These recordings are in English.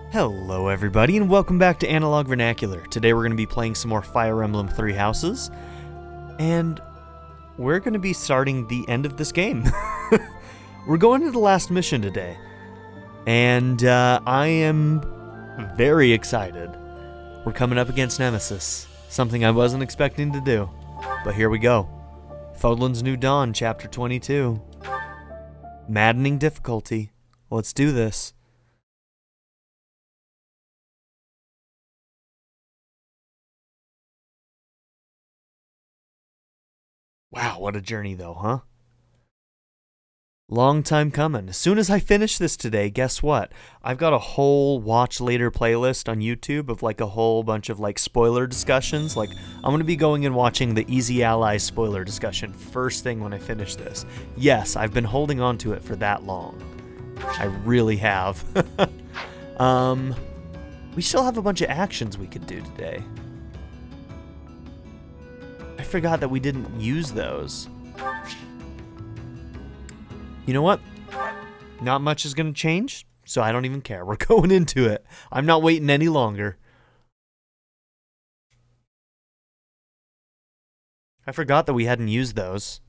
Hello everybody and welcome back to Analog Vernacular. Today we're going to be playing some more Fire Emblem Three Houses, and we're going to be starting the end of this game. We're going to the last mission today, and I am very excited. We're coming up against Nemesis, something I wasn't expecting to do, but here we go. Fódlan's New Dawn, Chapter 22. Maddening difficulty. Let's do this. Wow, what a journey though, huh? Long time coming. As soon as I finish this today, guess what? I've got a whole watch later playlist on YouTube of like a whole bunch of like spoiler discussions. Like I'm going to be going and watching the Easy Allies spoiler discussion first thing when I finish this. Yes, I've been holding on to it for that long. I really have. We still have a bunch of actions we could do today. I forgot that we didn't use those. You know what? Not much is going to change, so I don't even care. We're going into it. I'm not waiting any longer. I forgot that we hadn't used those.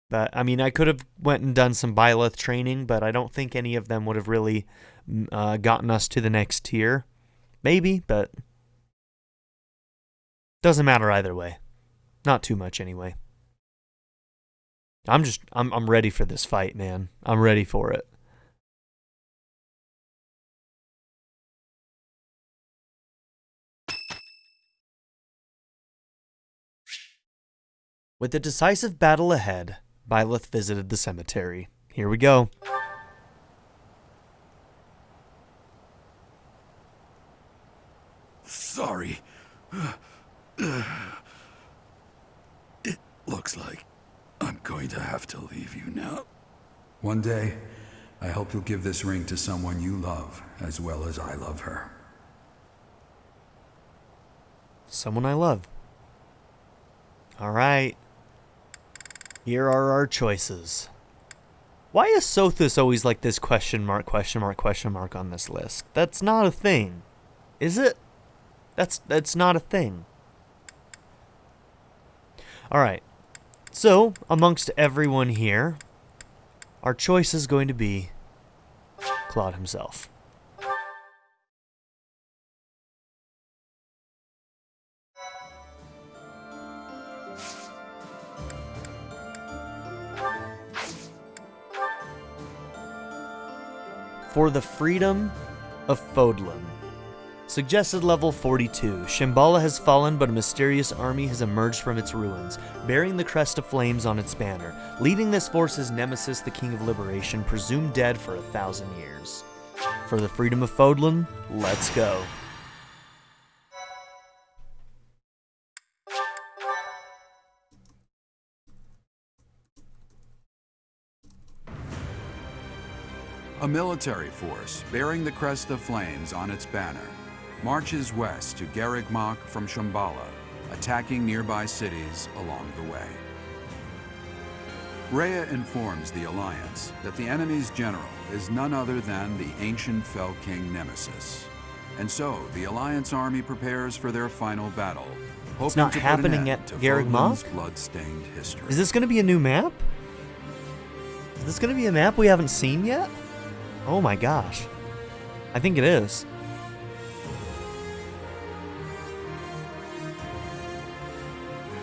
But, I mean, I could have went and done some Byleth training, but I don't think any of them would have really gotten us to the next tier. Maybe, but doesn't matter either way. Not too much anyway. I'm ready for this fight, man. I'm ready for it. With the decisive battle ahead, Byleth visited the cemetery. Here we go. Sorry. It looks like I'm going to have to leave you now. One day, I hope you'll give this ring to someone you love, as well as I love her. Someone I love. Alright. Here are our choices. Why is Sothis always like this question mark on this list? That's not a thing. Is it? That's not a thing. Alright. So, amongst everyone here, our choice is going to be Claude himself. For the freedom of Fódlan. Suggested level 42. Shambhala has fallen, but a mysterious army has emerged from its ruins, bearing the crest of flames on its banner. Leading this force is Nemesis, the King of Liberation, presumed dead for 1,000 years. For the freedom of Fódlan, let's go. A military force bearing the crest of flames on its banner marches west to Garreg Mach from Shambhala, attacking nearby cities along the way. Rhea informs the Alliance that the enemy's general is none other than the ancient Fell King Nemesis. And so, the Alliance army prepares for their final battle, It's hoping not to happening put an at end to Garreg Mach? Fódlan's blood-stained history. Is this going to be a new map? Is this going to be a map we haven't seen yet? Oh my gosh. I think it is.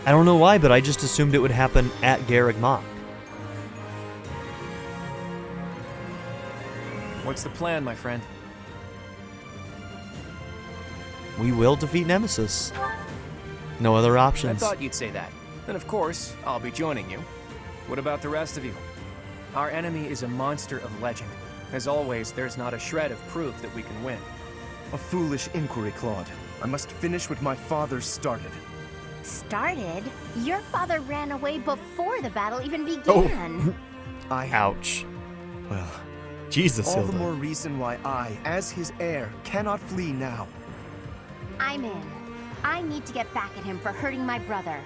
I don't know why, but I just assumed it would happen at Garreg Mach. What's the plan, my friend? We will defeat Nemesis. No other I options. thought you'd say that. And of course, I'll be joining you. What about the rest of you? Our enemy is a monster of legend. As always, there's not a shred of proof that we can win. A foolish inquiry, Claude. I must finish what my father started. Started? Your father ran away before the battle even began. Ouch. Well, Jesus, All the Hilda. more reason why I, as his heir, cannot flee now. I'm in. I need to get back at him for hurting my brother.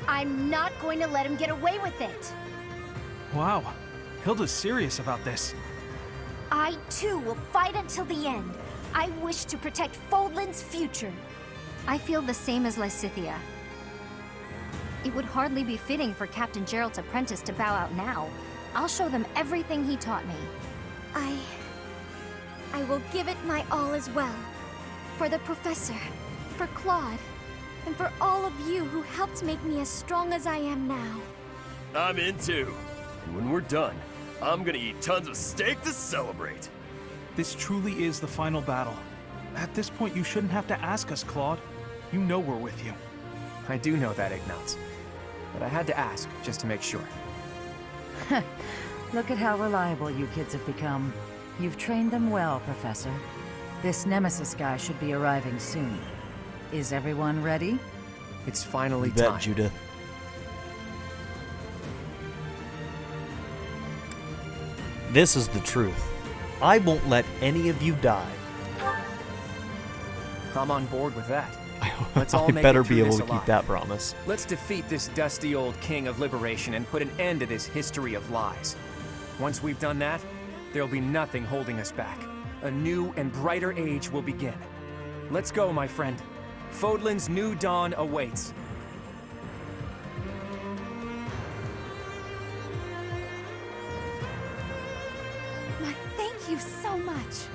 I'm not going to let him get away with it. Wow, Hilda's serious about this. I too will fight until the end. I wish to protect Fódlan's future. I feel the same as Lysithea. It would hardly be fitting for Captain Gerald's apprentice to bow out now. I'll show them everything he taught me. I will give it my all as well. For the Professor, for Claude, and for all of you who helped make me as strong as I am now. I'm in too. And when we're done, I'm gonna eat tons of steak to celebrate. This truly is the final battle. At this point, you shouldn't have to ask us, Claude. You know we're with you. I do know that, Ignatz. But I had to ask, just to make sure. Look at how reliable you kids have become. You've trained them well, Professor. This Nemesis guy should be arriving soon. Is everyone ready? It's finally You bet, time. Judith. This is the truth. I won't let any of you die. I'm on board with that. Let's all I make better it through be able this to keep alive. that promise. Let's defeat this dusty old king of liberation and put an end to this history of lies. Once we've done that, there'll be nothing holding us back. A new and brighter age will begin. Let's go, my friend. Fódlan's new dawn awaits. Thank you so much.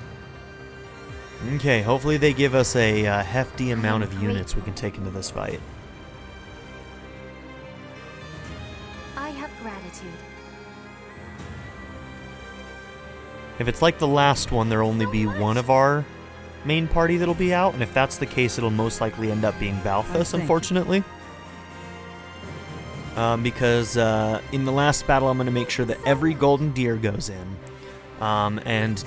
Okay, hopefully they give us a hefty amount of units we can take into this fight. I have gratitude. If it's like the last one, there'll only be one of our main party that'll be out, and if that's the case, it'll most likely end up being Balthus, unfortunately. Because in the last battle, I'm going to make sure that every golden deer goes in. And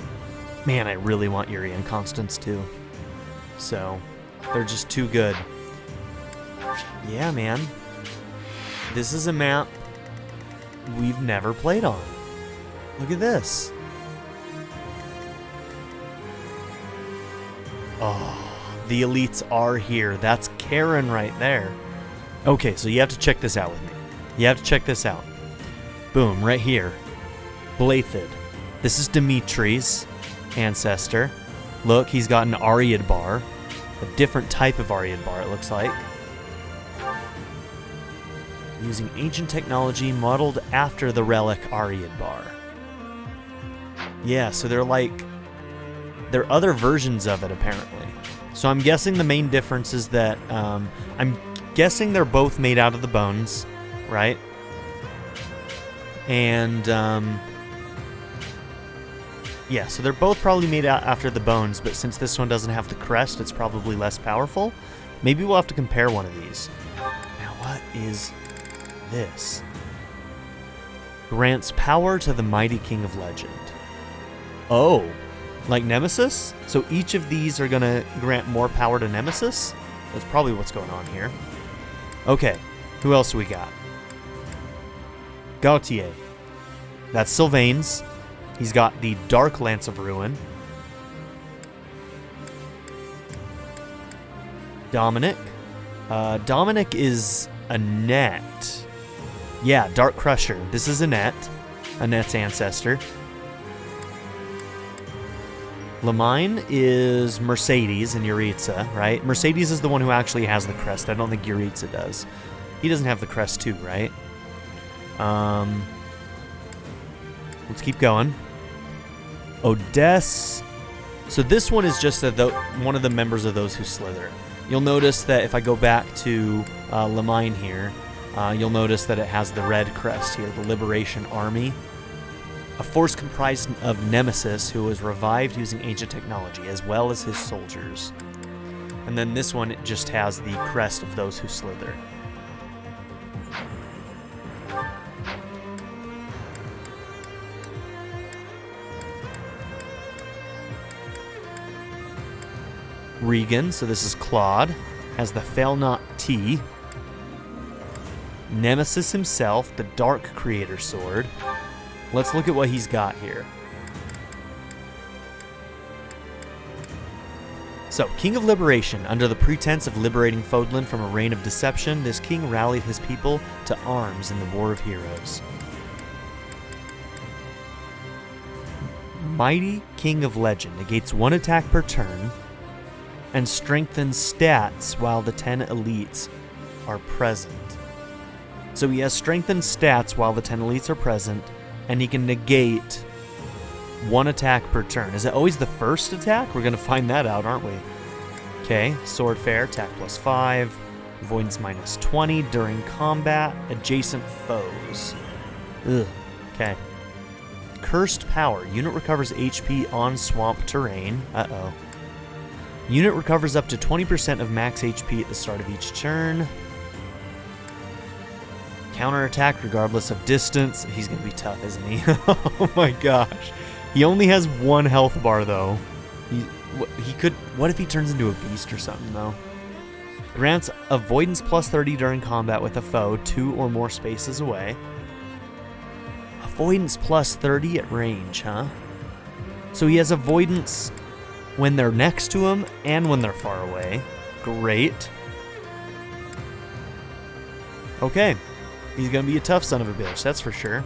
man, I really want Yuri and Constance too. So, they're just too good. Yeah, man. This is a map we've never played on. Look at this. Oh, the elites are here. That's Karen right there. Okay, so you have to check this out with me. You have to check this out. Boom, right here. Byleth. This is Dimitri's ancestor. Look, he's got an Ariad bar. A different type of Ariad bar, it looks like. Using ancient technology modeled after the relic Ariad bar. Yeah, so they're other versions of it, apparently. So I'm guessing the main difference is that, I'm guessing they're both made out of the bones, right? And, yeah, so they're both probably made out after the bones, but since this one doesn't have the crest, it's probably less powerful. Maybe we'll have to compare one of these. Now, what is this? Grants power to the mighty king of legend. Oh, like Nemesis? So each of these are going to grant more power to Nemesis? That's probably what's going on here. Okay, who else we got? Gautier. That's Sylvain's. He's got the Dark Lance of Ruin. Dominic. Dominic is Annette. Yeah, Dark Crusher. This is Annette. Annette's ancestor. Lamine is Mercedes and Yuritsa, right? Mercedes is the one who actually has the crest. I don't think Yuritsa does. He doesn't have the crest too, right? Let's keep going. Odesse. So this one is just one of the members of those who slither. You'll notice that if I go back to Lamine here, you'll notice that it has the red crest here, the Liberation Army. A force comprised of Nemesis, who was revived using ancient technology, as well as his soldiers. And then this one, it just has the crest of those who slither. Regan, so this is Claude, has the Failnaught T. Nemesis himself, the Dark Creator Sword. Let's look at what he's got here. So, King of Liberation. Under the pretense of liberating Fódlan from a reign of deception, this king rallied his people to arms in the War of Heroes. Mighty King of Legend negates 1 attack per turn and strengthens stats while the 10 elites are present. So he has strengthened stats while the 10 elites are present, and he can negate 1 attack per turn. Is it always the first attack? We're going to find that out, aren't we? Okay, Sword Fair, attack +5, avoidance -20 during combat, adjacent foes. Ugh, okay. Cursed Power, unit recovers HP on swamp terrain. Uh-oh. Unit recovers up to 20% of max HP at the start of each turn. Counterattack regardless of distance. He's going to be tough, isn't he? Oh my gosh. He only has 1 health bar, though. He could... What if he turns into a beast or something, though? Grants avoidance +30 during combat with a foe 2 or more spaces away. Avoidance +30 at range, huh? So he has avoidance when they're next to him and when they're far away. Great. Okay. He's going to be a tough son of a bitch, that's for sure.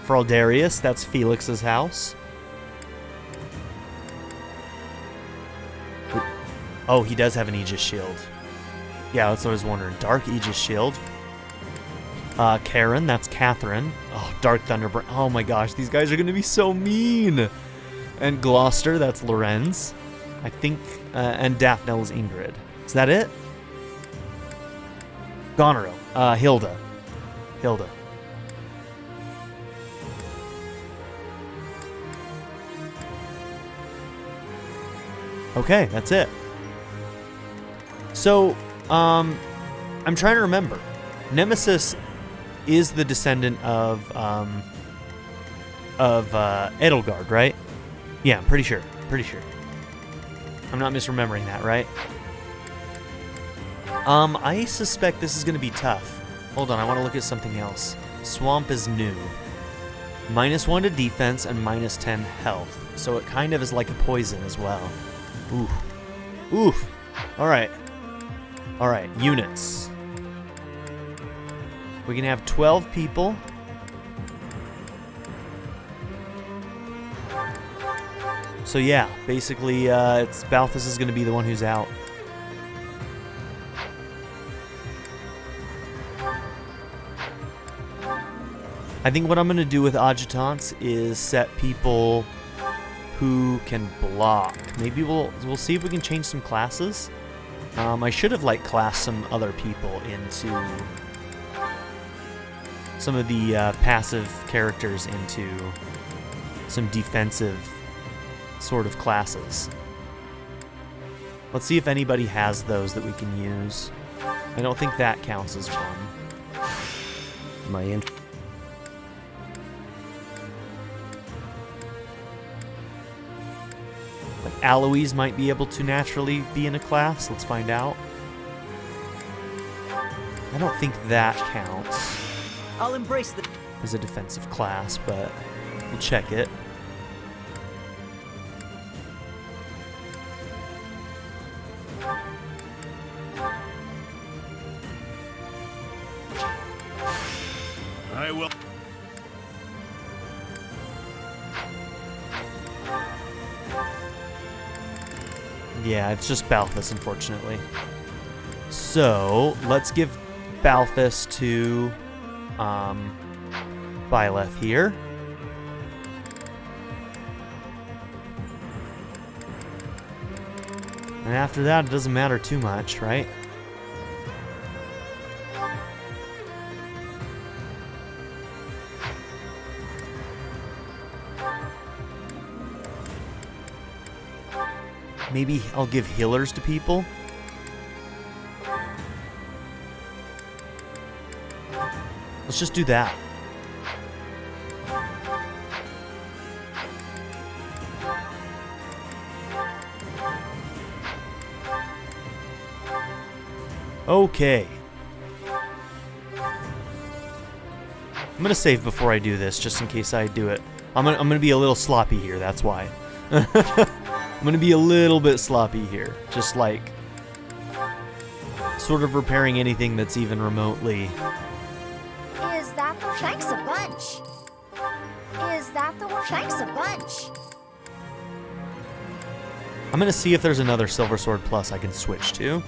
Fraldarius, that's Felix's house. Oh, he does have an Aegis Shield. Yeah, that's what I was wondering. Dark Aegis Shield. Karen, that's Catherine. Oh, Dark Thunderburn. Oh my gosh, these guys are going to be so mean. And Gloucester, that's Lorenz. I think, and Daphne is Ingrid. Is that it? Goneril. Hilda. Hilda. Okay, that's it. So, I'm trying to remember. Nemesis is the descendant of Edelgard, right? Yeah, I'm pretty sure. Pretty sure. I'm not misremembering that, right? I suspect this is going to be tough. Hold on, I want to look at something else. Swamp is new. -1 to defense and -10 health. So it kind of is like a poison as well. Oof. Oof. Alright. Alright, units. We can have 12 people. So yeah, basically, it's Balthus is going to be the one who's out. I think what I'm going to do with adjutants is set people who can block. Maybe we'll see if we can change some classes. I should have classed some other people into some of the passive characters into some defensive sort of classes. Let's see if anybody has those that we can use. I don't think that counts as one. Aloys might be able to naturally be in a class. Let's find out. I don't think that counts. I'll embrace the as a defensive class, but we'll check it. I will. Yeah, it's just Balthus, unfortunately. So, let's give Balthus to Byleth here. And after that, it doesn't matter too much, right? Maybe I'll give healers to people. Let's just do that. Okay. I'm gonna save before I do this, just in case I do it. I'm gonna be a little sloppy here, that's why. I'm gonna be a little bit sloppy here. Just sort of repairing anything that's even remotely Thanks a bunch. Is that the word? Thanks a bunch. I'm gonna see if there's another Silver Sword Plus I can switch to.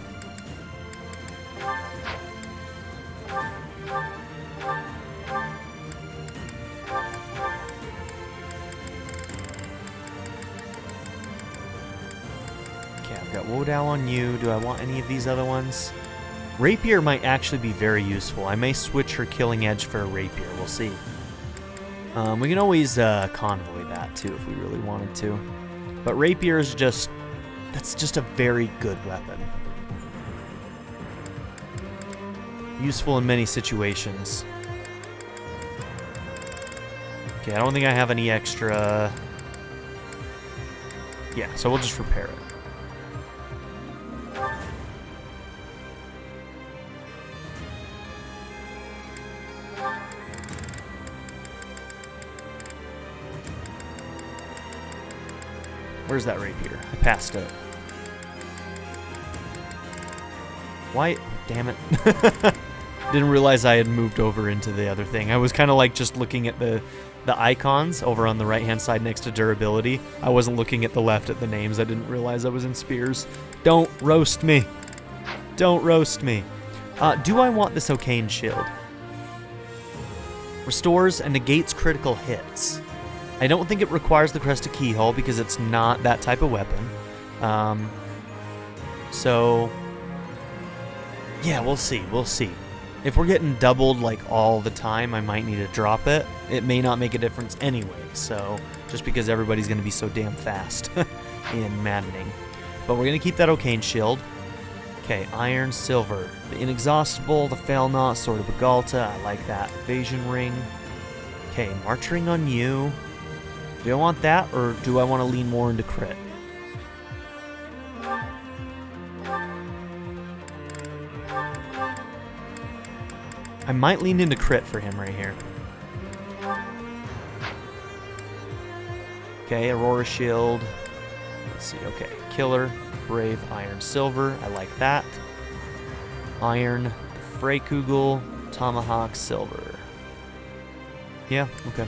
Okay, I've got Wodao on you. Do I want any of these other ones? Rapier might actually be very useful. I may switch her Killing Edge for a Rapier. We'll see. We can always convoy that too if we really wanted to. But Rapier is just... that's just a very good weapon. Useful in many situations. Okay, I don't think I have any extra... yeah, so we'll just repair it. Where's that rapier? I passed it. Why? Damn it. Didn't realize I had moved over into the other thing. I was kind of like just looking at the icons over on the right-hand side next to durability. I wasn't looking at the left at the names. I didn't realize I was in spears. Don't roast me. Don't roast me. Do I want this Ocane Shield? Restores and negates critical hits. I don't think it requires the Crest of Keyhole because it's not that type of weapon. So, yeah, we'll see. We'll see. If we're getting doubled like all the time, I might need to drop it. It may not make a difference anyway, so just because everybody's going to be so damn fast in Maddening. But we're going to keep that Ocane Shield. Okay, Iron, Silver, the Inexhaustible, the Fail Not, Sword of Bagalta, I like that. Evasion Ring. Okay, March Ring on you. Do I want that, or do I want to lean more into crit? I might lean into crit for him right here. Okay, Aurora Shield. Let's see, okay. Killer, Brave, Iron, Silver. I like that. Iron, Freykugel, Tomahawk, Silver. Yeah, okay.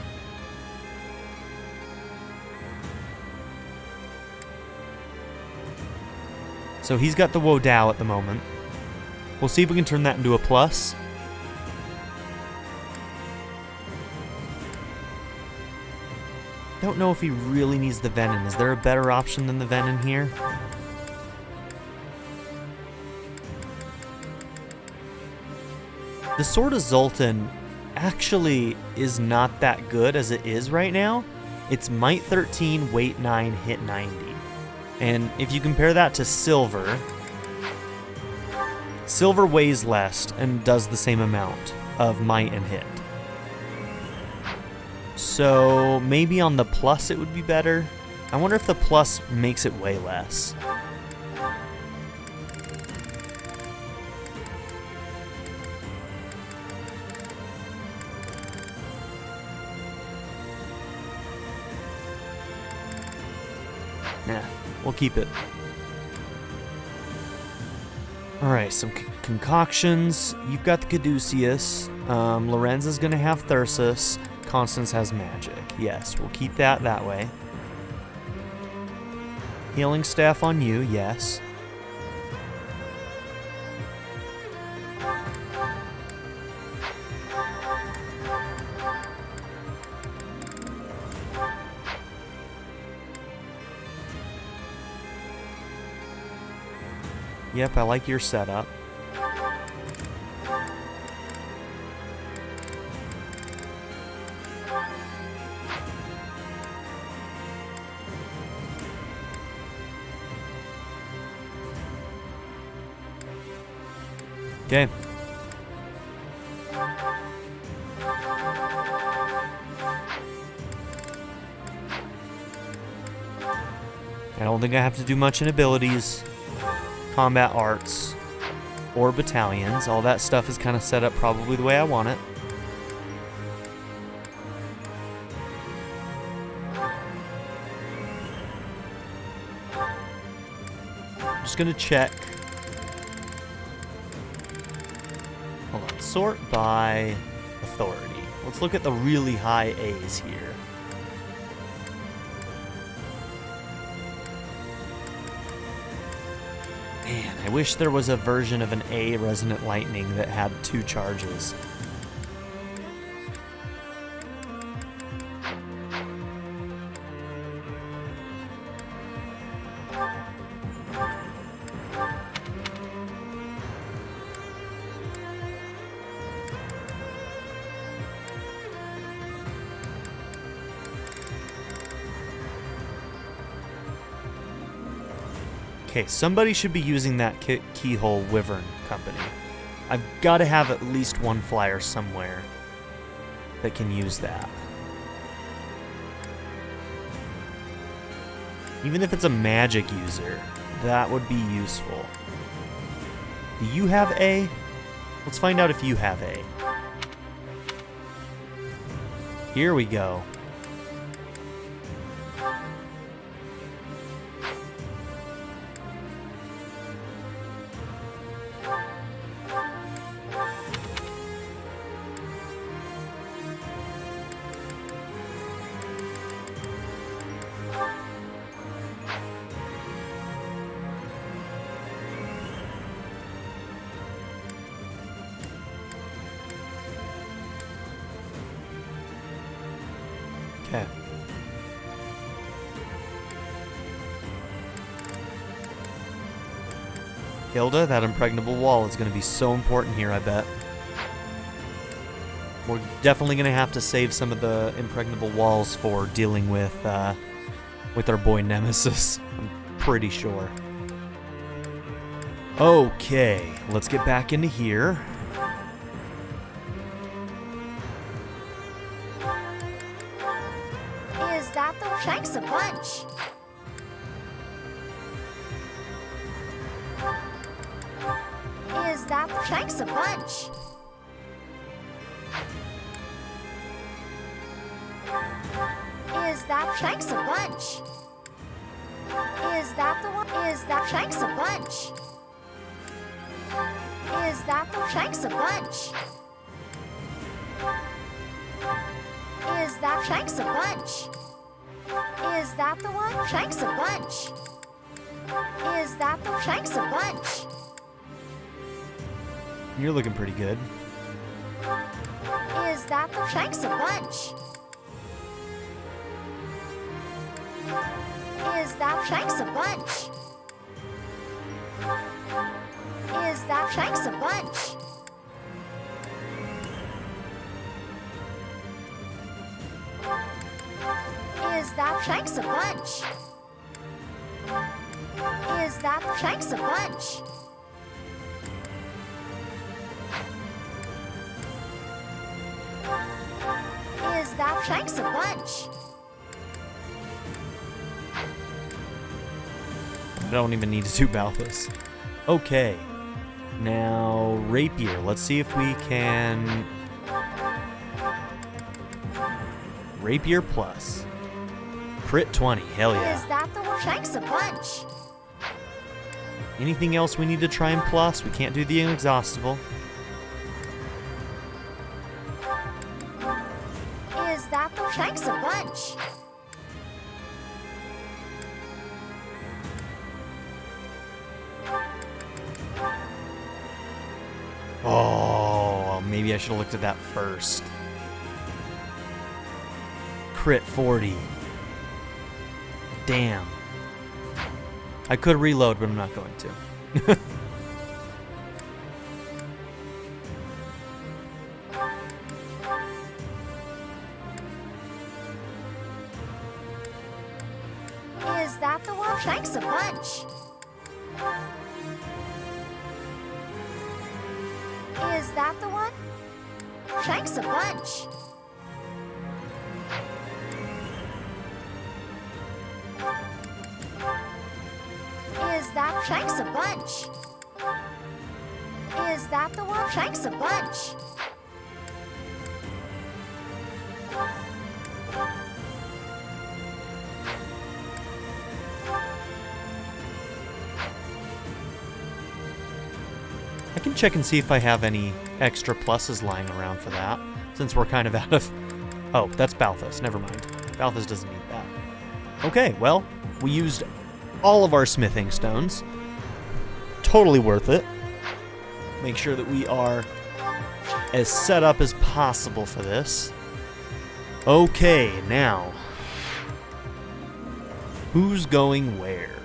So he's got the Wodao at the moment. We'll see if we can turn that into a plus. Don't know if he really needs the Venom. Is there a better option than the Venom here? The Sword of Zoltan actually is not that good as it is right now. It's Might 13, Weight 9, Hit 90. And if you compare that to Silver, Silver weighs less and does the same amount of might and hit. So maybe on the plus it would be better. I wonder if the plus makes it weigh less. Nah, we'll keep it. Alright, some concoctions. You've got the Caduceus. Lorenza's gonna have Thyrsus. Constance has magic. Yes, we'll keep that way. Healing staff on you, yes. Yep, I like your setup. Okay. I don't think I have to do much in abilities, combat arts, or battalions. All that stuff is kind of set up probably the way I want it. I'm just gonna check. Hold on, sort by authority. Let's look at the really high A's here. Man, I wish there was a version of an A Resonant Lightning that had 2 charges. Okay, somebody should be using that Keyhole Wyvern Company. I've got to have at least one flyer somewhere that can use that. Even if it's a magic user, that would be useful. Do you have A? Let's find out if you have A. Here we go. Okay. Hilda, that impregnable wall is going to be so important here, I bet. We're definitely going to have to save some of the impregnable walls for dealing with our boy Nemesis. I'm pretty sure. Okay, let's get back into here. Is that the... Thanks a bunch. Is that... Thanks a bunch. Is that... Thanks a bunch. Is that the one? Is that... Thanks a bunch. Is that the... Thanks a bunch. Is that... Thanks a bunch. Is that the one? Thanks a bunch. Is that the... Thanks a bunch. You're looking pretty good. Is that the... Thanks a bunch. Is that... Thanks a bunch. Is that... Thanks a bunch. Is that... Thanks a bunch. Is that... Thanks a bunch. Is that... Thanks a bunch. I don't even need to do Balthus. Okay. Now, Rapier. Let's see if we can... Rapier plus. Crit 20. Hell yeah. Is that the one? Thanks a bunch. Anything else we need to try and plus? We can't do the inexhaustible. Is that the... Thanks a bunch. Oh, maybe I should have looked at that first. Crit 40. Damn. I could reload, but I'm not going to. Is that the one? Thanks a bunch. Is that the one? Thanks a bunch. Is that... Thanks a bunch. Is that the one? Thanks a bunch. I can check and see if I have any extra pluses lying around for that, since we're kind of out of... Oh, that's Balthus. Never mind. Balthus doesn't need that. Okay, well, we used all of our smithing stones. Totally worth it. Make sure that we are as set up as possible for this. Okay, now, who's going where?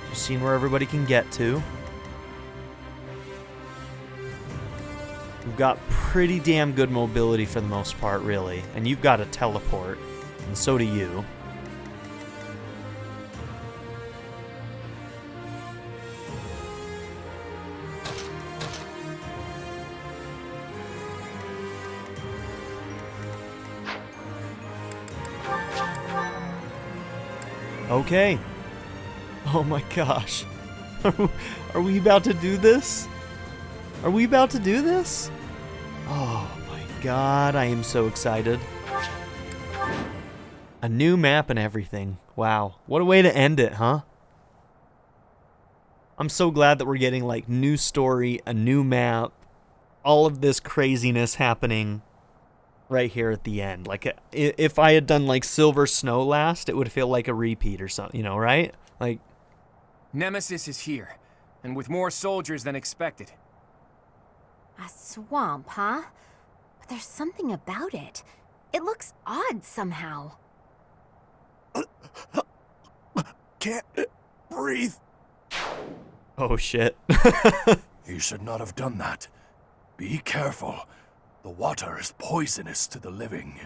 Just seeing where everybody can get to. We've got pretty damn good mobility for the most part, really. And you've got a teleport, and so do you. Okay. Oh my gosh. Are we about to do this? Are we about to do this? Oh my god, I am so excited. A new map and everything. Wow, what a way to end it, huh? I'm so glad that we're getting, like, new story, a new map, all of this craziness happening right here at the end. Like, if I had done, like, Silver Snow last, it would feel like a repeat or something, you know, right? Like... Nemesis is here, and with more soldiers than expected. A swamp, huh? But there's something about it. It looks odd somehow. Can't breathe. Oh shit. You should not have done that. Be careful. The water is poisonous to the living.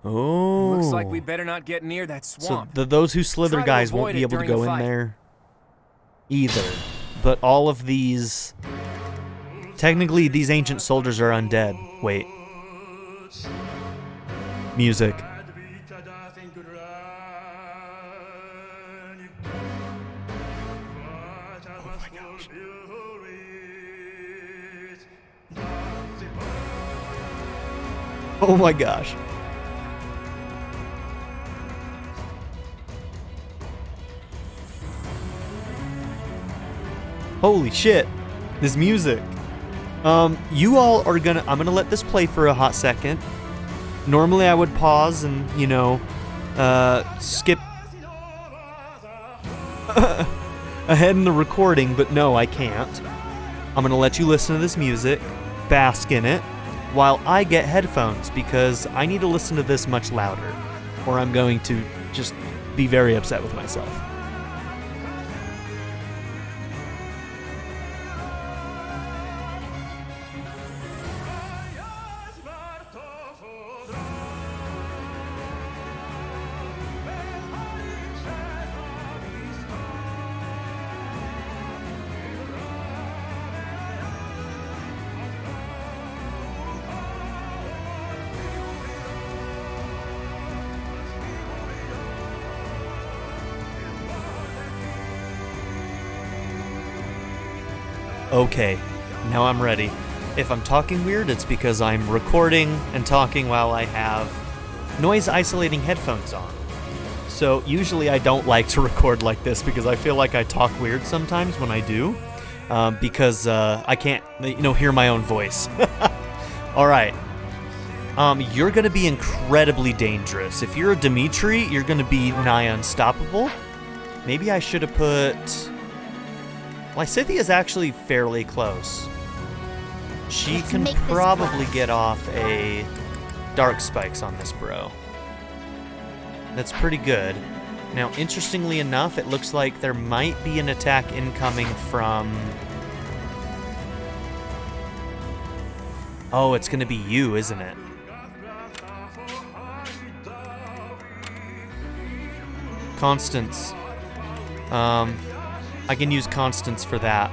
Oh. Looks like we better not get near that swamp. So those who slither guys won't be able to go in there either. But all of these... Technically, these ancient soldiers are undead. Wait. Music. Oh my gosh. Oh my gosh. Holy shit. This music. You all are gonna... I'm gonna let this play for a hot second. Normally I would pause and, you know, skip ahead in the recording, but no, I can't. I'm gonna let you listen to this music, bask in it, while I get headphones, because I need to listen to this much louder, or I'm going to just be very upset with myself. Okay, now I'm ready. If I'm talking weird, it's because I'm recording and talking while I have noise-isolating headphones on. So usually I don't like to record like this because I feel like I talk weird sometimes when I do, because I can't, you know, hear my own voice. All right. You're going to be incredibly dangerous. If you're a Dimitri, you're going to be nigh unstoppable. Maybe I should have put... Lysithia's actually fairly close. She can probably get off a Dark Spikes on this bro. That's pretty good. Now, interestingly enough, it looks like there might be an attack incoming from... Oh, it's gonna be you, isn't it? Constance. I can use Constance for that.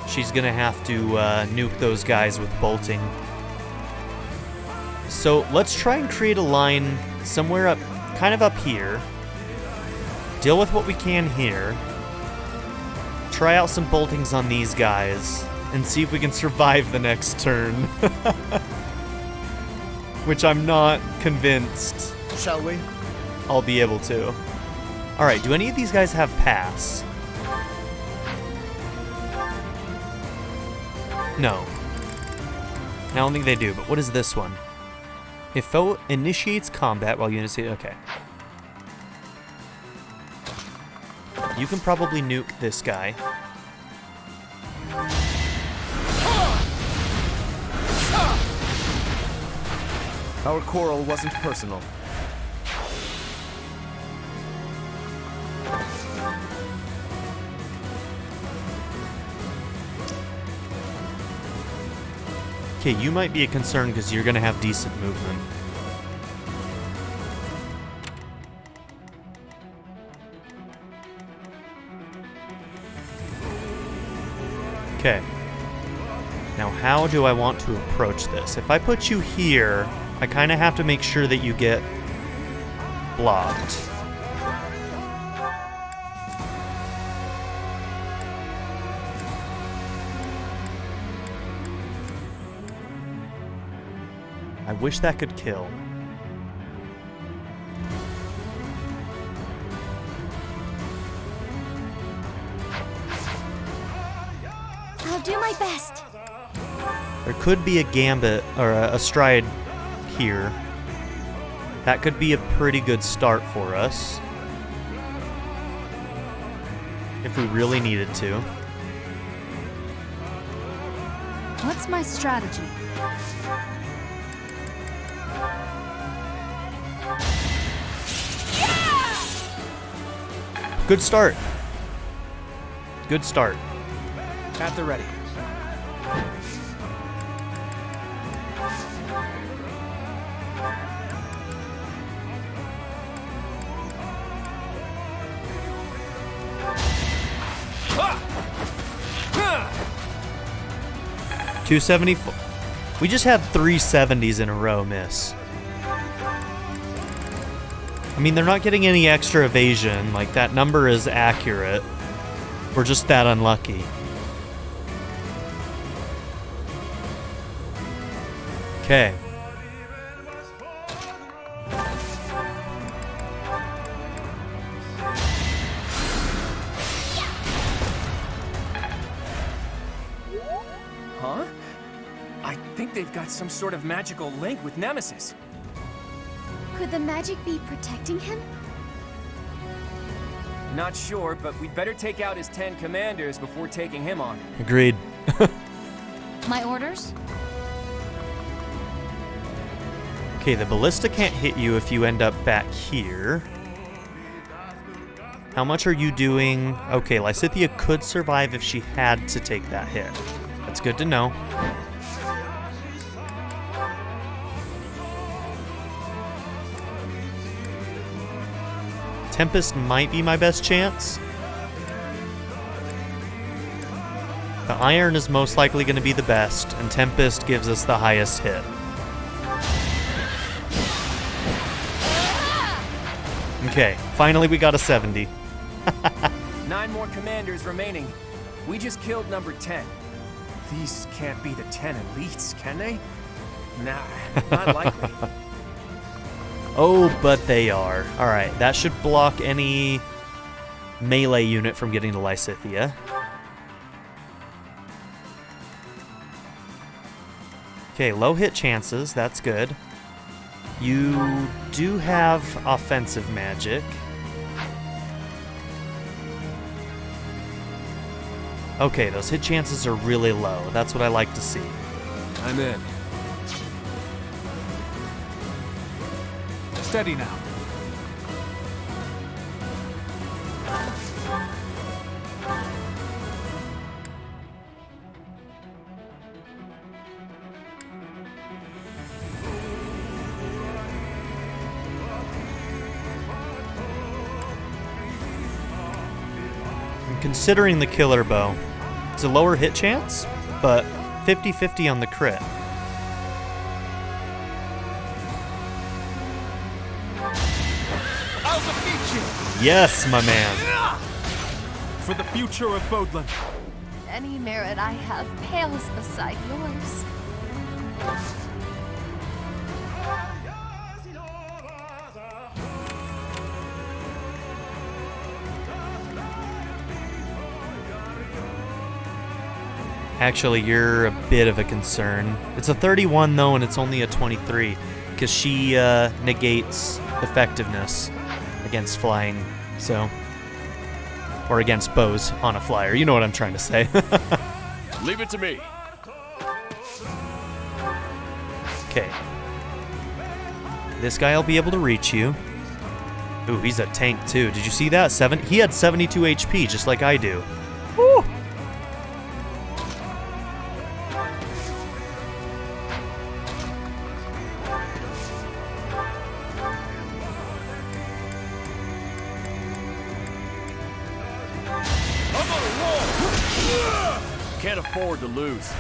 She's gonna have to nuke those guys with bolting. So let's try and create a line somewhere up, kind of up here. Deal with what we can here. try out some boltings on these guys and see if we can survive the next turn. Which I'm not convinced Shall we? I'll be able to. Alright, do any of these guys have pass? No. I don't think they do, but what is this one? If foe initiates combat while you initiate... Okay. You can probably nuke this guy. Our quarrel wasn't personal. Okay, you might be a concern because you're going to have decent movement. Okay. Now, how do I want to approach this? If I put you here, I kind of have to make sure that you get blocked. I wish that could kill. I'll do my best. There could be a gambit or a stride here. That could be a pretty good start for us. If we really needed to. What's my strategy? Good start. Good start. At the ready. $274. We just had 370s in a row miss. I mean, they're not getting any extra evasion. Like, that number is accurate. We're just that unlucky. Okay. Huh? I think they've got some sort of magical link with Nemesis. Could the magic be protecting him? Not sure, but we'd better take out his 10 commanders before taking him on. Agreed. My orders? Okay, the ballista can't hit you if you end up back here. How much are you doing? Okay, Lysithea could survive if she had to take that hit. That's good to know. Tempest might be my best chance. The iron is most likely going to be the best, and Tempest gives us the highest hit. Okay, finally we got a 70. 9 more commanders remaining. We just killed number 10. These can't be the 10 elites, can they? Nah, not likely. Oh, but they are. Alright, that should block any melee unit from getting to Lysithea. Okay, low hit chances, that's good. You do have offensive magic. Okay, those hit chances are really low. That's what I like to see. I'm in. Steady now. I'm considering the killer bow. It's a lower hit chance, but 50-50 on the crit. I'll defeat you. Yes, my man. for the future of Fódlan. Any merit I have pales beside yours. Actually, you're a bit of a concern. It's a 31 though, and it's only a 23, because she negates effectiveness against flying, so... Or against bows on a flyer. You know what I'm trying to say. Leave it to me. Okay. This guy will be able to reach you. Ooh, he's a tank too. Did you see that? He had 72 HP, just like I do. Woo! Can't afford to lose.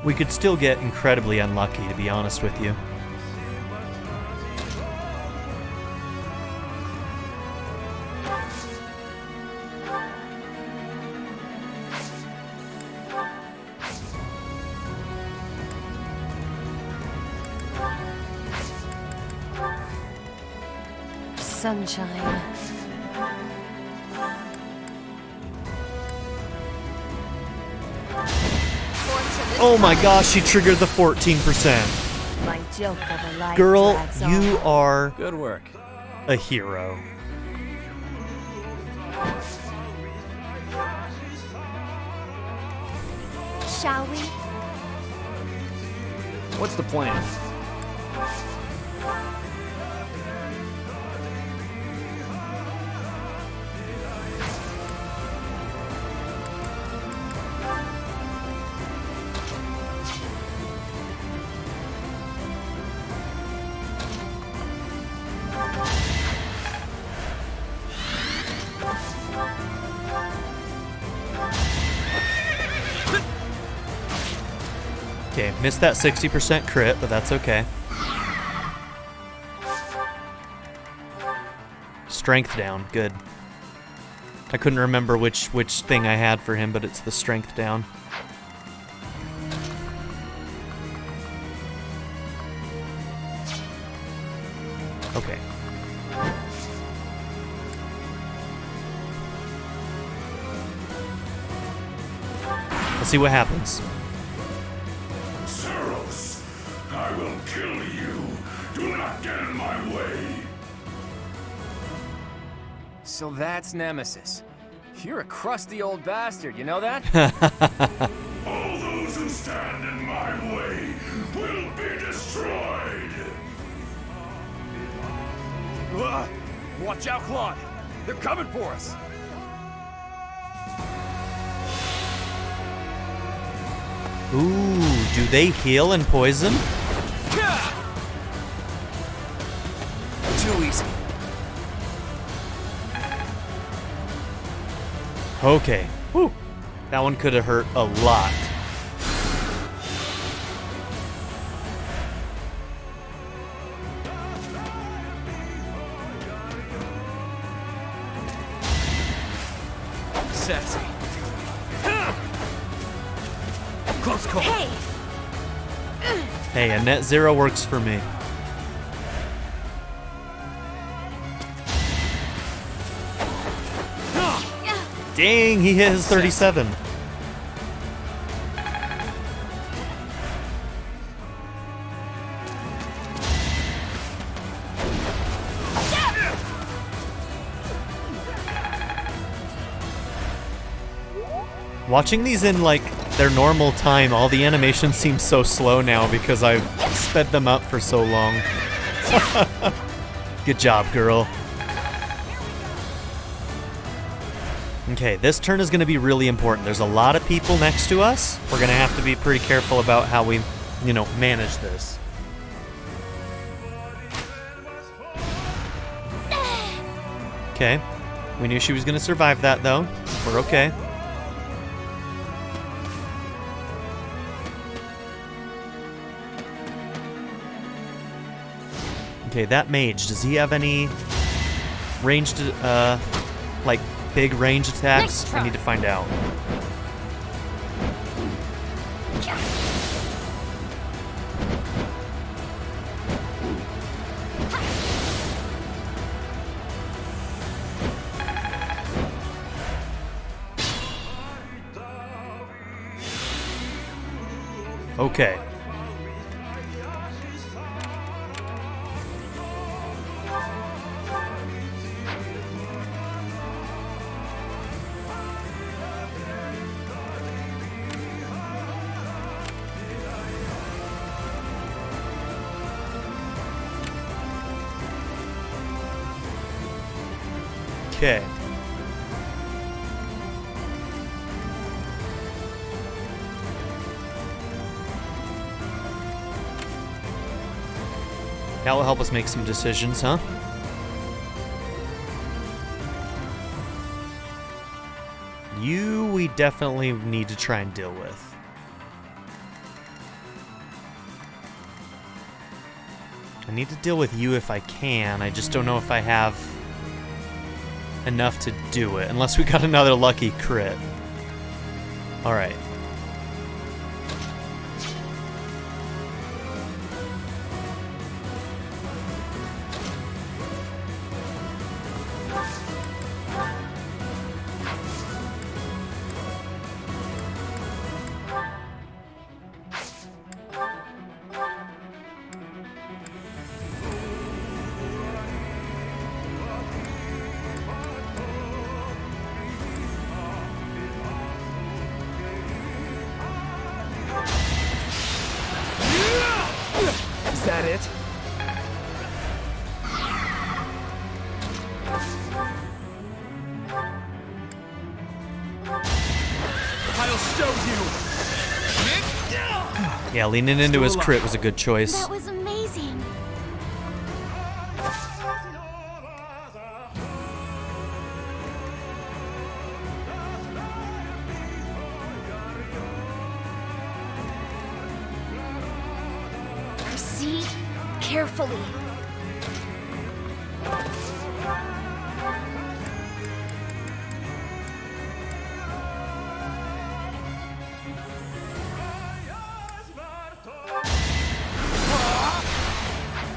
We could still get incredibly unlucky, to be honest with you. Sunshine. Oh my gosh, she triggered the 14%. My joke of a life Girl, drags you on. are Good work. a hero. Shall we? What's the plan? Okay, missed that 60% crit, but that's okay. Strength down, good. I couldn't remember which thing I had for him, but it's the strength down. Okay. Let's see what happens. I will kill you. Do not get in my way. So that's Nemesis. You're a crusty old bastard, you know that? All those who stand in my way will be destroyed. Watch out, Claude. They're coming for us. Ooh, do they heal and poison? Too easy. Okay. Whew. That one could have hurt a lot. Sexy. Close call. Hey! Hey, a net zero works for me. Dang, he hit his 37. Watching these in like their normal time, all the animations seem so slow now because I've sped them up for so long. Good job, girl. Okay, this turn is going to be really important. There's a lot of people next to us. We're going to have to be pretty careful about how we, manage this. Okay. We knew she was going to survive that, though. We're okay. Okay, that mage, does he have any ranged, like, big range attacks? I need to find out. Okay. Okay. That will help us make some decisions, huh? You, we definitely need to try and deal with. I need to deal with you if I can. I just don't know if I have enough to do it, unless we got another lucky crit. Alright. Is that it? I'll show you! Yeah, leaning into his crit was a good choice. That was amazing. Proceed carefully.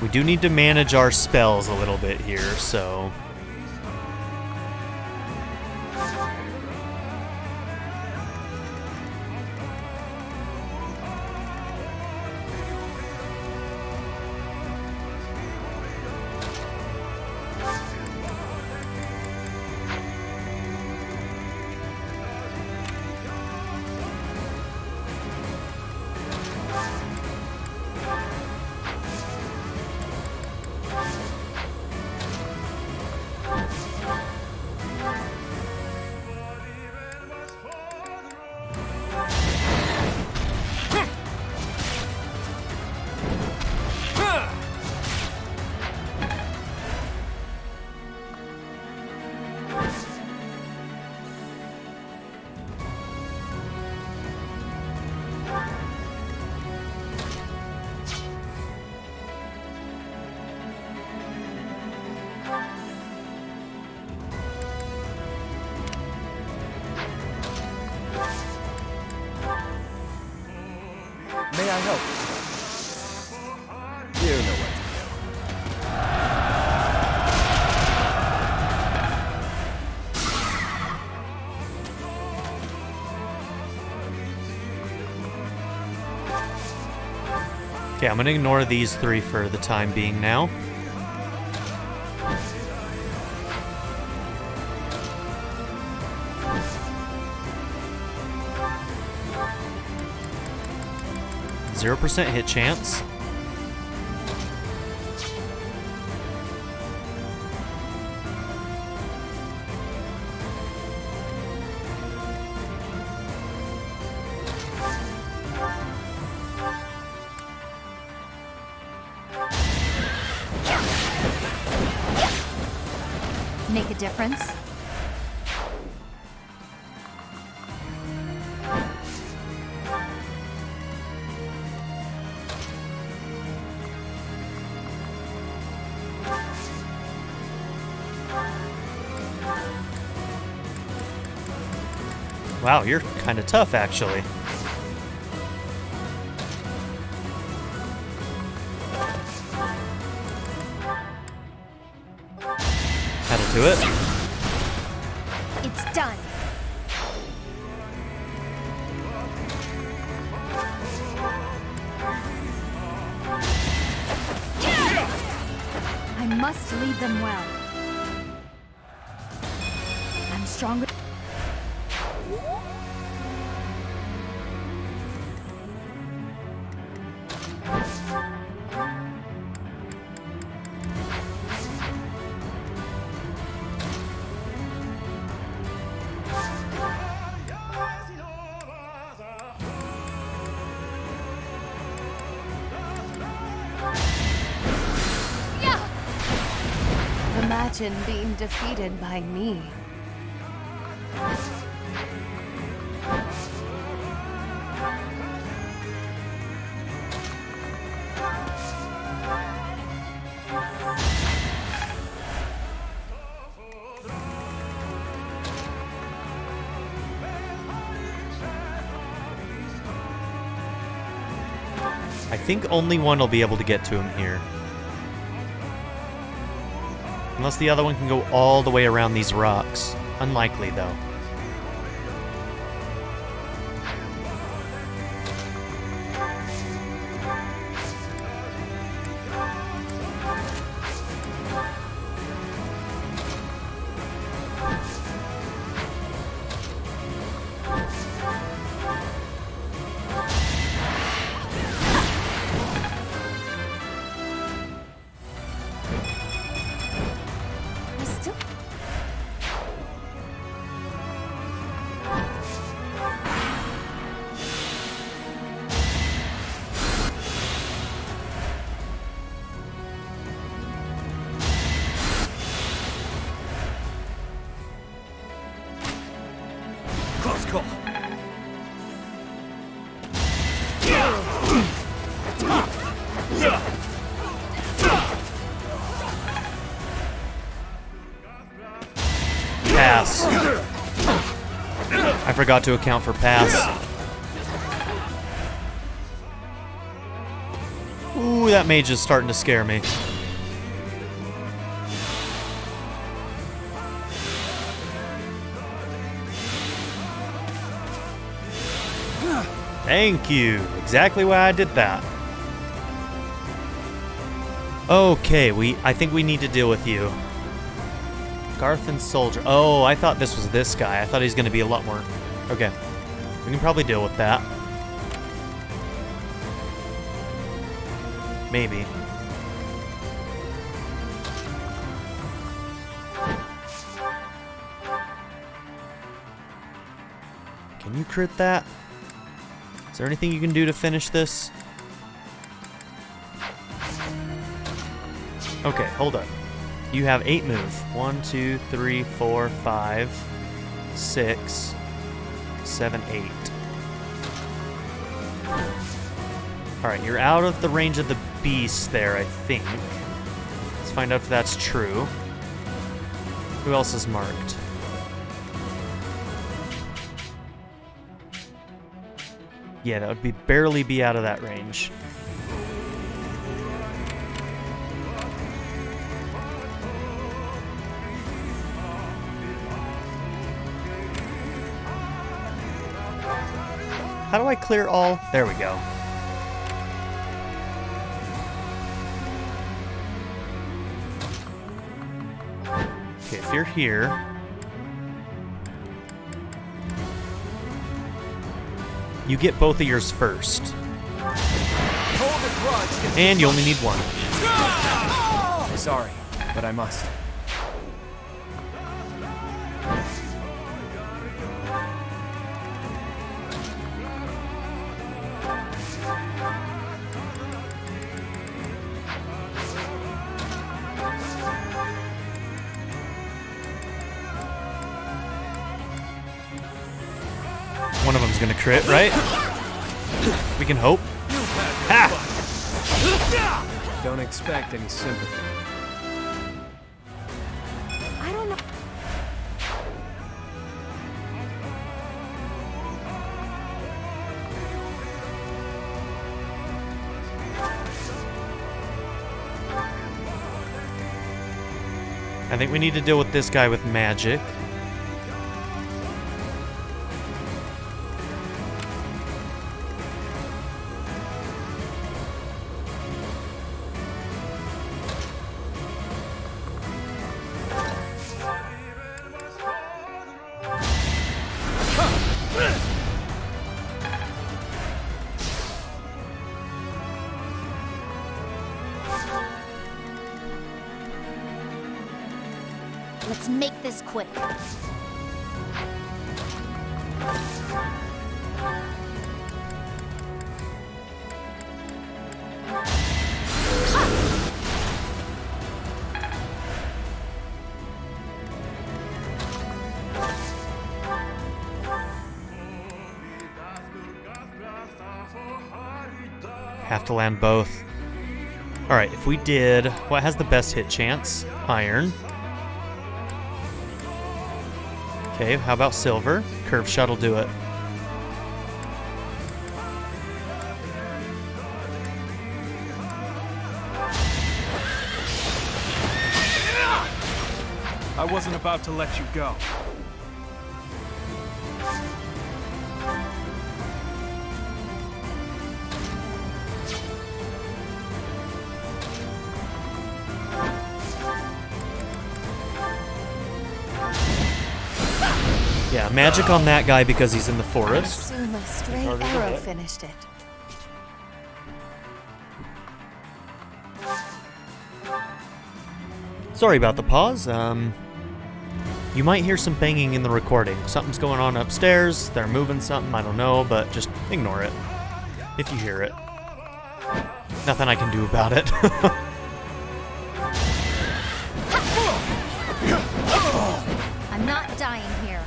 We do need to manage our spells a little bit here, so... May I help? You know what to do. Okay, I'm gonna ignore these three for the time being now. %0 hit chance. Make a difference? Wow, you're kind of tough, actually. That'll do it. It's done. I must lead them well. I'm stronger. Imagine being defeated by me. I think only one will be able to get to him here. Unless the other one can go all the way around these rocks. Unlikely, though. Close call. Pass. I forgot to account for pass. Ooh, that mage is starting to scare me. Thank you. Exactly why I did that. Okay, I think we need to deal with you. Garthan Soldier. Oh, I thought this was this guy. I thought he was going to be a lot more. Okay. We can probably deal with that. Maybe. Can you crit that? Is there anything you can do to finish this? Okay, hold up. You have 8 moves. 1, 2, 3, 4, 5, 6, 7, 8. Alright, you're out of the range of the beast there, I think. Let's find out if that's true. Who else is marked? Yeah, that would barely be out of that range. How do I clear all? There we go. Okay, if you're here... you get both of yours first. And you only need one. Sorry, but I must. One of them's gonna crit, right? We can hope. Ha! Don't expect any sympathy. I don't know. I think we need to deal with this guy with magic. Let's make this quick. Have to land both. Alright, if we did, what has the best hit chance? Iron. Okay, how about silver? Curve shot will do it. I wasn't about to let you go. Yeah, magic on that guy because he's in the forest. Soon my stray arrow finished it. Sorry about the pause. You might hear some banging in the recording. Something's going on upstairs. They're moving something. I don't know, but just ignore it if you hear it. Nothing I can do about it. I'm not dying here.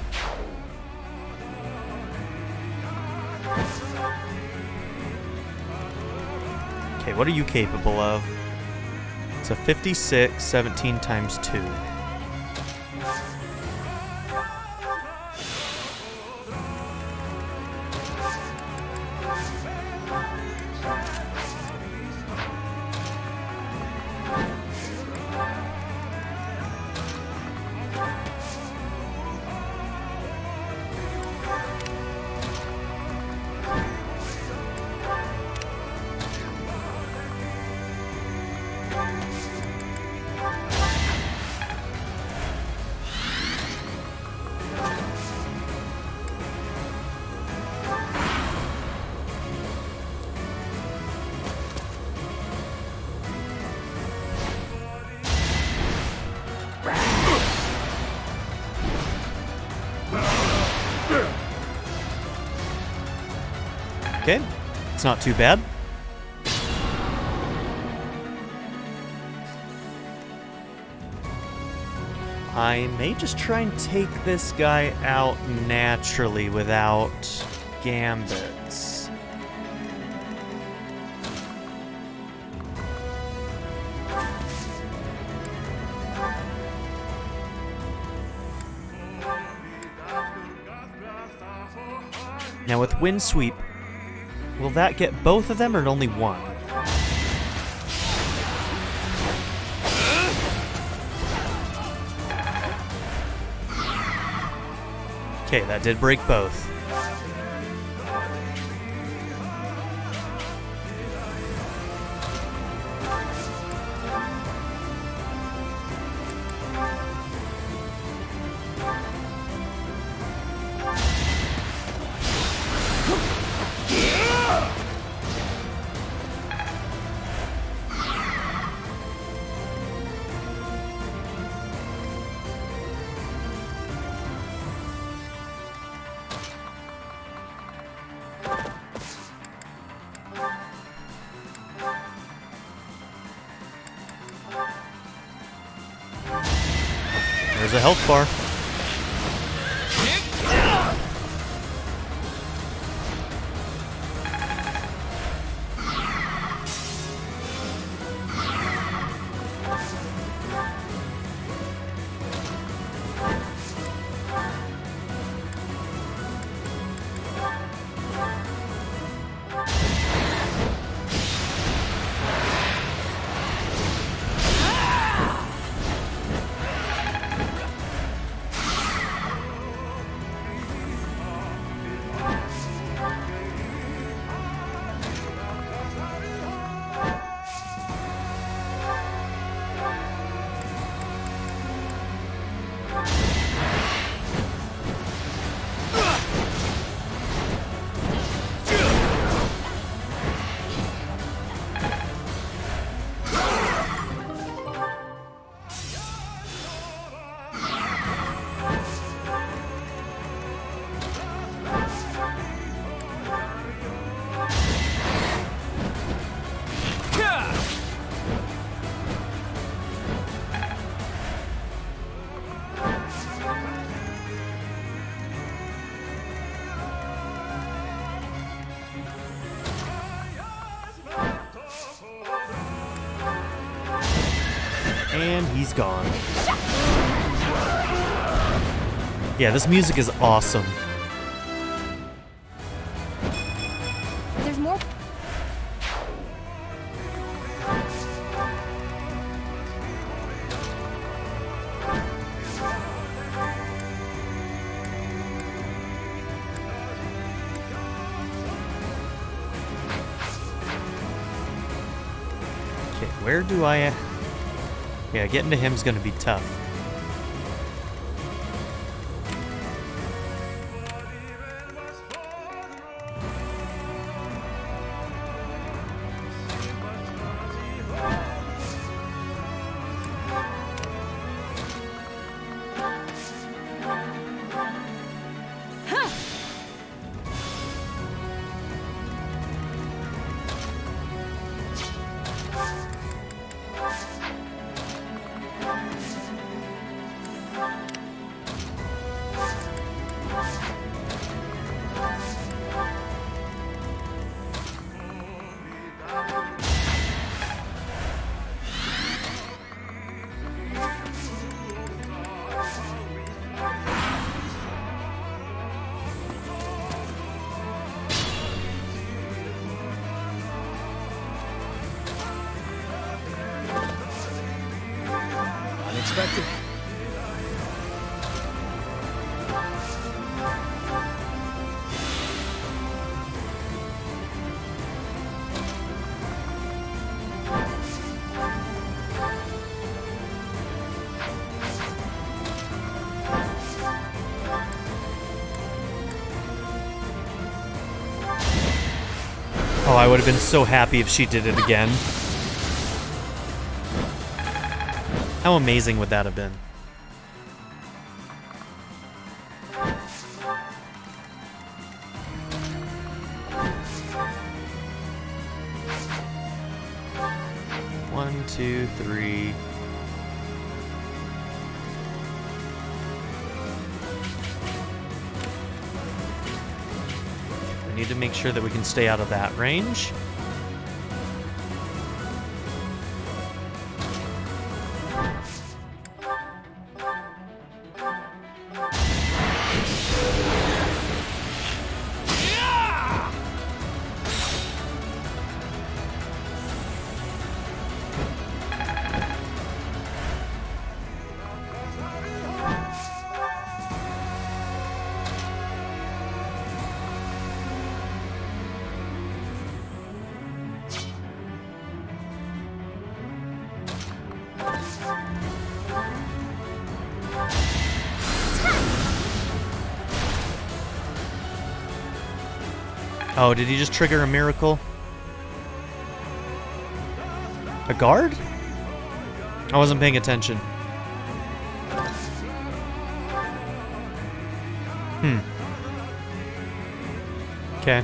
Okay, what are you capable of? It's a 56, 17 times 2. Okay, it's not too bad. I may just try and take this guy out naturally without gambits. Now with Wind Sweep, will that get both of them or only one? Okay, that did break both. There's a health bar. he's gone. Yeah, this music is awesome. There's more. Okay, where do I... Yeah, getting to him's gonna be tough. Unexpected. Oh, I would have been so happy if she did it again. How amazing would that have been? One, two, three. We need to make sure that we can stay out of that range. Oh, did he just trigger a miracle? A guard? I wasn't paying attention. Okay.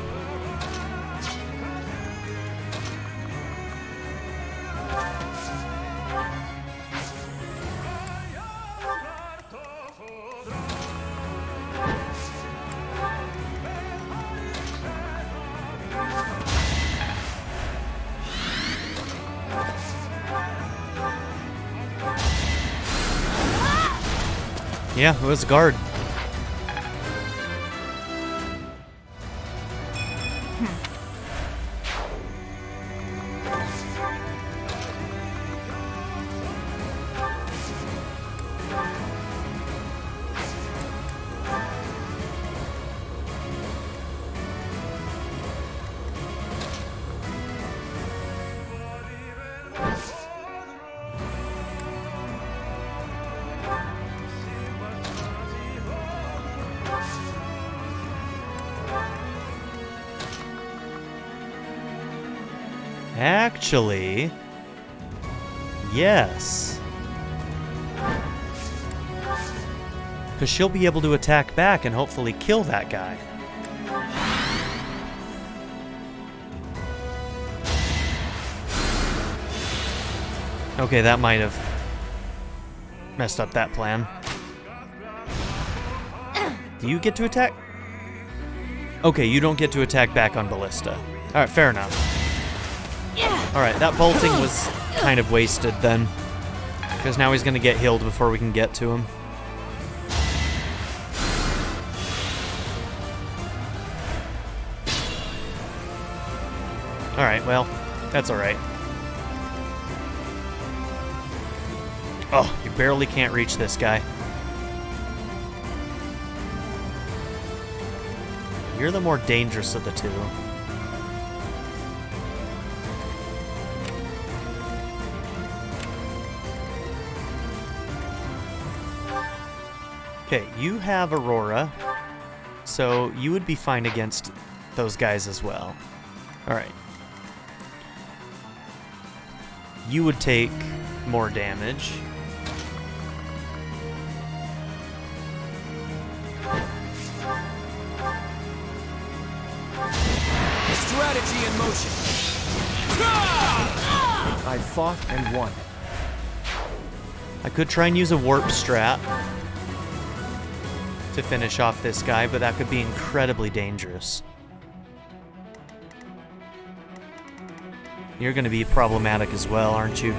Yeah, it was a guard. Actually, yes. Because she'll be able to attack back and hopefully kill that guy. Okay, that might have messed up that plan. Do you get to attack? Okay, you don't get to attack back on Ballista. Alright, fair enough. Alright, that bolting was kind of wasted then. Because now he's going to get healed before we can get to him. Alright, well, that's alright. Oh, you barely can't reach this guy. You're the more dangerous of the two. Okay, you have Aurora, so you would be fine against those guys as well. Alright. You would take more damage. Strategy in motion. I fought and won. I could try and use a warp strat to finish off this guy, but that could be incredibly dangerous. You're going to be problematic as well, aren't you?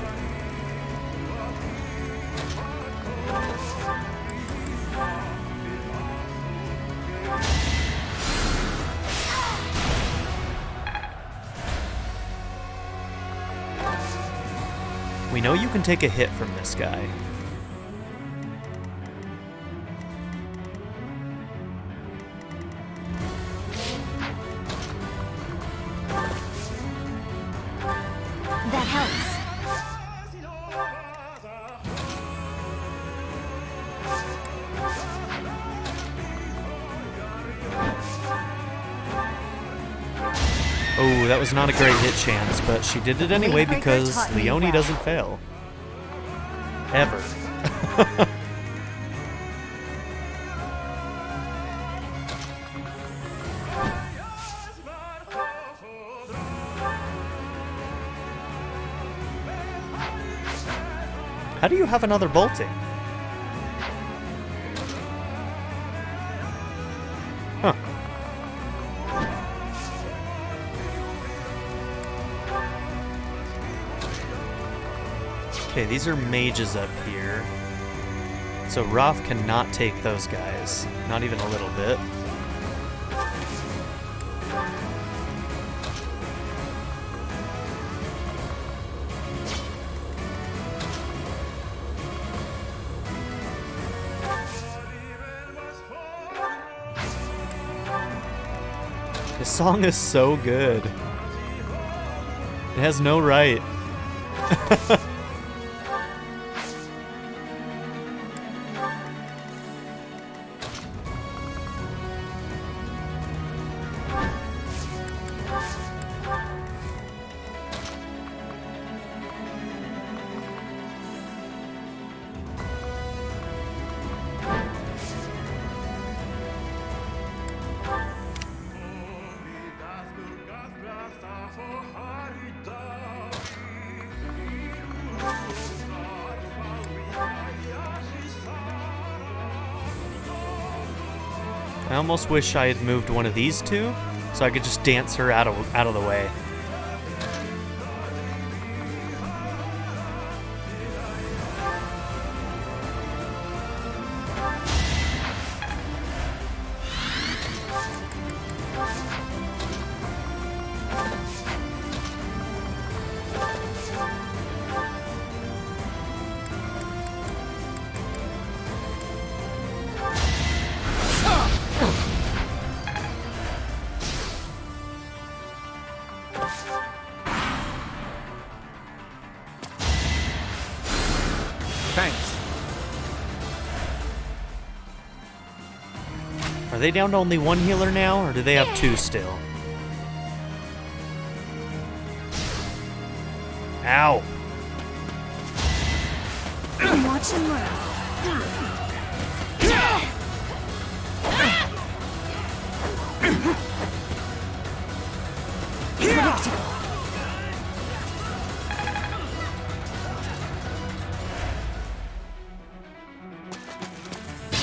We know you can take a hit from this guy. That helps. Oh, that was not a great hit chance, but she did it anyway because Leone doesn't fail. Ever. How do you have another bolting? Huh. Okay, these are mages up here. So Roth cannot take those guys. Not even a little bit. This song is so good. It has no right. I almost wish I had moved one of these two, so I could just dance her out of the way. Thanks. Are they down to only one healer now, or do they have two still? Ow! I'm watching Murray.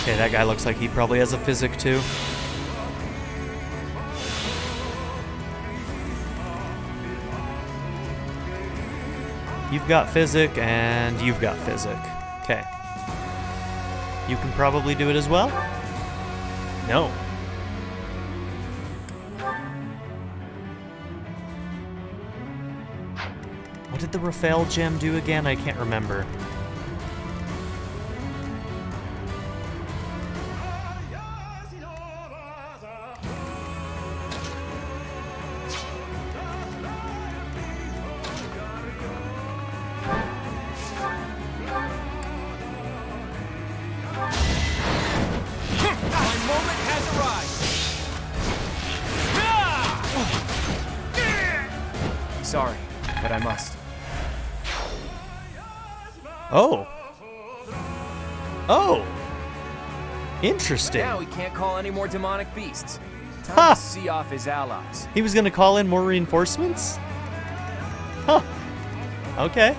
Okay, that guy looks like he probably has a physic too. You've got physic, and you've got physic. Okay. You can probably do it as well? No. What did the Raphael gem do again? I can't remember. Sorry, but I must. Oh. Oh. Interesting. Now he can't call any more demonic beasts. Time Ha! to see off his allies. He was gonna call in more reinforcements? Huh. Okay.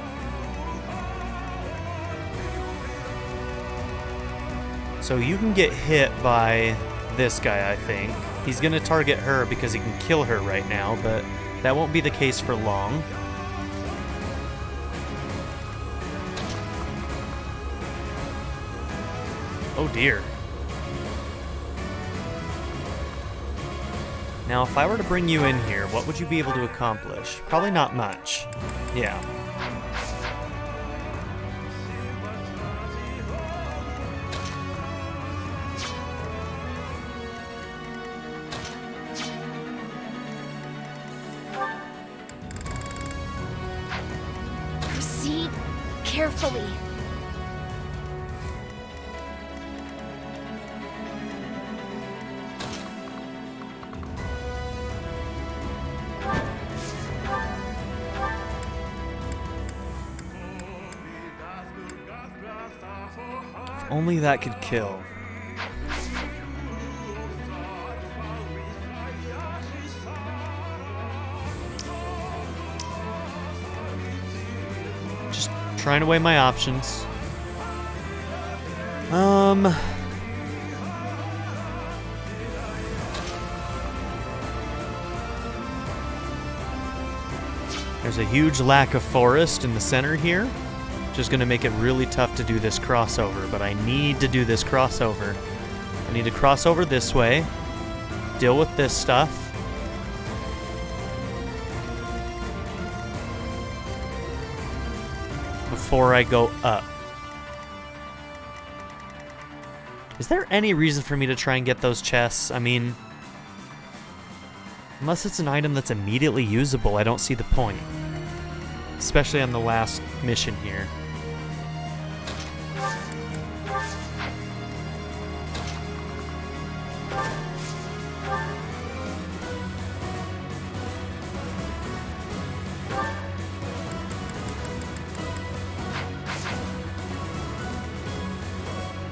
So you can get hit by this guy, I think. He's gonna target her because he can kill her right now, but that won't be the case for long. Oh dear. Now, if I were to bring you in here, what would you be able to accomplish? Probably not much. Yeah. Proceed carefully. If only that could kill. Just trying to weigh my options. There's a huge lack of forest in the center here, which is going to make it really tough to do this crossover, but I need to do this crossover. I need to cross over this way, deal with this stuff. Before I go up. Is there any reason for me to try and get those chests? I mean, unless it's an item that's immediately usable, I don't see the point. Especially on the last mission here.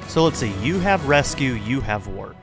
So let's see, you have rescue, you have warp.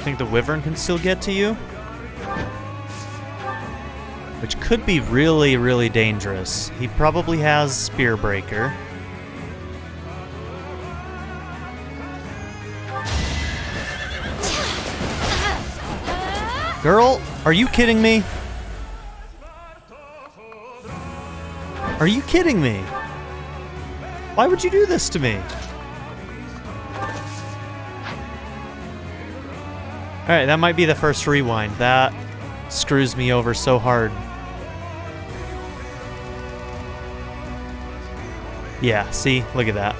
Think the Wyvern can still get to you? Which could be really, really dangerous. He probably has Spear Breaker. Girl, are you kidding me? Are you kidding me? Why would you do this to me? Alright, that might be the first rewind. That screws me over so hard. Yeah, see? Look at that.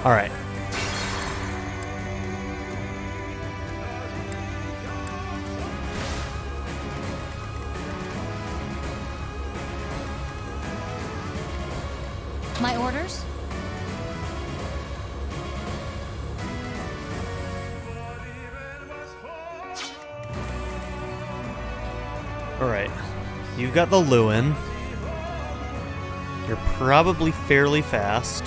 Alright. My orders? Alright. You've got the Lewin. You're probably fairly fast.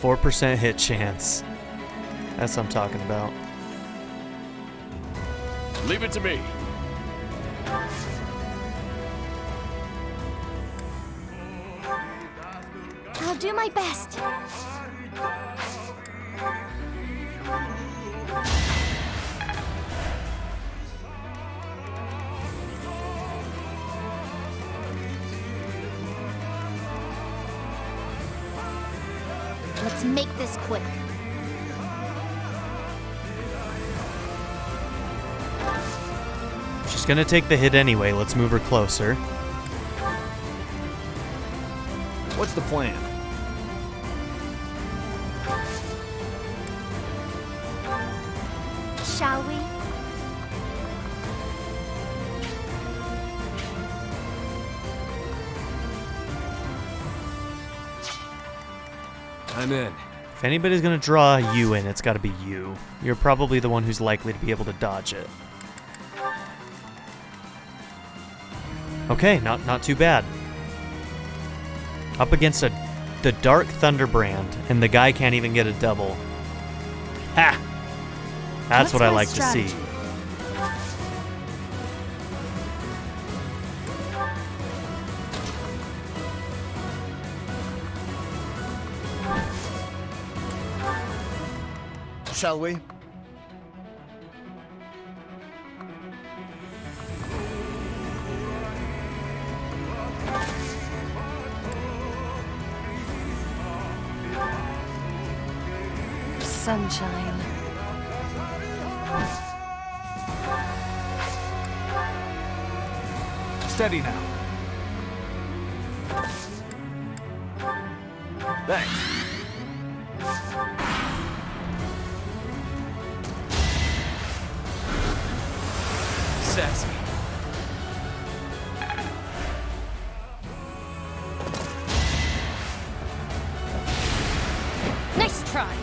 .4% hit chance. That's what I'm talking about. Leave it to me. I'll do my best. Let's make this quick. She's gonna take the hit anyway. Let's move her closer. What's the plan? Shall we? I'm in. If anybody's gonna draw you in, it's gotta be you. You're probably the one who's likely to be able to dodge it. Okay, not too bad. Up against the Dark Thunderbrand, and the guy can't even get a double. Ha! That's what I like to see. Shall we? Sunshine. Steady now. Thanks. Sassy. Nice try.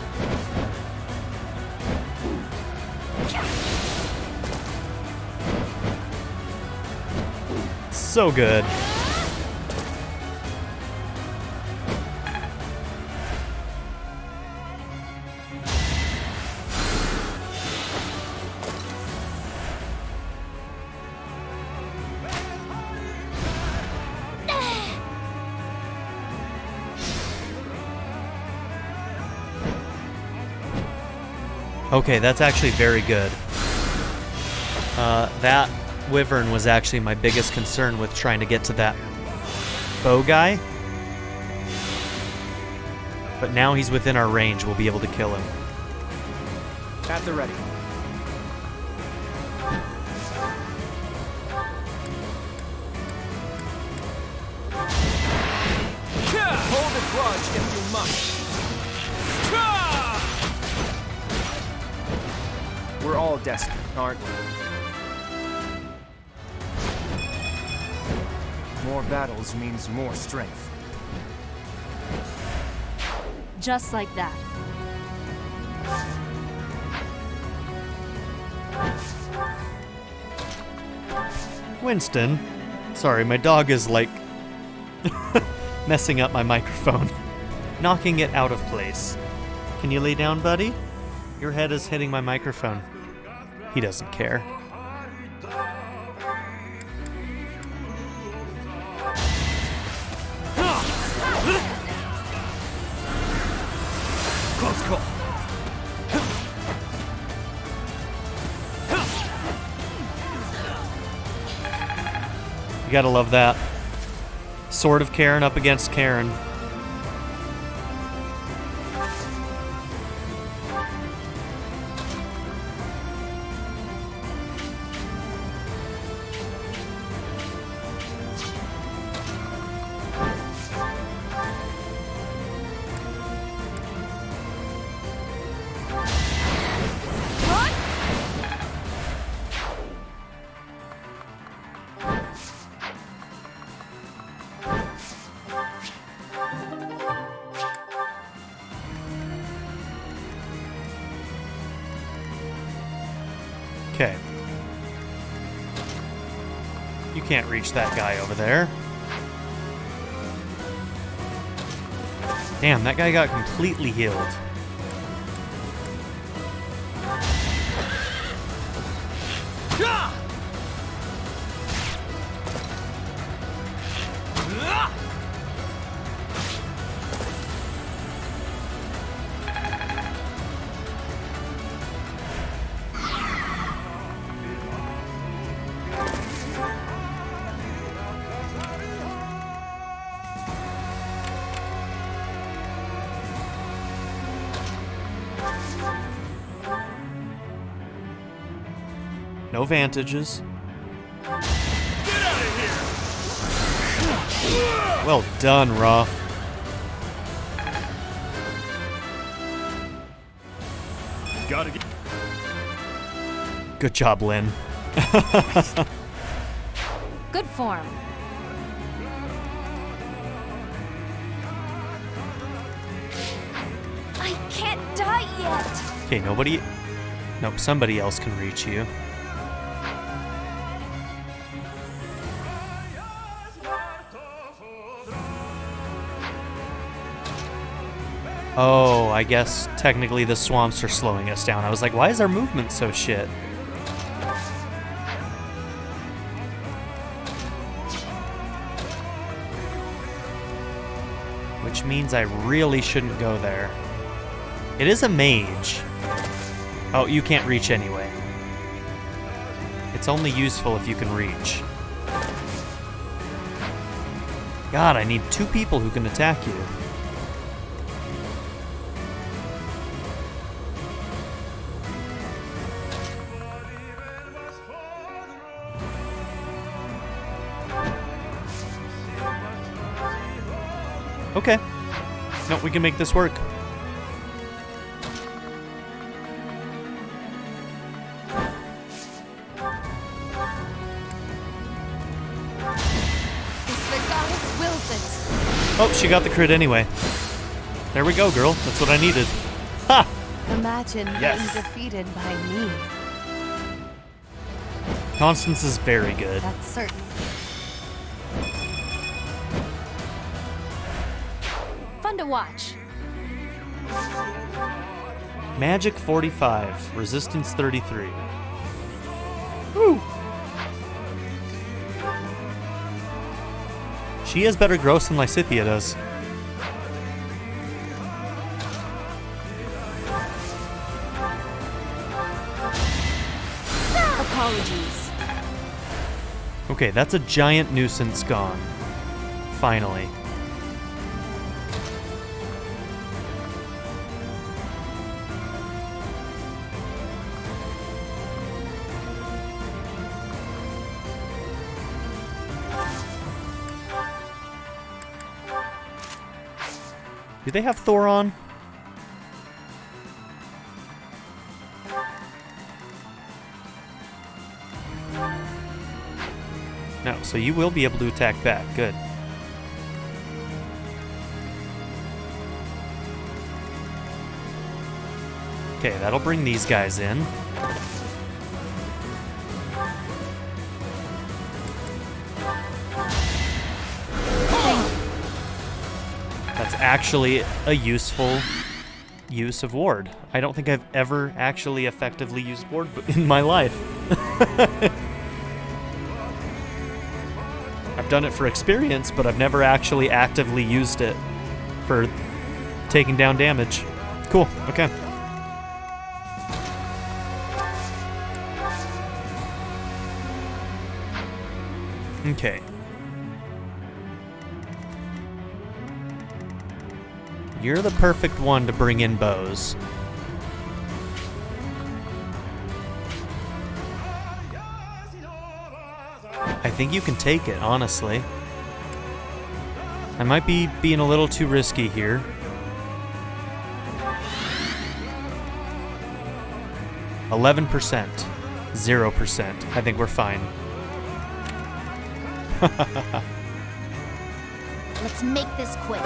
So good. Okay, that's actually very good. That Wyvern was actually my biggest concern with trying to get to that bow guy. But now he's within our range, we'll be able to kill him. At the ready. Hold the grudge if you must. We're all desperate, aren't we? More battles means more strength. Just like that. Winston, sorry, my dog is like messing up my microphone, knocking it out of place. Can you lay down, buddy? Your head is hitting my microphone. He doesn't care. Close call. You gotta love that. Sword of Karen up against Karen. can't reach that guy over there. Damn, that guy got completely healed. No vantages. Well done, Ruff. Gotta get. Good job, Lynn. Good form. I can't die yet. Okay, nobody... Nope, somebody else can reach you. Oh, I guess technically the swamps are slowing us down. I was like, why is our movement so shit? Which means I really shouldn't go there. It is a mage. Oh, you can't reach anyway. It's only useful if you can reach. God, I need 2 people who can attack you. Okay. No, we can make this work. If the goddess wills it. Oh, she got the crit anyway. There we go, girl. That's what I needed. Ha! Imagine Yes. being defeated by me. Constance is very good. That's certain. Fun to watch. Magic 45, resistance 33. Woo! She has better growth than Lysithea does. Apologies. Okay, that's a giant nuisance gone. Finally. Do they have Thoron? No, so you will be able to attack back. Good. Okay, that'll bring these guys in. That's actually a useful use of ward. I don't think I've ever actually effectively used ward in my life. I've done it for experience, but I've never actually actively used it for taking down damage. Cool, okay. Okay. You're the perfect one to bring in bows. I think you can take it, honestly. I might be being a little too risky here. $11%, 0%. I think we're fine. Let's make this quick.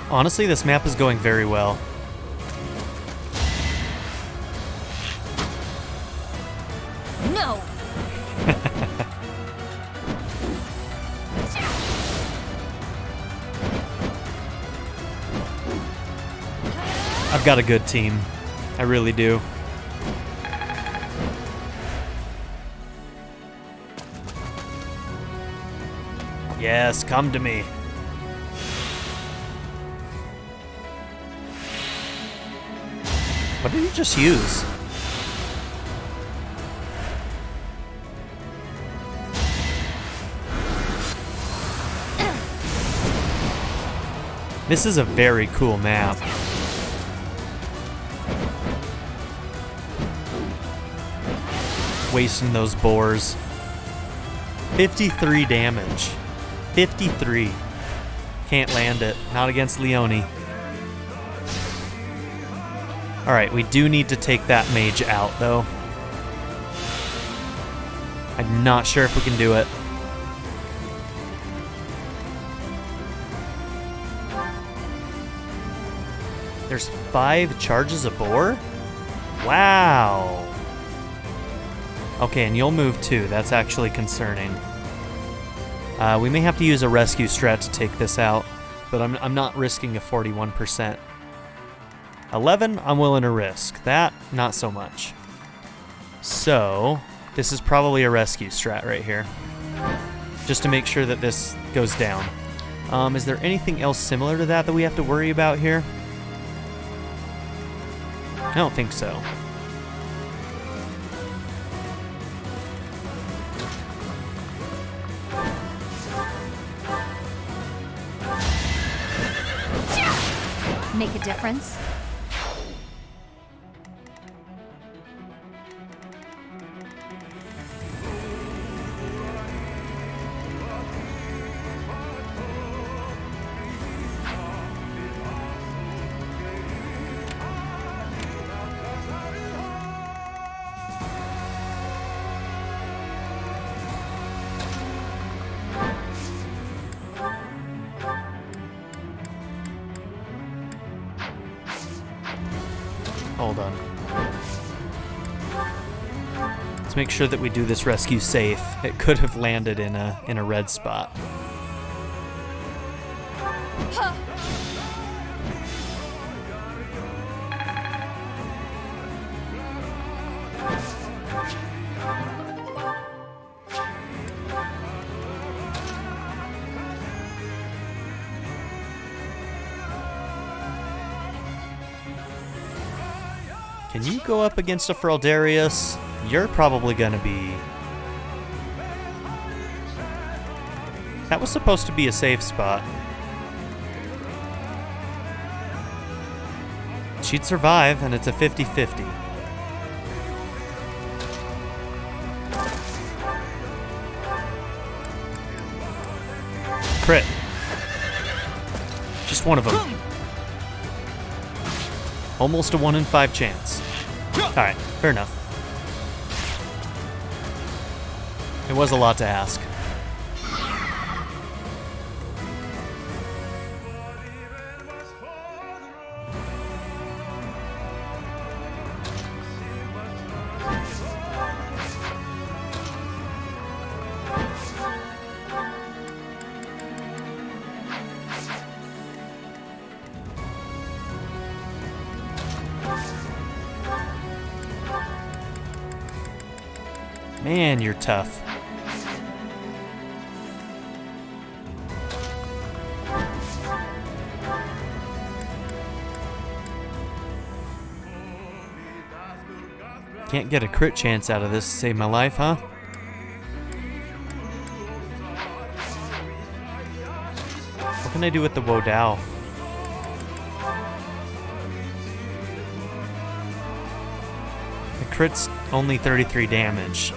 Honestly, this map is going very well. No! I've got a good team. I really do. Yes, come to me. What did he just use? This is a very cool map. Wasting those boars. 53 damage. 53. Can't land it. Not against Leone. Alright, we do need to take that mage out, though. I'm not sure if we can do it. There's 5 charges a boar? Wow. Okay, and you'll move too. That's actually concerning. We may have to use a rescue strat to take this out, but I'm not risking a 41%. 11, I'm willing to risk. That, not so much. So, this is probably a rescue strat right here. Just to make sure that this goes down. Is there anything else similar to that we have to worry about here? I don't think so. Make a difference? Hold on. Let's make sure that we do this rescue safe. It could have landed in a red spot. Can you go up against a Fraldarius? You're probably gonna be... That was supposed to be a safe spot. She'd survive, and it's a 50-50. Crit. Just one of them. Almost a 1 in 5 chance. Alright, fair enough. It was a lot to ask. Man, you're tough. Can't get a crit chance out of this to save my life, huh? What can I do with the Wodao? The crit's only 33 damage.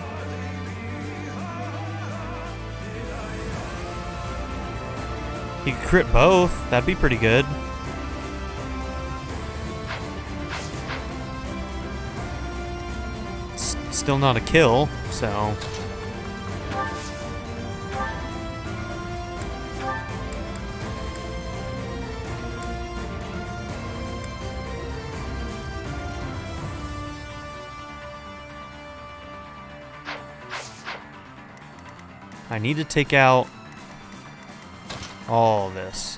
You could crit both. That'd be pretty good. Still not a kill, so... I need to take out all this.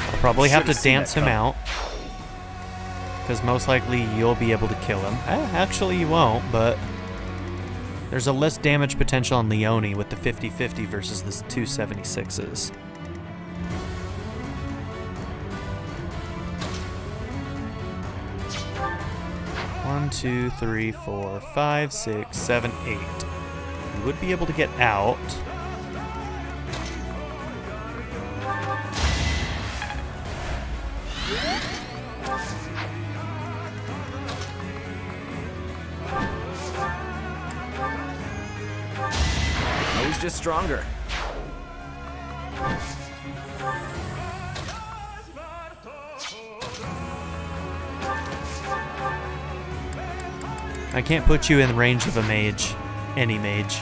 I'll probably have to dance him out, because most likely you'll be able to kill him. Actually, you won't, but there's a less damage potential on Leone with the 50-50 versus the 276s. One, two, three, four, 5, 6, 7, 8. You would be able to get out. Who's just stronger? I can't put you in range of a mage. Any mage.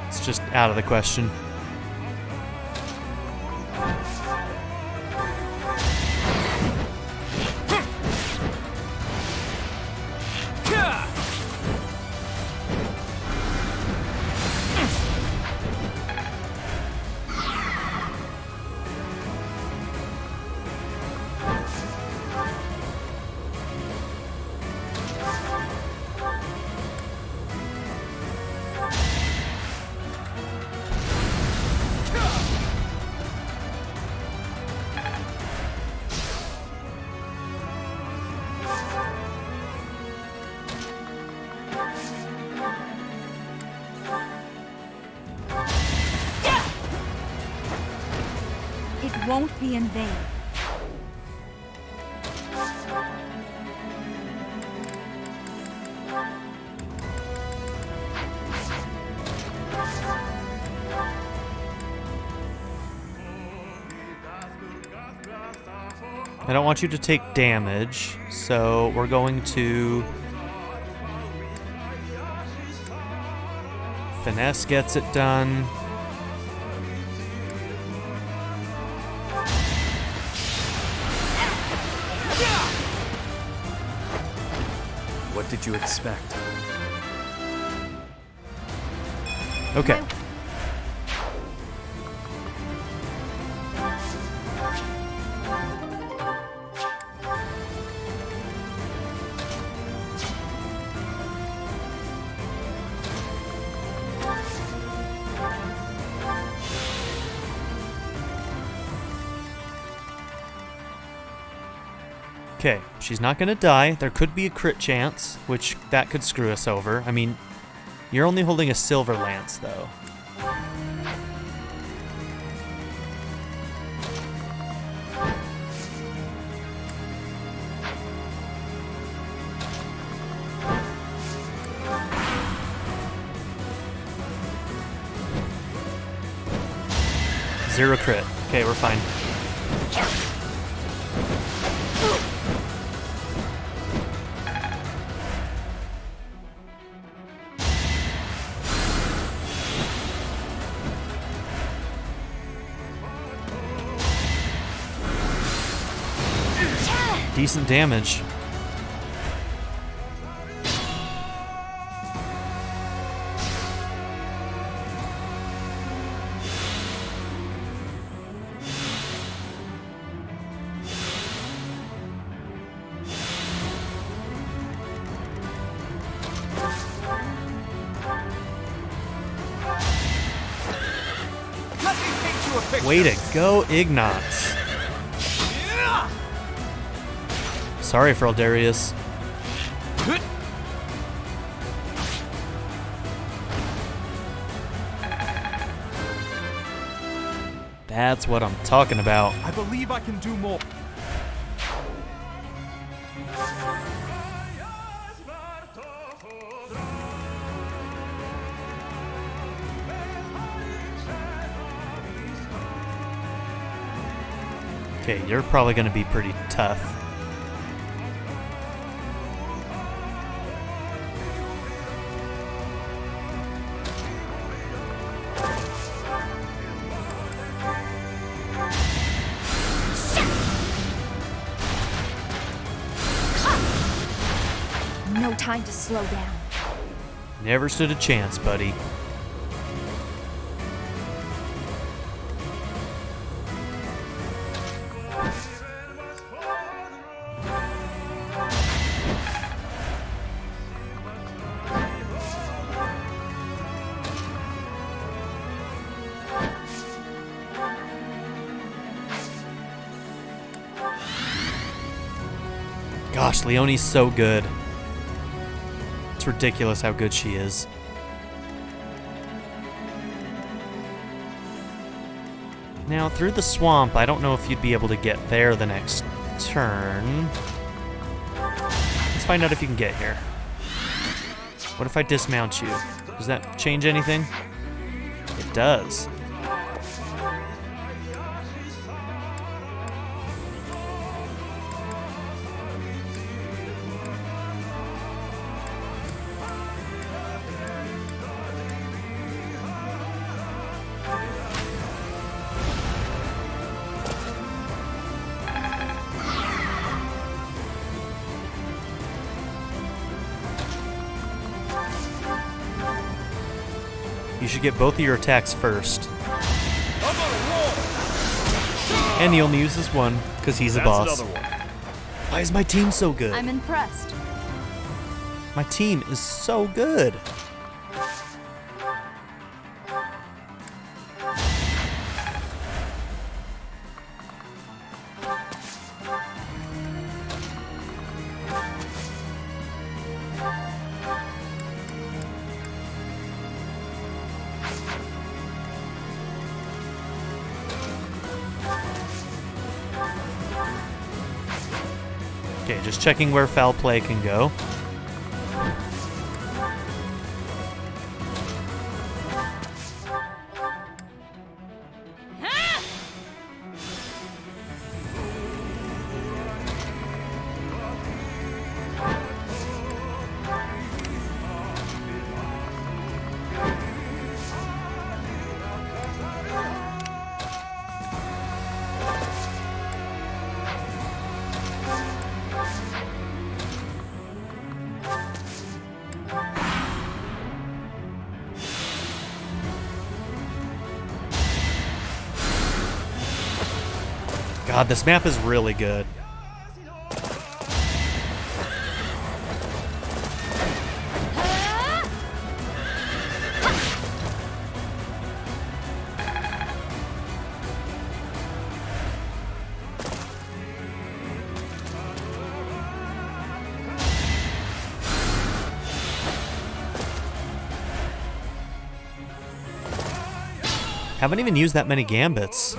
It's just out of the question. It won't be in vain. I don't want you to take damage, so we're going to... Finesse gets it done. What did you expect? Okay. Okay, she's not gonna die. There could be a crit chance, which that could screw us over. I mean, you're only holding a silver lance, though. Zero crit. Okay, we're fine. Decent damage. Way to go, Ignatz. Sorry, Fraldarius. That's what I'm talking about. I believe I can do more. Okay, you're probably going to be pretty tough. No time to slow down. Never stood a chance, buddy. Gosh, Leonie's so good. It's ridiculous how good she is. Now, through the swamp, I don't know if you'd be able to get there the next turn. Let's find out if you can get here. What if I dismount you? Does that change anything? It does. You should get both of your attacks first. And he only uses one, because he's a boss. Why is my team so good? I'm impressed. My team is so good. Okay, just checking where foul play can go. God, this map is really good. Haven't even used that many gambits.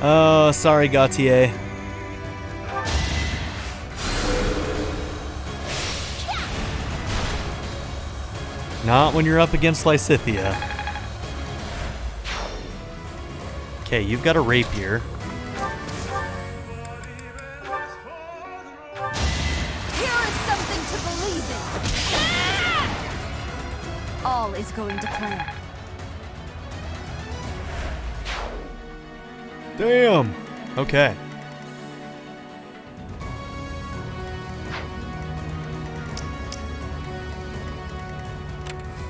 Oh, sorry, Gautier. Not when you're up against Lysithea. Okay, you've got a rapier. Here is something to believe in. All is going to plan. Damn. Okay.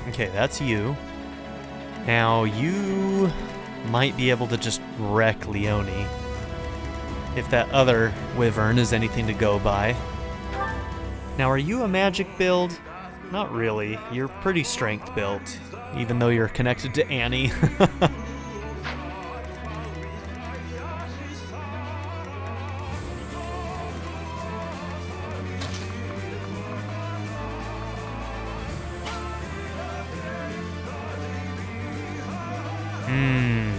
Okay, that's you. Now you might be able to just wreck Leonie if that other wyvern is anything to go by. Now, are you a magic build? Not really. You're pretty strength built, even though you're connected to Annie.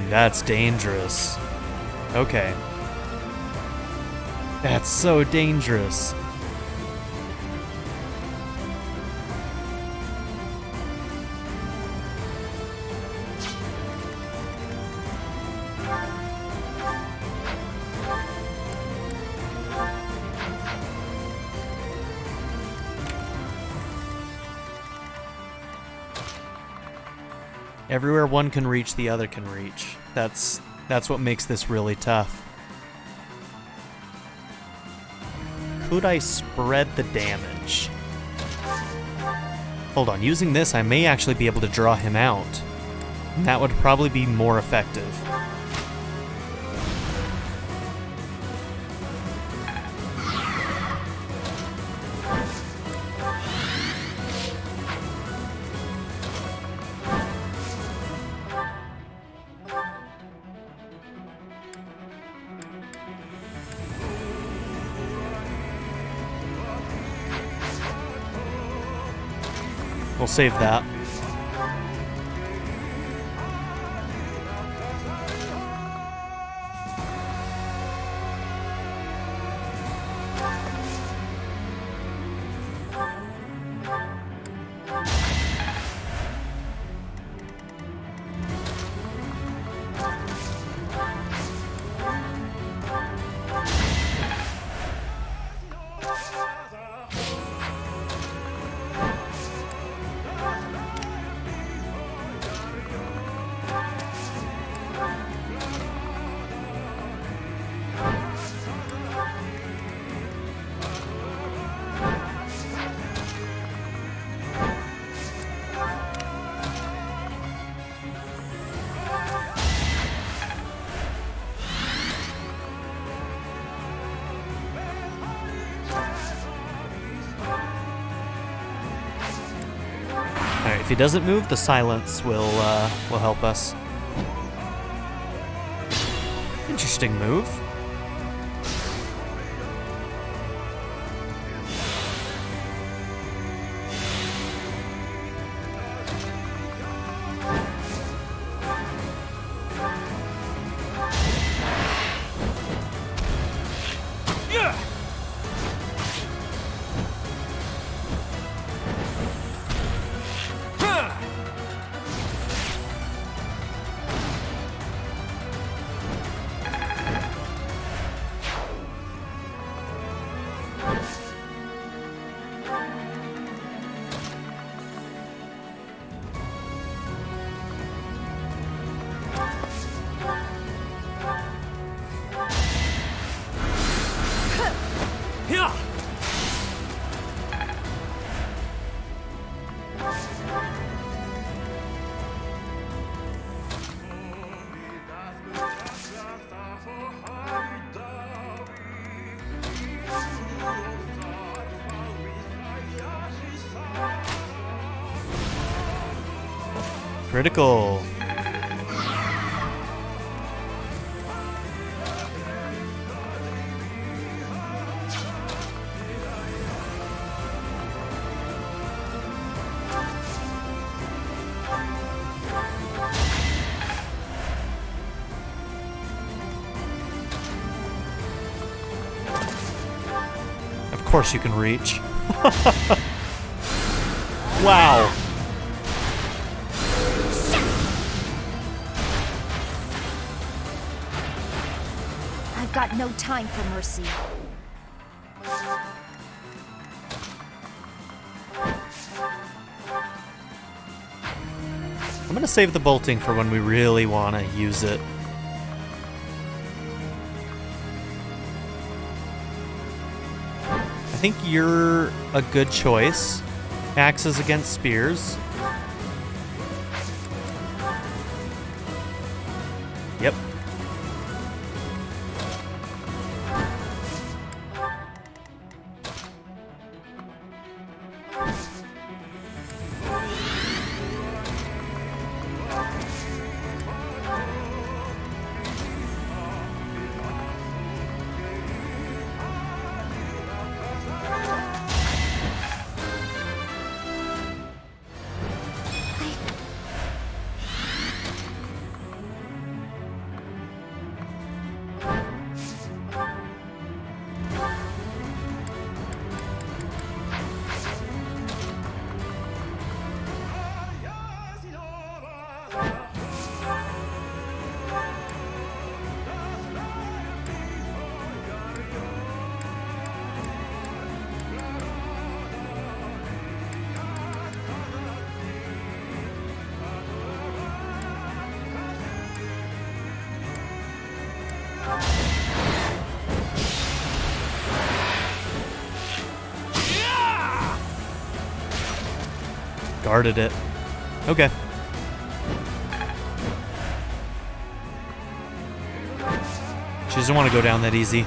That's dangerous. Okay. That's so dangerous. Everywhere one can reach, the other can reach. That's what makes this really tough. Could I spread the damage? Hold on, using this I may actually be able to draw him out. And that would probably be more effective. We'll save that. Alright, if he doesn't move, the silence will help us. Interesting move. Critical. Of course you can reach. Wow. I've got no time for mercy. I'm gonna save the bolting for when we really want to use it. I think you're a good choice. Axes against spears. Yep. Guarded it. Okay. She doesn't want to go down that easy.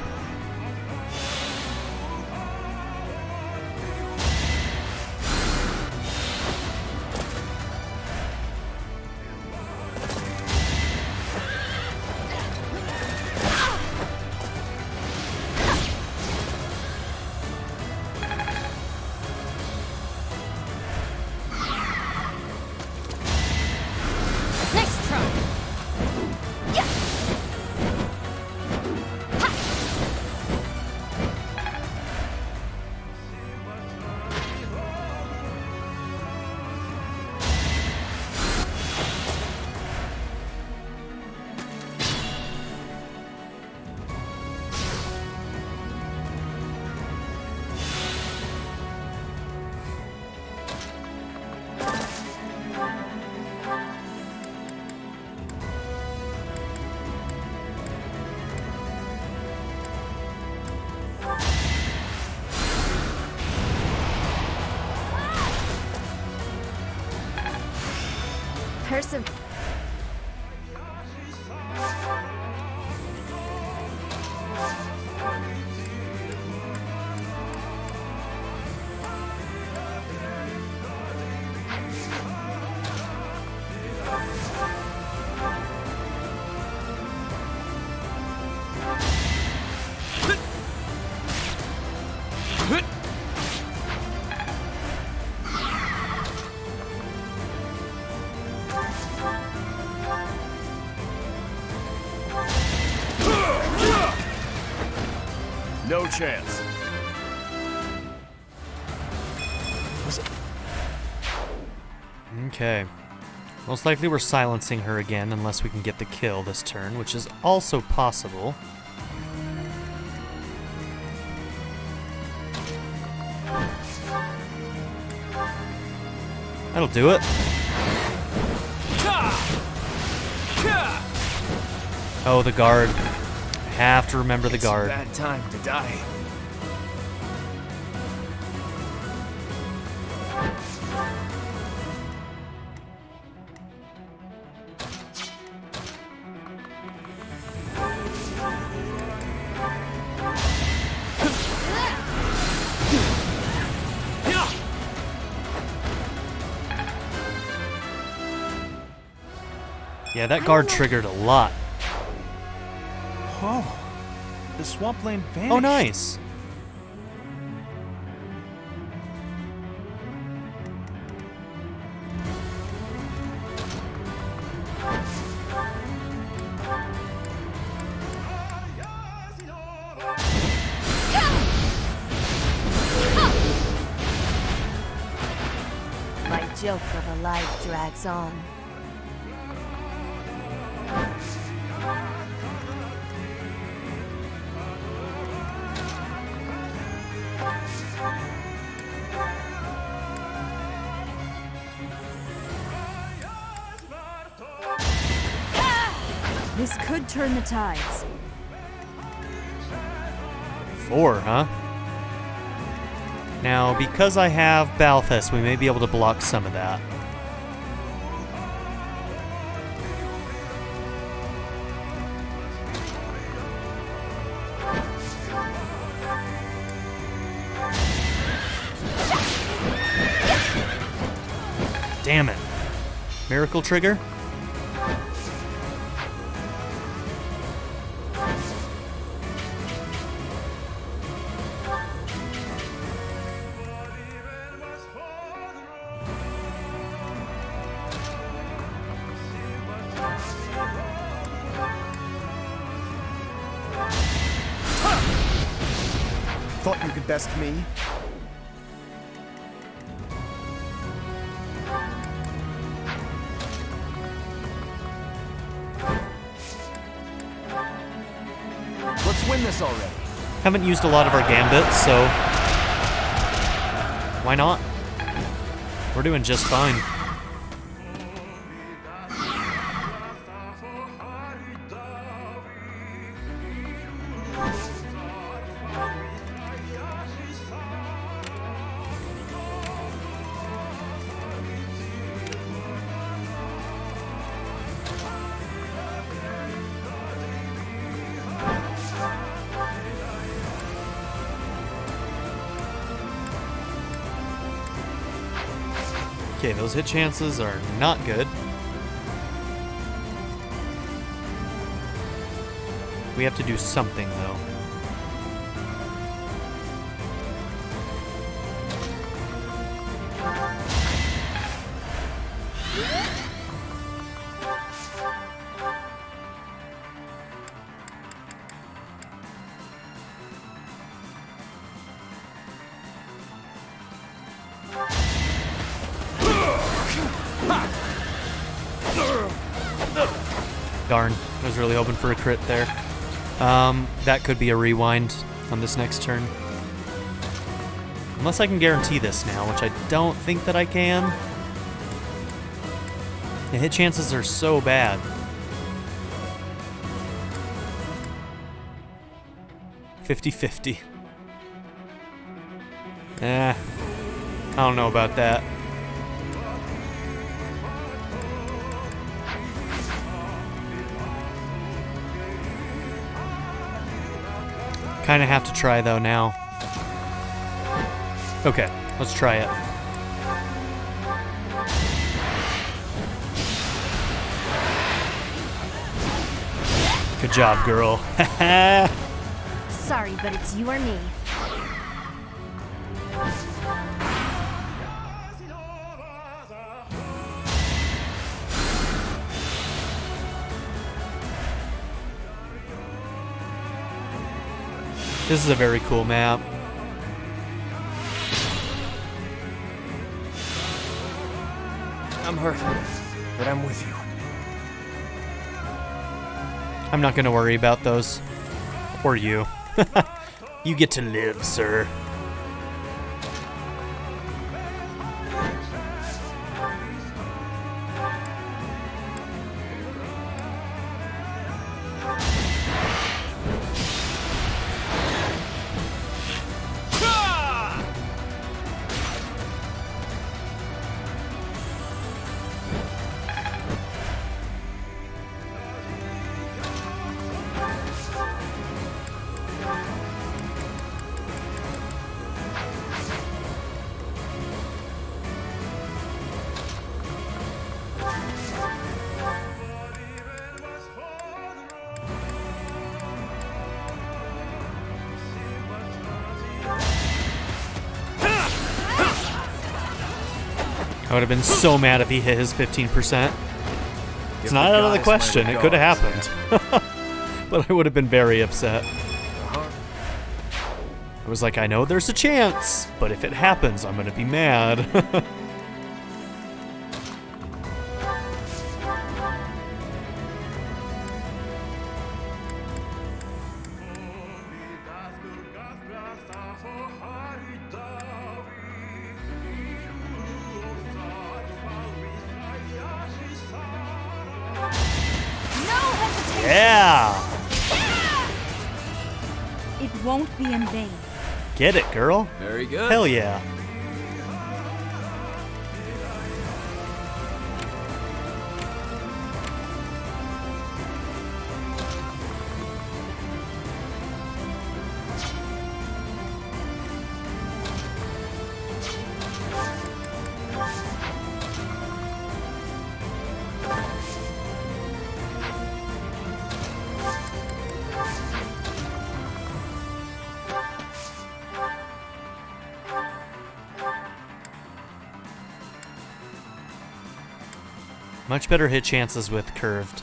No chance. Okay. Most likely we're silencing her again unless we can get the kill this turn, which is also possible. That'll do it. Oh, the guard. Have to remember the guard. It's a bad time to die. Yeah, that guard triggered a lot. Oh, the swampland vanished. Oh, nice. My joke of a life drags on. This could turn the tides. 4, huh? Now, because I have Byleth, we may be able to block some of that. Damn it. Miracle trigger? Thought you could best me? Let's win this already. Haven't used a lot of our gambits, so why not? We're doing just fine. Okay, those hit chances are not good. We have to do something, though. Darn, I was really hoping for a crit there. That could be a rewind on this next turn. Unless I can guarantee this now, which I don't think that I can. The hit chances are so bad. $50-50. I don't know about that. Kind of have to try though now. Okay, let's try it. Good job, girl. Sorry, but it's you or me. This is a very cool map. I'm hurt, but I'm with you. I'm not gonna worry about those. Or you. You get to live, sir. I would have been so mad if he hit his 15%. It's not out of the question. It could have happened. But I would have been very upset. I was like, I know there's a chance, but if it happens, I'm going to be mad. Yeah! It won't be in vain. Get it, girl. Very good. Hell yeah. Much better hit chances with curved.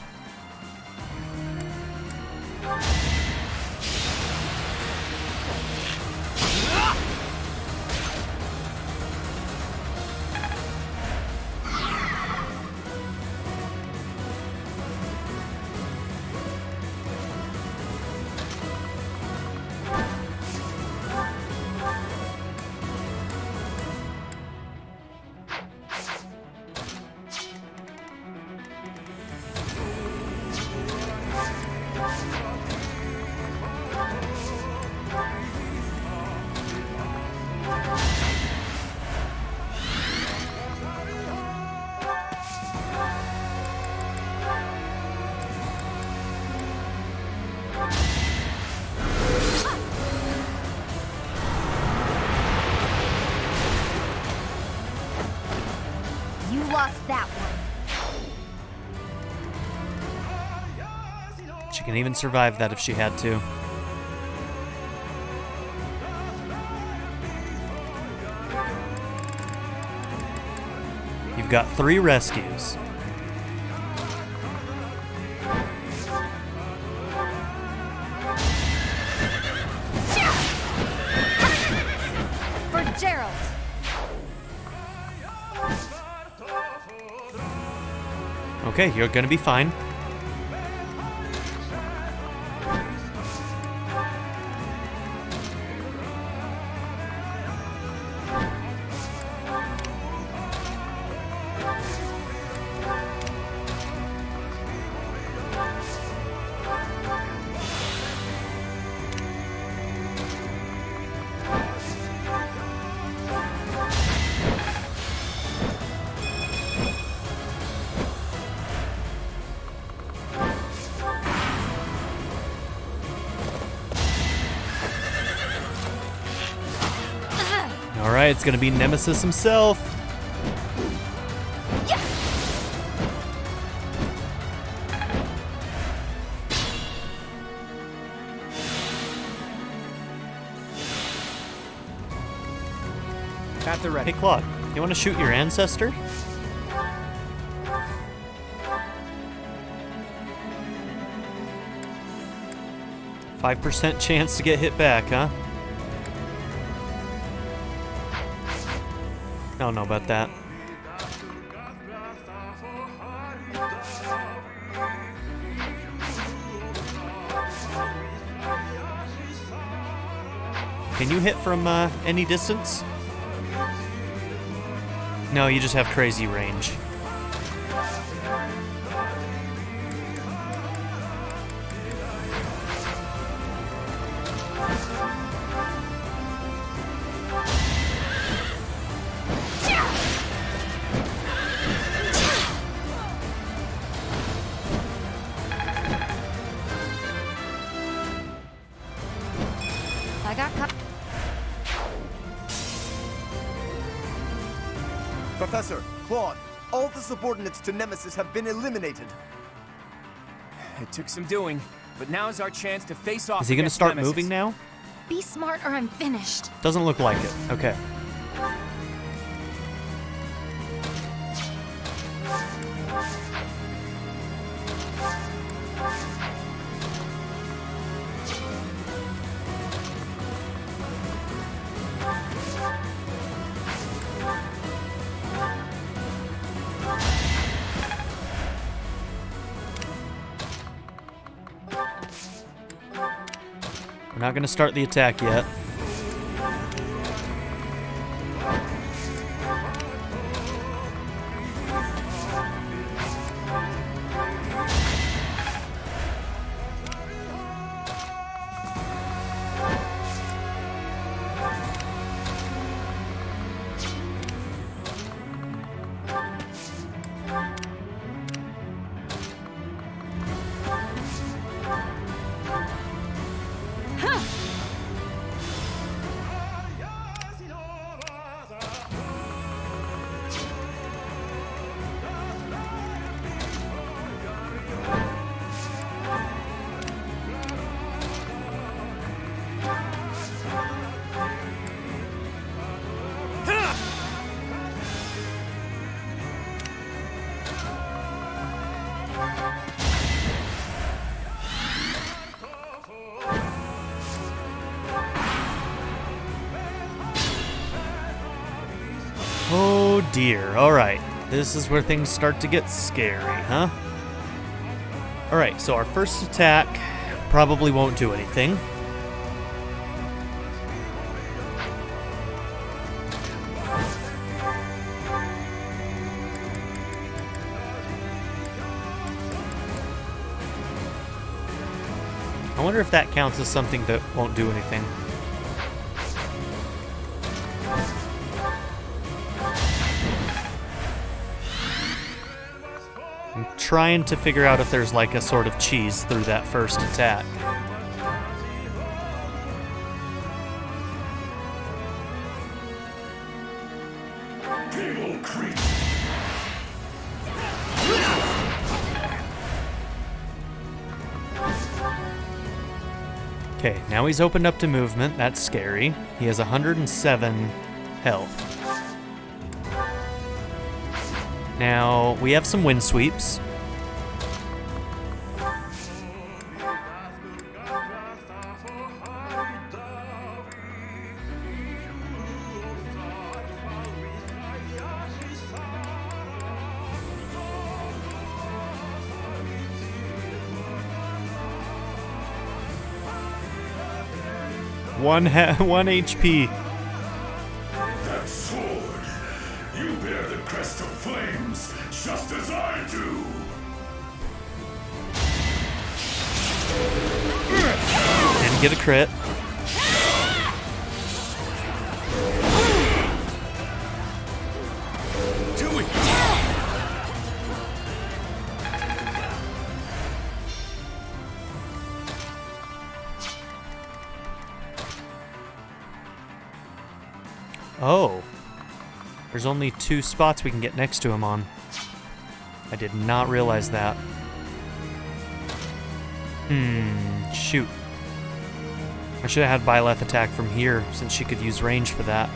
You lost that one. She can even survive that if she had to. You've got 3 rescues. For Geralt. Okay, you're gonna be fine. Alright, it's gonna be Nemesis himself. At the ready. Hey Claude, you wanna shoot your ancestor? %5 chance to get hit back, huh? I don't know about that. Can you hit from any distance? No, you just have crazy range. I got cut. Professor, Claude, all the subordinates to Nemesis have been eliminated. It took some doing, but now's our chance to face off. Is he gonna against start Nemesis. moving now? Be smart or I'm finished. Doesn't look like it. Okay. We're not gonna start the attack yet. Oh dear, alright. This is where things start to get scary, huh? Alright, so our first attack probably won't do anything. I wonder if that counts as something that won't do anything. I'm trying to figure out if there's like a sort of cheese through that first attack. Okay, now he's opened up to movement. That's scary. He has 107 health. Now, we have some wind sweeps. One HP. That sword! You bear the crest of flames, just as I do! Didn't get a crit. Do it! Oh. There's only 2 spots we can get next to him on. I did not realize that. Shoot. I should have had Byleth attack from here, since she could use range for that.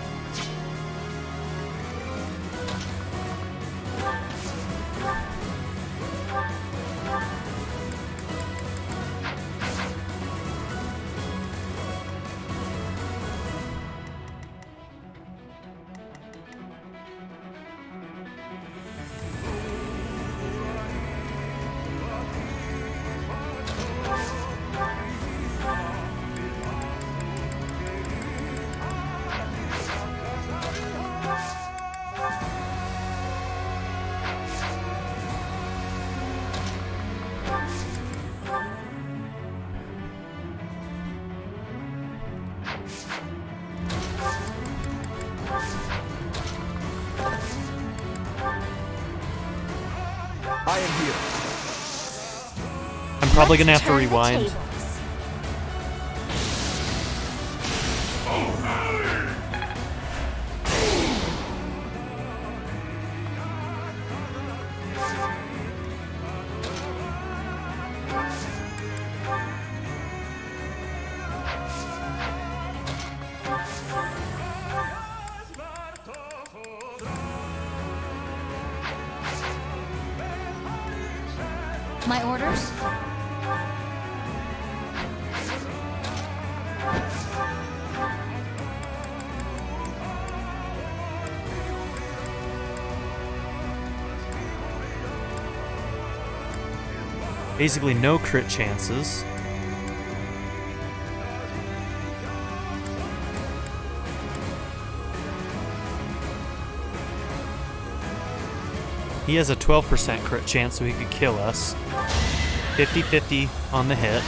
I am here. I'm probably gonna have to rewind. My orders? Basically no crit chances. He has a 12% crit chance, so he could kill us. 50-50 on the hit.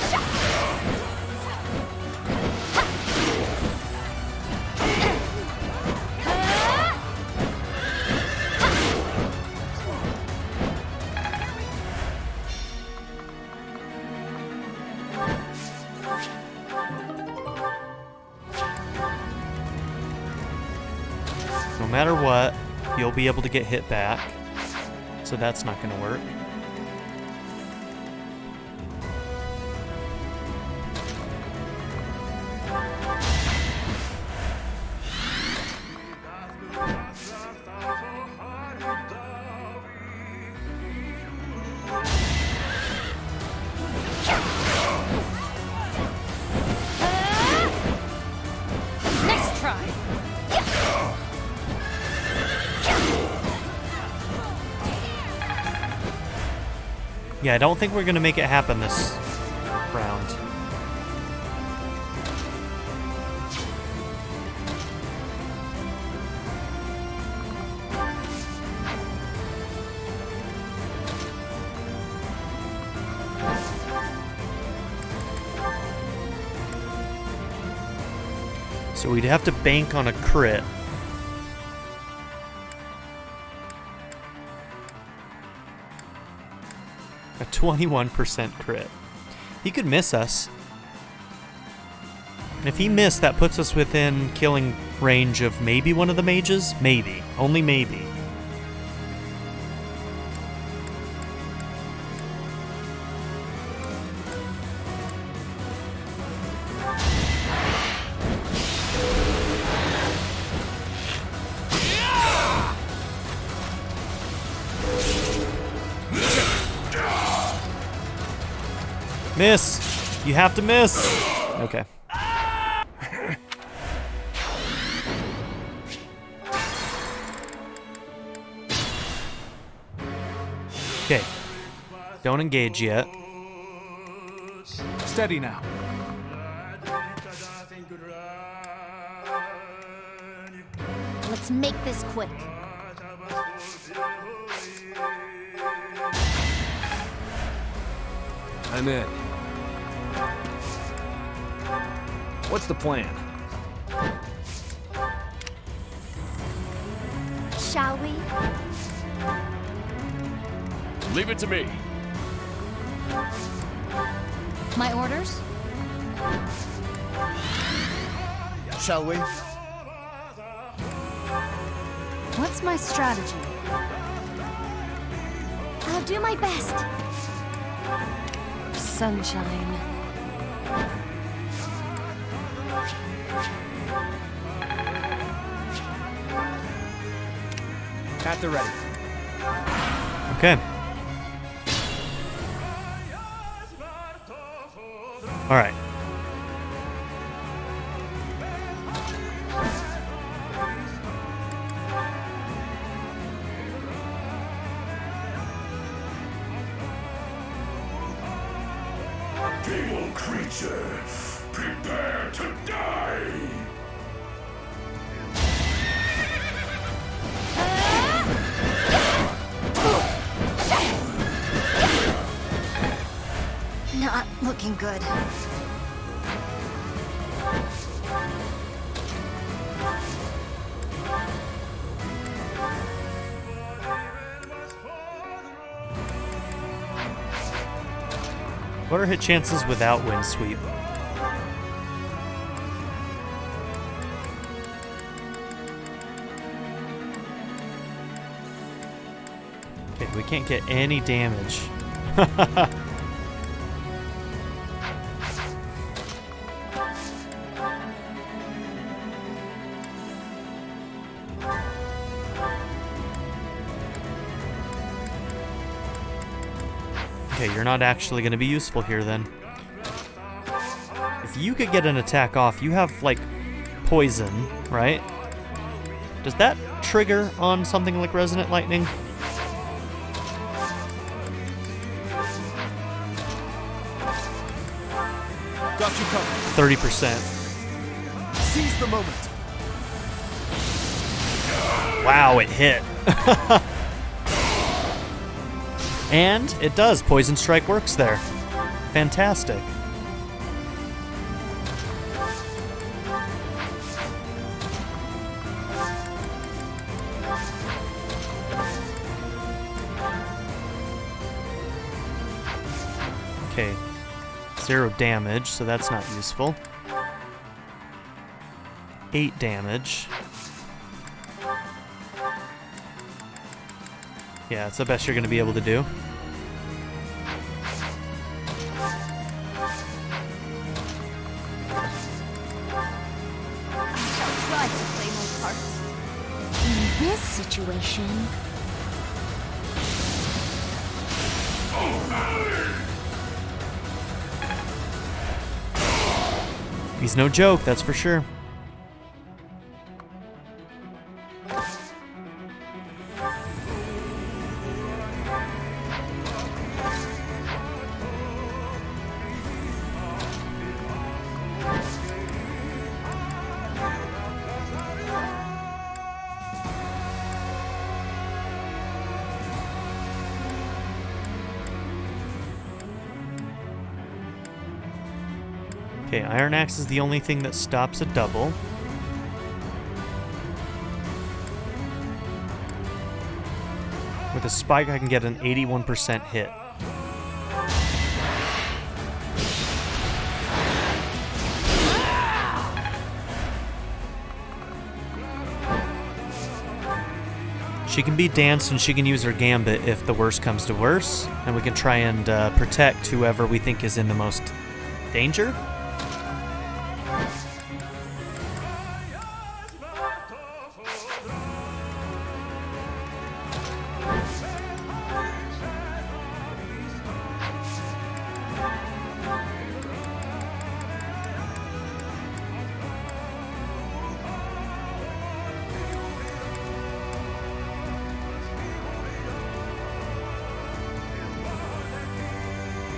No matter what, you'll be able to get hit back. So that's not going to work. Nice try. Yeah, I don't think we're going to make it happen this round. So we'd have to bank on a crit. A 21% crit. He could miss us. And if he missed, that puts us within killing range of maybe one of the mages? Maybe. Only maybe. Miss! You have to miss! Okay. Okay. Don't engage yet. Steady now. Let's make this quick. I'm in. What's the plan? Shall we? Leave it to me. My orders? Shall we? What's my strategy? I'll do my best. Sunshine. At the ready. Okay. All right. Evil creature, prepare to die! Not looking good. What are hit chances without wind sweep? Okay, we can't get any damage. Okay, you're not actually going to be useful here then. If you could get an attack off, you have, like, poison, right? Does that trigger on something like Resonant Lightning? Got you covered. 30%. Seize the moment. Wow, it hit. And it does. Poison Strike works there. Fantastic. Okay. 0 damage, so that's not useful. 8 damage. Yeah, that's the best you're going to be able to do. I shall try to play my part. In this situation... He's no joke, that's for sure. Okay, Iron Axe is the only thing that stops a double. With a spike, I can get an 81% hit. She can be danced and she can use her gambit if the worst comes to worse, and we can try and protect whoever we think is in the most danger.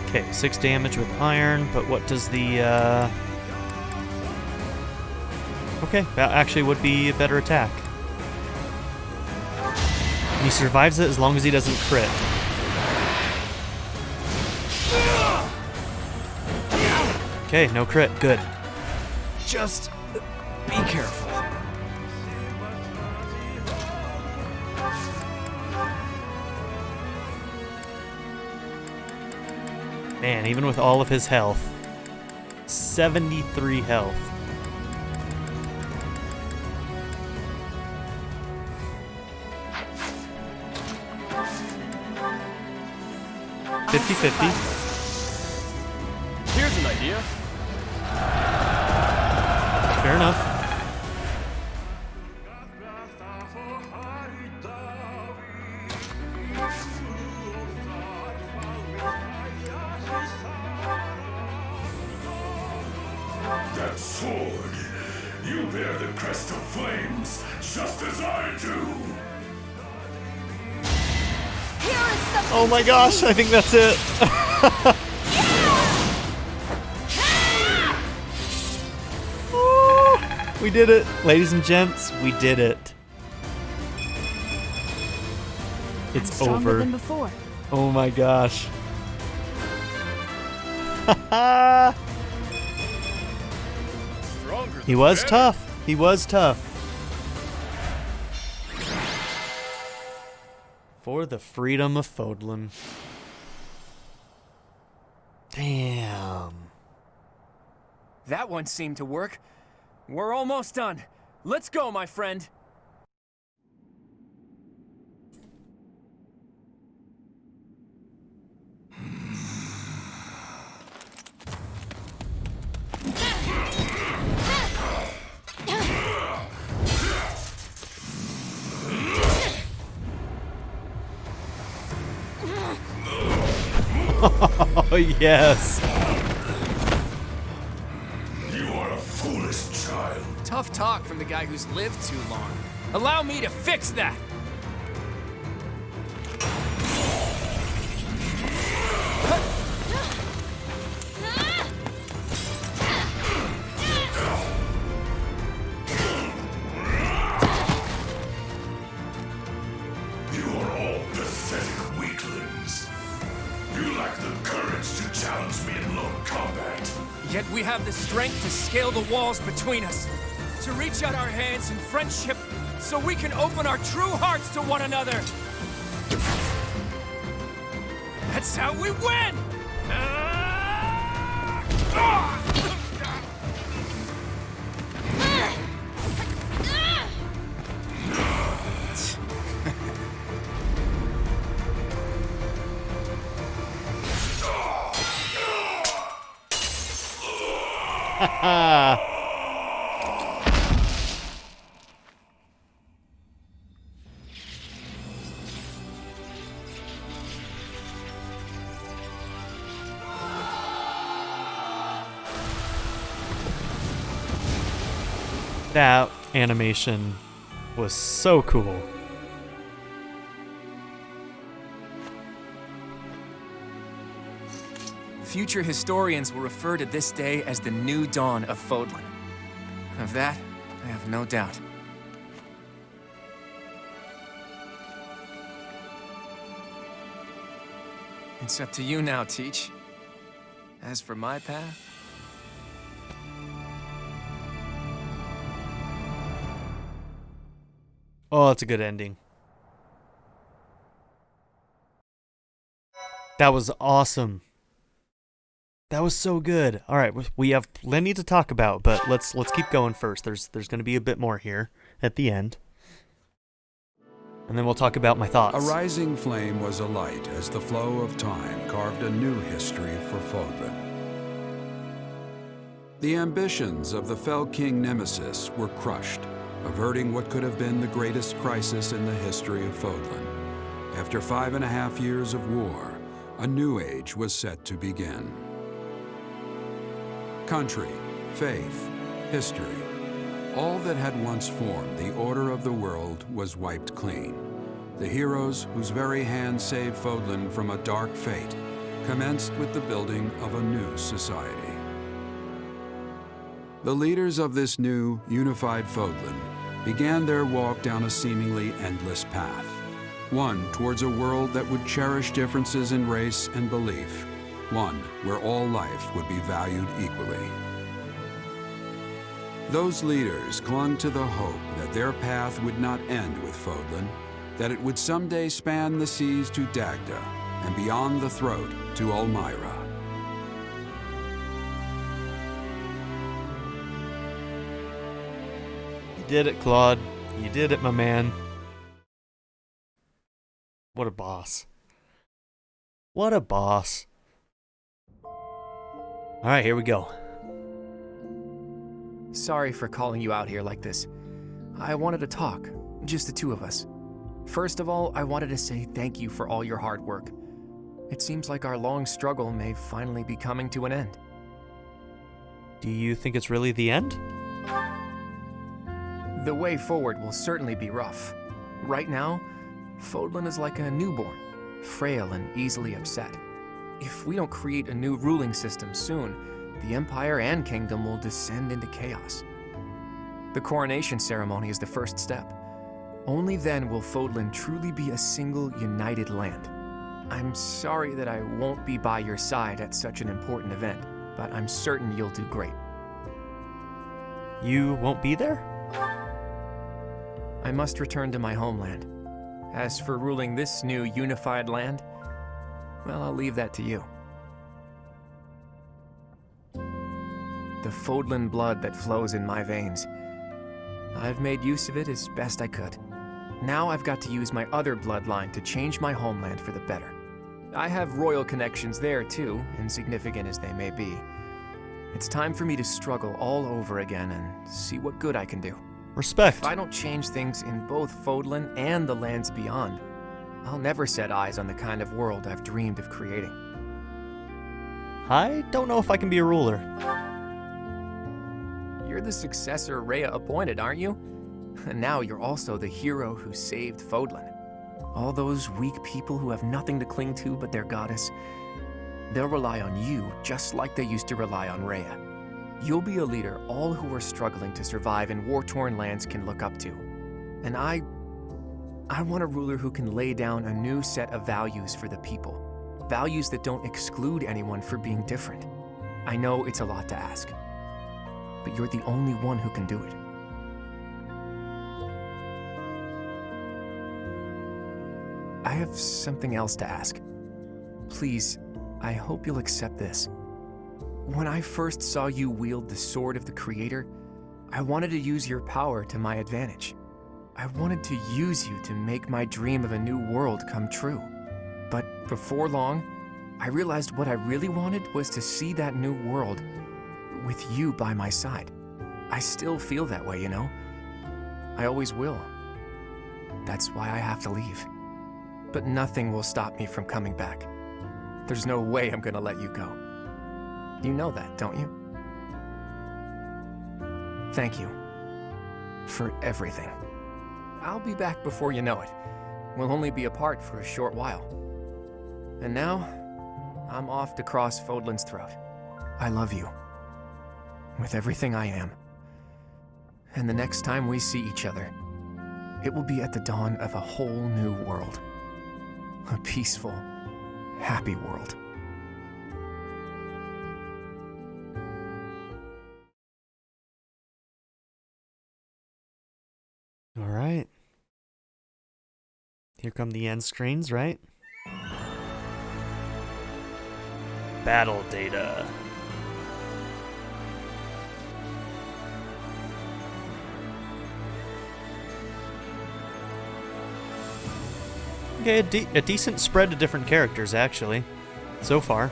Okay, 6 damage with iron, but what does the, Okay, that actually would be a better attack. And he survives it as long as he doesn't crit. Okay, no crit, good. Just be careful. Man, even with all of his health, 73 health. Here's an idea. Fair enough. That sword, you bear the crest of flames, just as I do. Oh my gosh, I think that's it. We did it. Ladies and gents, we did it. It's Stronger over. than before. Oh my gosh. He was tough. He was tough. For the freedom of Fódlan. Damn. That one seemed to work. We're almost done. Let's go, my friend. Oh, yes. You are a foolish child. Tough talk from the guy who's lived too long. Allow me to fix that! You are all pathetic weaklings. You lack the courage to challenge me in lone combat. Yet we have the strength to scale the walls between us, to reach out our hands in friendship so we can open our true hearts to one another. That's how we win! That animation was so cool. Future historians will refer to this day as the new dawn of Fódlan. Of that, I have no doubt. It's up to you now, Teach. As for my path... Oh, that's a good ending. That was awesome. That was so good. All right, we have plenty to talk about, but let's keep going first. There's going to be a bit more here at the end. And then we'll talk about my thoughts. A rising flame was alight as the flow of time carved a new history for Fódlan. The ambitions of the fell king Nemesis were crushed, averting what could have been the greatest crisis in the history of Fódlan. After 5.5 years of war, a new age was set to begin. Country, faith, history, all that had once formed the order of the world was wiped clean. The heroes whose very hands saved Fódlan from a dark fate commenced with the building of a new society. The leaders of this new, unified Fódlan began their walk down a seemingly endless path, one towards a world that would cherish differences in race and belief, one where all life would be valued equally. Those leaders clung to the hope that their path would not end with Fódlan, that it would someday span the seas to Dagda and beyond the throat to Elmira. You did it, Claude. You did it, my man. What a boss. What a boss. Alright, here we go. Sorry for calling you out here like this. I wanted to talk, just the two of us. First of all, I wanted to say thank you for all your hard work. It seems like our long struggle may finally be coming to an end. Do you think it's really the end? The way forward will certainly be rough. Right now, Fódlan is like a newborn, frail and easily upset. If we don't create a new ruling system soon, the Empire and Kingdom will descend into chaos. The coronation ceremony is the first step. Only then will Fódlan truly be a single, united land. I'm sorry that I won't be by your side at such an important event, but I'm certain you'll do great. You won't be there? I must return to my homeland. As for ruling this new unified land, well, I'll leave that to you. The Fódlan blood that flows in my veins. I've made use of it as best I could. Now I've got to use my other bloodline to change my homeland for the better. I have royal connections there too, insignificant as they may be. It's time for me to struggle all over again and see what good I can do. Respect. If I don't change things in both Fódlan and the lands beyond, I'll never set eyes on the kind of world I've dreamed of creating. I don't know if I can be a ruler. You're the successor Rhea appointed, aren't you? And now you're also the hero who saved Fódlan. All those weak people who have nothing to cling to but their goddess, they'll rely on you just like they used to rely on Rhea. You'll be a leader all who are struggling to survive in war-torn lands can look up to. And I want a ruler who can lay down a new set of values for the people. Values that don't exclude anyone for being different. I know it's a lot to ask, but you're the only one who can do it. I have something else to ask. Please, I hope you'll accept this. When I first saw you wield the sword of the Creator, I wanted to use your power to my advantage. I wanted to use you to make my dream of a new world come true. But before long, I realized what I really wanted was to see that new world with you by my side. I still feel that way, you know? I always will. That's why I have to leave. But nothing will stop me from coming back. There's no way I'm gonna let you go. You know that, don't you? Thank you for everything. I'll be back before you know it. We'll only be apart for a short while. And now, I'm off to cross Fódlan's throat. I love you. With everything I am. And the next time we see each other, it will be at the dawn of a whole new world. A peaceful, happy world. All right. Here come the end screens, right? Battle data. Okay, a decent spread of different characters, actually, so far.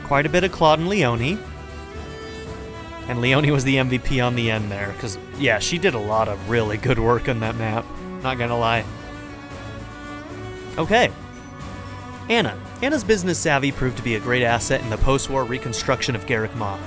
Quite a bit of Claude and Leonie. And Leonie was the MVP on the end there, because, yeah, she did a lot of really good work on that map. Not gonna lie. Okay. Anna's business savvy proved to be a great asset in the post-war reconstruction of Garreg Mach.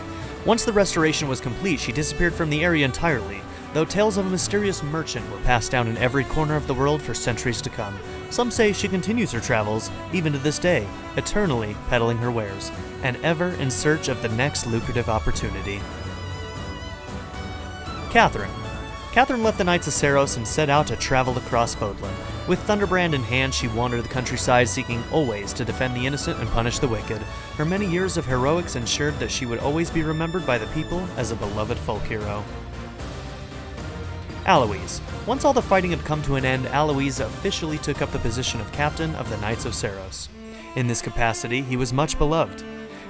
Once the restoration was complete, she disappeared from the area entirely, though tales of a mysterious merchant were passed down in every corner of the world for centuries to come. Some say she continues her travels, even to this day, eternally peddling her wares, and ever in search of the next lucrative opportunity. Catherine left the Knights of Seiros and set out to travel across Fódlan. With Thunderbrand in hand, she wandered the countryside, seeking always to defend the innocent and punish the wicked. Her many years of heroics ensured that she would always be remembered by the people as a beloved folk hero. Aloys. Once all the fighting had come to an end, Aloys officially took up the position of captain of the Knights of Seiros. In this capacity, he was much beloved,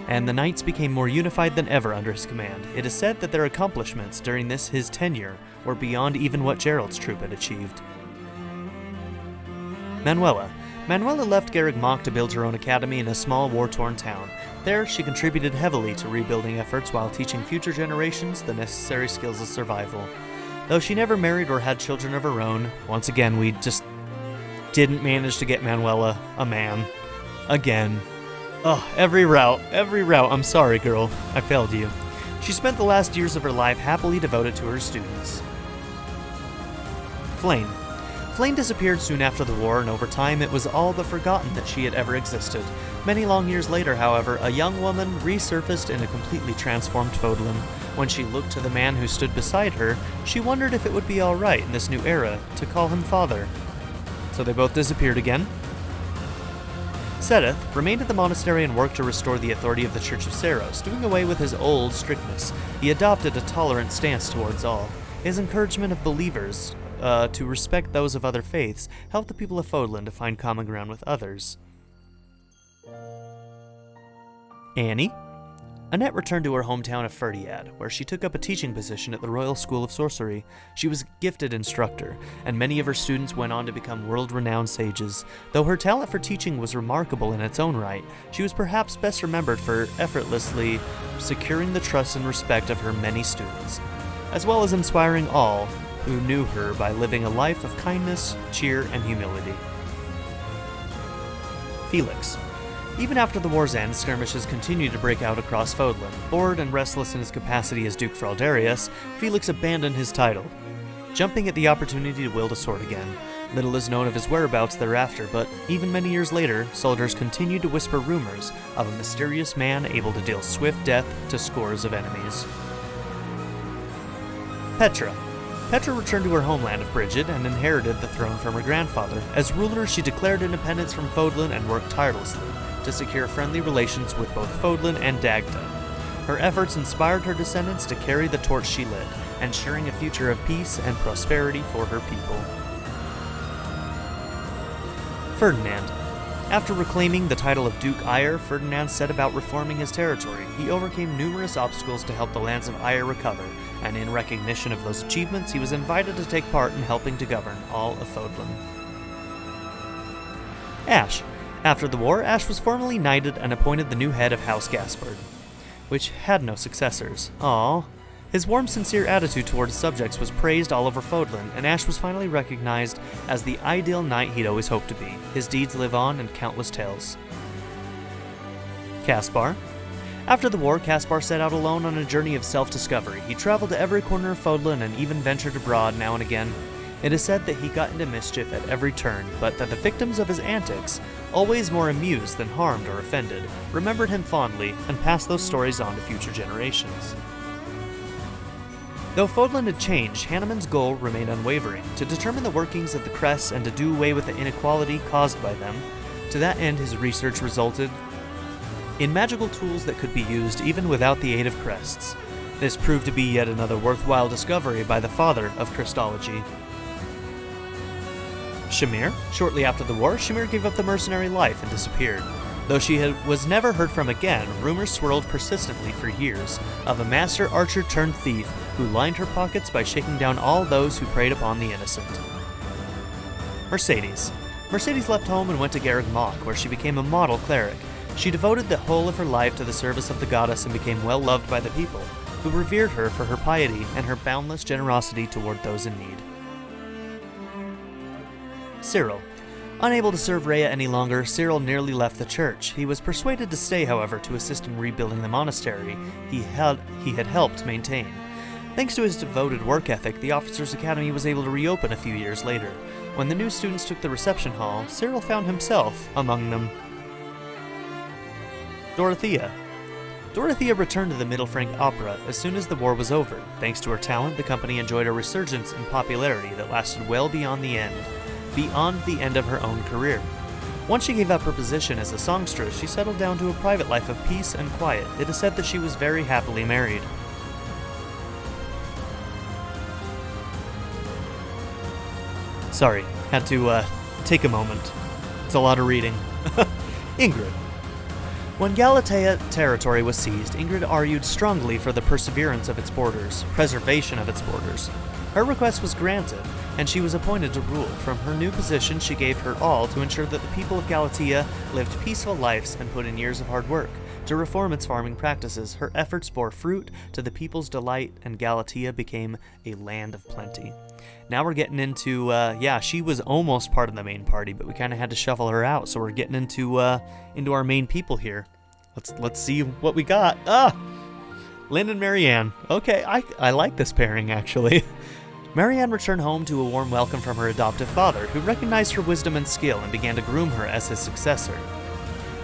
and the Knights became more unified than ever under his command. It is said that their accomplishments during his tenure were beyond even what Geralt's troop had achieved. Manuela left Garreg Mach to build her own academy in a small war-torn town. There, she contributed heavily to rebuilding efforts while teaching future generations the necessary skills of survival. Though she never married or had children of her own, once again we just didn't manage to get Manuela a man. Again. Ugh, every route, I'm sorry girl, I failed you. She spent the last years of her life happily devoted to her students. Flayn disappeared soon after the war, and over time it was all but forgotten that she had ever existed. Many long years later, however, a young woman resurfaced in a completely transformed Fódlan. When she looked to the man who stood beside her, she wondered if it would be alright in this new era to call him father. So they both disappeared again. Sedith remained at the monastery and worked to restore the authority of the Church of Seiros, doing away with his old strictness. He adopted a tolerant stance towards all. His encouragement of believers to respect those of other faiths helped the people of Fódlan to find common ground with others. Annie? Annette returned to her hometown of Ferdiad, where she took up a teaching position at the Royal School of Sorcery. She was a gifted instructor, and many of her students went on to become world-renowned sages. Though her talent for teaching was remarkable in its own right, she was perhaps best remembered for effortlessly securing the trust and respect of her many students, as well as inspiring all who knew her by living a life of kindness, cheer, and humility. Felix. Even after the war's end, skirmishes continued to break out across Fódlan. Bored and restless in his capacity as Duke Fraldarius, Felix abandoned his title, jumping at the opportunity to wield a sword again. Little is known of his whereabouts thereafter, but even many years later, soldiers continued to whisper rumors of a mysterious man able to deal swift death to scores of enemies. Petra returned to her homeland of Brigid and inherited the throne from her grandfather. As ruler, she declared independence from Fódlan and worked tirelessly to secure friendly relations with both Fódlan and Dagda. Her efforts inspired her descendants to carry the torch she lit, ensuring a future of peace and prosperity for her people. Ferdinand. After reclaiming the title of Duke Eyre, Ferdinand set about reforming his territory. He overcame numerous obstacles to help the lands of Eyre recover, and in recognition of those achievements, he was invited to take part in helping to govern all of Fódlan. Ashe. After the war, Ashe was formally knighted and appointed the new head of House Gaspard, which had no successors. His warm, sincere attitude towards subjects was praised all over Fódlan, and Ashe was finally recognized as the ideal knight he'd always hoped to be. His deeds live on in countless tales. Caspar. After the war, Caspar set out alone on a journey of self-discovery. He traveled to every corner of Fódlan and even ventured abroad now and again. It is said that he got into mischief at every turn, but that the victims of his antics, always more amused than harmed or offended, remembered him fondly and passed those stories on to future generations. Though Fódlan had changed, Hanneman's goal remained unwavering, to determine the workings of the crests and to do away with the inequality caused by them. To that end, his research resulted in magical tools that could be used even without the aid of crests. This proved to be yet another worthwhile discovery by the father of Crystology. Shamir. Shortly after the war, Shamir gave up the mercenary life and disappeared. Though she was never heard from again, rumors swirled persistently for years of a master archer turned thief who lined her pockets by shaking down all those who preyed upon the innocent. Mercedes. Mercedes left home and went to Garreg Mach, where she became a model cleric. She devoted the whole of her life to the service of the goddess and became well loved by the people, who revered her for her piety and her boundless generosity toward those in need. Cyril. Unable to serve Rhea any longer, Cyril nearly left the church. He was persuaded to stay, however, to assist in rebuilding the monastery he had helped maintain. Thanks to his devoted work ethic, the Officers' Academy was able to reopen a few years later. When the new students took the reception hall, Cyril found himself among them. Dorothea. Dorothea returned to the Middle Frank Opera as soon as the war was over. Thanks to her talent, the company enjoyed a resurgence in popularity that lasted well beyond the end of her own career. Once she gave up her position as a songstress, she settled down to a private life of peace and quiet. It is said that she was very happily married. Sorry, had to take a moment. It's a lot of reading. Ingrid. When Galatea territory was seized, Ingrid argued strongly for the preservation of its borders. Her request was granted, and she was appointed to rule. From her new position, she gave her all to ensure that the people of Galatea lived peaceful lives and put in years of hard work. To reform its farming practices, her efforts bore fruit to the people's delight, and Galatea became a land of plenty. Now we're getting into, she was almost part of the main party, but we kind of had to shuffle her out, so we're getting into our main people here. Let's see what we got. Lynn and Marianne. Okay, I like this pairing, actually. Marianne returned home to a warm welcome from her adoptive father, who recognized her wisdom and skill and began to groom her as his successor.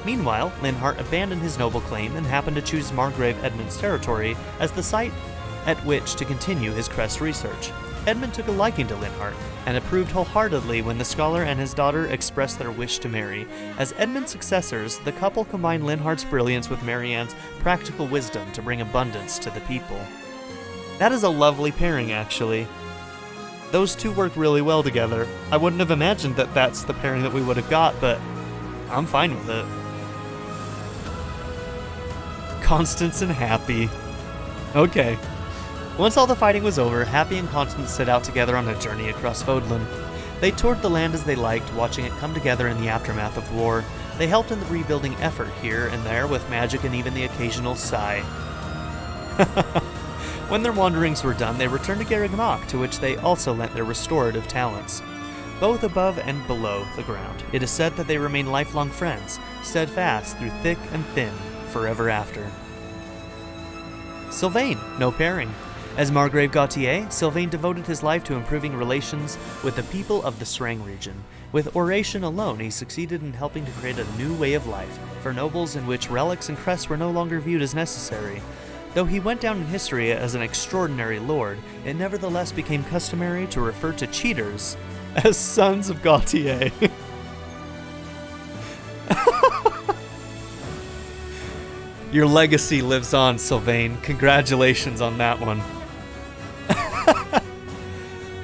Meanwhile, Linhardt abandoned his noble claim and happened to choose Margrave Edmund's territory as the site at which to continue his crest research. Edmund took a liking to Linhardt and approved wholeheartedly when the scholar and his daughter expressed their wish to marry. As Edmund's successors, the couple combined Linhardt's brilliance with Marianne's practical wisdom to bring abundance to the people. That is a lovely pairing, actually. Those two work really well together. I wouldn't have imagined that that's the pairing that we would have got, but I'm fine with it. Constance and Happy. Okay. Once all the fighting was over, Happy and Constance set out together on a journey across Fódlan. They toured the land as they liked, watching it come together in the aftermath of war. They helped in the rebuilding effort here and there with magic and even the occasional sigh. When their wanderings were done, they returned to Garreg Mach, to which they also lent their restorative talents. Both above and below the ground, it is said that they remain lifelong friends, steadfast through thick and thin, forever after. Sylvain, no pairing. As Margrave Gautier, Sylvain devoted his life to improving relations with the people of the Srang region. With oration alone, he succeeded in helping to create a new way of life for nobles in which relics and crests were no longer viewed as necessary. Though he went down in history as an extraordinary lord, it nevertheless became customary to refer to cheaters as sons of Gautier. Your legacy lives on, Sylvain. Congratulations on that one.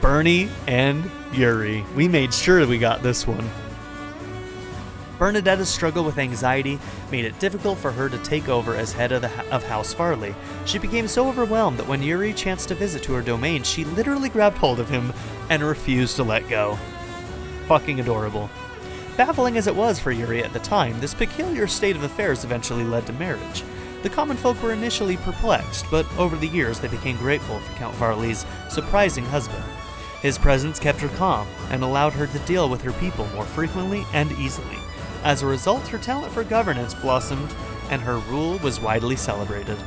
Bernie and Yuri. We made sure we got this one. Bernadetta's struggle with anxiety made it difficult for her to take over as head of House Farley. She became so overwhelmed that when Yuri chanced to visit to her domain, she literally grabbed hold of him and refused to let go. Fucking adorable. Baffling as it was for Yuri at the time, this peculiar state of affairs eventually led to marriage. The common folk were initially perplexed, but over the years they became grateful for Count Farley's surprising husband. His presence kept her calm and allowed her to deal with her people more frequently and easily. As a result, her talent for governance blossomed, and her rule was widely celebrated.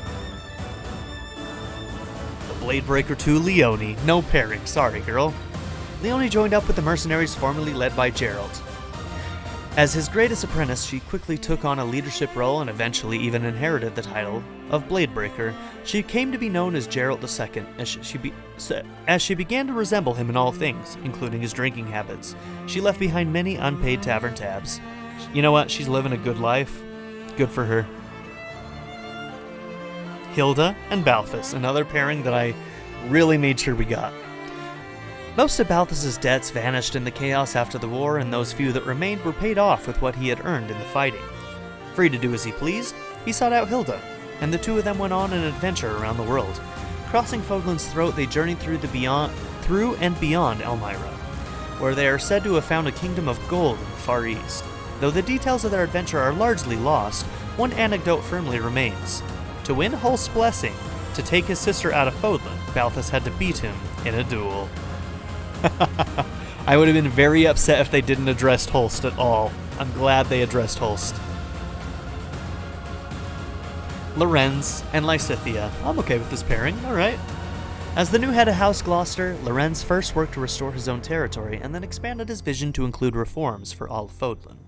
The Bladebreaker to Leone. No pairing, sorry girl. Leone joined up with the mercenaries formerly led by Geralt. As his greatest apprentice, she quickly took on a leadership role and eventually even inherited the title of Bladebreaker. She came to be known as Geralt II, as she began to resemble him in all things, including his drinking habits. She left behind many unpaid tavern tabs. You know what? She's living a good life. Good for her. Hilda and Balthus, another pairing that I really made sure we got. Most of Balthus's debts vanished in the chaos after the war, and those few that remained were paid off with what he had earned in the fighting. Free to do as he pleased, he sought out Hilda, and the two of them went on an adventure around the world. Crossing Fódlan's throat, they journeyed through and beyond Elmira, where they are said to have found a kingdom of gold in the Far East. Though the details of their adventure are largely lost, one anecdote firmly remains. To win Hulst's blessing to take his sister out of Fódlan, Balthus had to beat him in a duel. I would have been very upset if they didn't address Holst at all. I'm glad they addressed Holst. Lorenz and Lysithea. I'm okay with this pairing, alright. As the new head of House Gloucester, Lorenz first worked to restore his own territory and then expanded his vision to include reforms for all of Fódlan.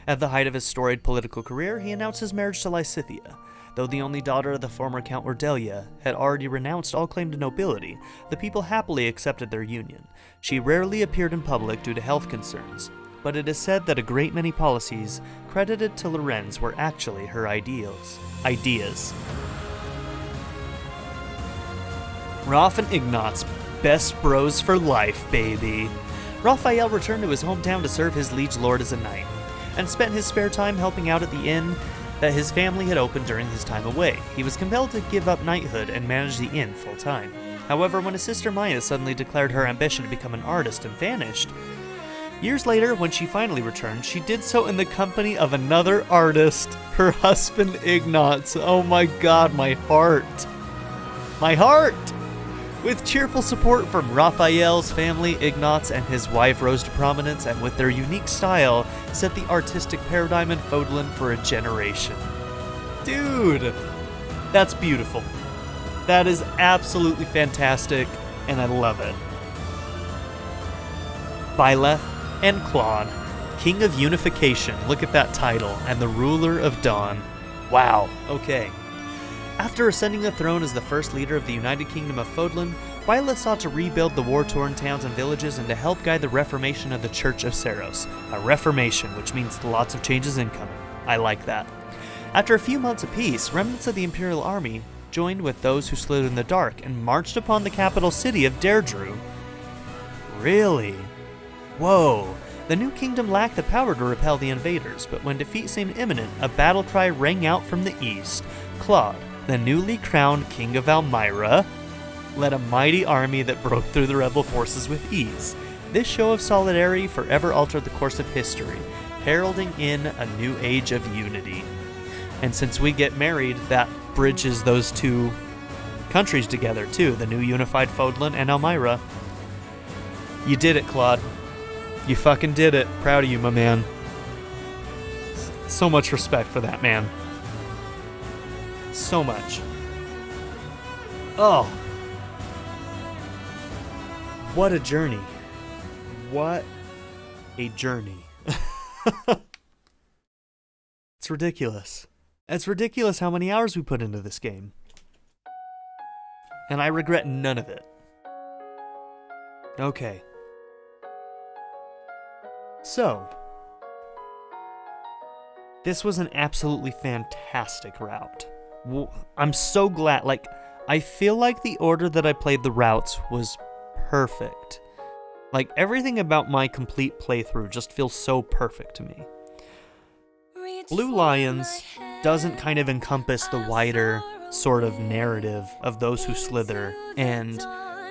At the height of his storied political career, he announced his marriage to Lysithea. Though the only daughter of the former Count Ordelia had already renounced all claim to nobility, the people happily accepted their union. She rarely appeared in public due to health concerns, but it is said that a great many policies credited to Lorenz were actually her ideas. Rolf and Ignatz, best bros for life, baby. Raphael returned to his hometown to serve his liege lord as a knight, and spent his spare time helping out at the inn that his family had opened during his time away. He was compelled to give up knighthood and manage the inn full-time. However, when his sister Maya suddenly declared her ambition to become an artist and vanished, years later, when she finally returned, she did so in the company of another artist, her husband Ignatz. Oh my god, my heart. My heart! With cheerful support from Raphael's family, Ignatz and his wife rose to prominence, and with their unique style, set the artistic paradigm in Fódlan for a generation. Dude, that's beautiful. That is absolutely fantastic, and I love it. Byleth and Claude, King of Unification, look at that title, and the Ruler of Dawn. Wow, okay. After ascending the throne as the first leader of the United Kingdom of Fódlan, Byleth sought to rebuild the war-torn towns and villages and to help guide the reformation of the Church of Seros. A reformation, which means lots of changes incoming. I like that. After a few months of peace, remnants of the Imperial Army joined with those who slid in the dark and marched upon the capital city of Deirdre. Really? Whoa. The new kingdom lacked the power to repel the invaders, but when defeat seemed imminent, a battle cry rang out from the east. Claude, the newly crowned King of Elmira, led a mighty army that broke through the rebel forces with ease. This show of solidarity forever altered the course of history, heralding in a new age of unity. And since we get married, that bridges those two countries together too, the new unified Fódlan and Elmira. You did it, Claude. You fucking did it. Proud of you, my man. So much respect for that, man. So much. Oh. What a journey. What a journey. It's ridiculous. It's ridiculous how many hours we put into this game. And I regret none of it. Okay. So, this was an absolutely fantastic route. I'm so glad, I feel like the order that I played the routes was perfect. Like, everything about my complete playthrough just feels so perfect to me. Blue Lions doesn't kind of encompass the wider sort of narrative of those who slither and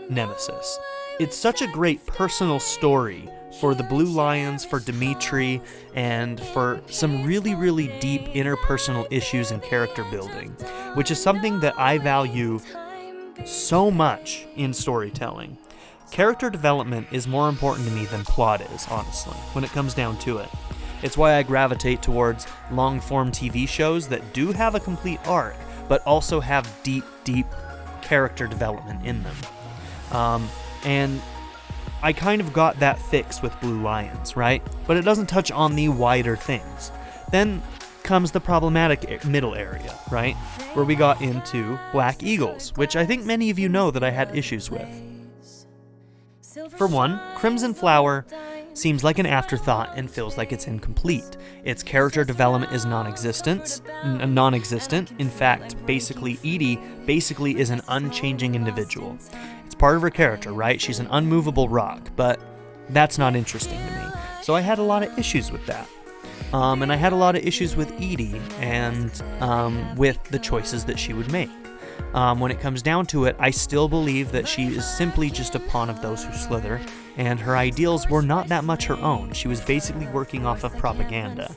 Nemesis. It's such a great personal story for the Blue Lions, for Dimitri, and for some really, really deep interpersonal issues and character building, which is something that I value so much in storytelling. Character development is more important to me than plot is, honestly, when it comes down to it. It's why I gravitate towards long-form TV shows that do have a complete arc, but also have deep, deep character development in them. And I kind of got that fix with Blue Lions, right? But it doesn't touch on the wider things. Then comes the problematic middle area, right? Where we got into Black Eagles, which I think many of you know that I had issues with. For one, Crimson Flower seems like an afterthought and feels like it's incomplete. Its character development is non-existent. In fact, Edie is an unchanging individual. It's part of her character, right? She's an unmovable rock, but that's not interesting to me. So I had a lot of issues with that. And I had a lot of issues with Edie and with the choices that she would make. When it comes down to it, I still believe that she is simply just a pawn of those who slither, and her ideals were not that much her own. She was basically working off of propaganda.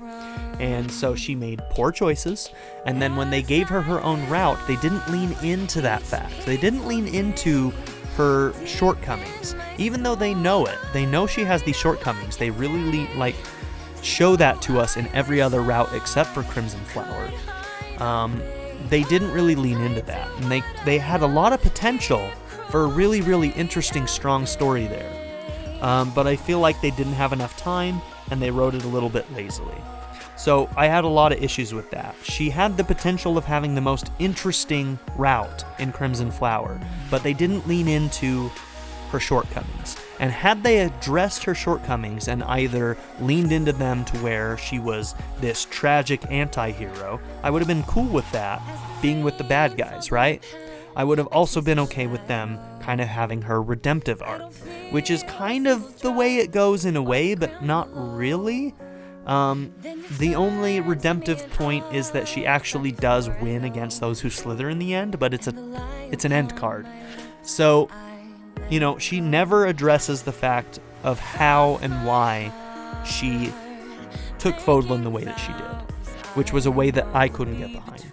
And so she made poor choices, and then when they gave her her own route, they didn't lean into that fact. They didn't lean into her shortcomings. Even though they know it, they know she has these shortcomings, they really show that to us in every other route except for Crimson Flower. They didn't really lean into that, and they had a lot of potential for a really, really interesting, strong story there. But I feel like they didn't have enough time, and they wrote it a little bit lazily. So I had a lot of issues with that. She had the potential of having the most interesting route in Crimson Flower, but they didn't lean into her shortcomings. And had they addressed her shortcomings and either leaned into them to where she was this tragic anti-hero, I would have been cool with that, being with the bad guys, right? I would have also been okay with them kind of having her redemptive arc, which is kind of the way it goes in a way, but not really. The only redemptive point is that she actually does win against those who slither in the end, but it's an end card. So, you know, she never addresses the fact of how and why she took Fódlan the way that she did, which was a way that I couldn't get behind.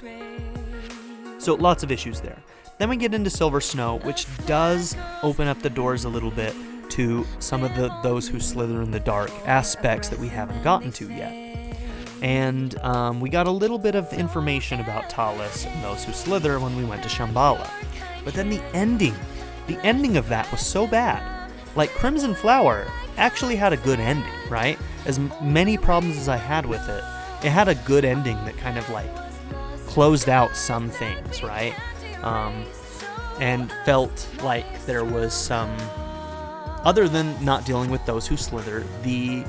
So lots of issues there. Then we get into Silver Snow, which does open up the doors a little bit to some of those who slither in the dark aspects that we haven't gotten to yet. And we got a little bit of information about Talus and those who slither when we went to Shambhala. But then the ending of that was so bad. Like, Crimson Flower actually had a good ending, right? As many problems as I had with it, it had a good ending that kind of closed out some things, right? And felt like there was some, other than not dealing with those who slither, the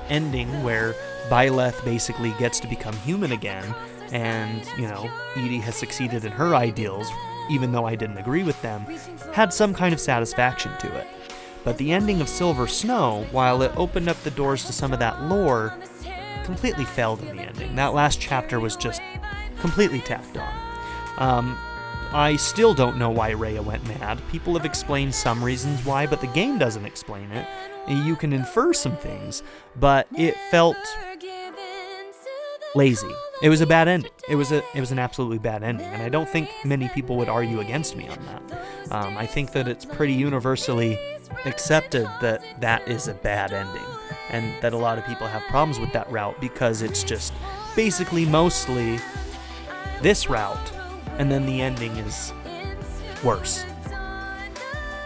ending where Byleth basically gets to become human again, and, you know, Edie has succeeded in her ideals, even though I didn't agree with them, had some kind of satisfaction to it. But the ending of Silver Snow, while it opened up the doors to some of that lore, completely failed in the ending. That last chapter was just completely tacked on. I still don't know why Rhea went mad. People have explained some reasons why, but the game doesn't explain it. You can infer some things, but it felt lazy. It was a bad ending. It was an absolutely bad ending, and I don't think many people would argue against me on that. I think that it's pretty universally accepted that that is a bad ending, and that a lot of people have problems with that route because it's just basically mostly this route, and then the ending is worse.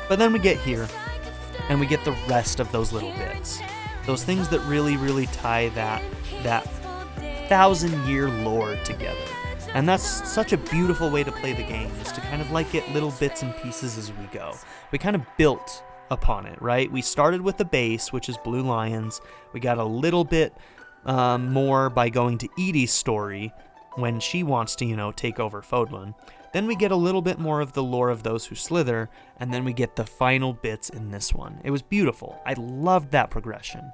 But then we get here, and we get the rest of those little bits. Those things that really, really tie that 1,000-year lore together. And that's such a beautiful way to play the game, is to kind of get little bits and pieces as we go. We kind of built upon it, right? We started with the base, which is Blue Lions. We got a little bit more by going to Edie's story, when she wants to, take over Fódlan. Then we get a little bit more of the lore of those who slither, and then we get the final bits in this one. It was beautiful. I loved that progression.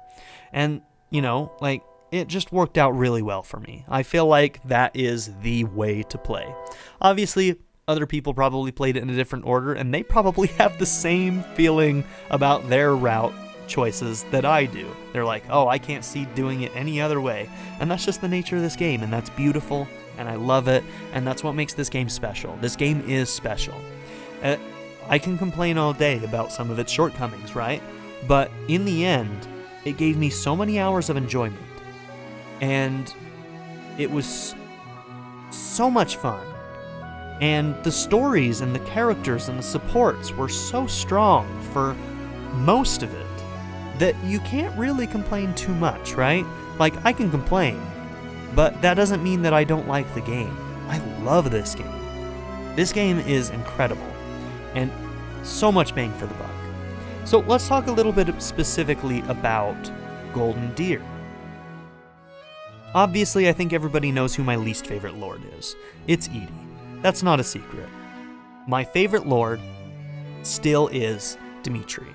And, it just worked out really well for me. I feel like that is the way to play. Obviously, other people probably played it in a different order, and they probably have the same feeling about their route choices that I do. They're like, oh, I can't see doing it any other way. And that's just the nature of this game, and that's beautiful, and I love it, and that's what makes this game special. This game is special. I can complain all day about some of its shortcomings, right? But in the end, it gave me so many hours of enjoyment, and it was so much fun. And the stories and the characters and the supports were so strong for most of it that you can't really complain too much, right? I can complain, but that doesn't mean that I don't like the game. I love this game. This game is incredible, and so much bang for the buck. So let's talk a little bit specifically about Golden Deer. Obviously, I think everybody knows who my least favorite lord is. It's Edie. That's not a secret. My favorite lord still is Dimitri.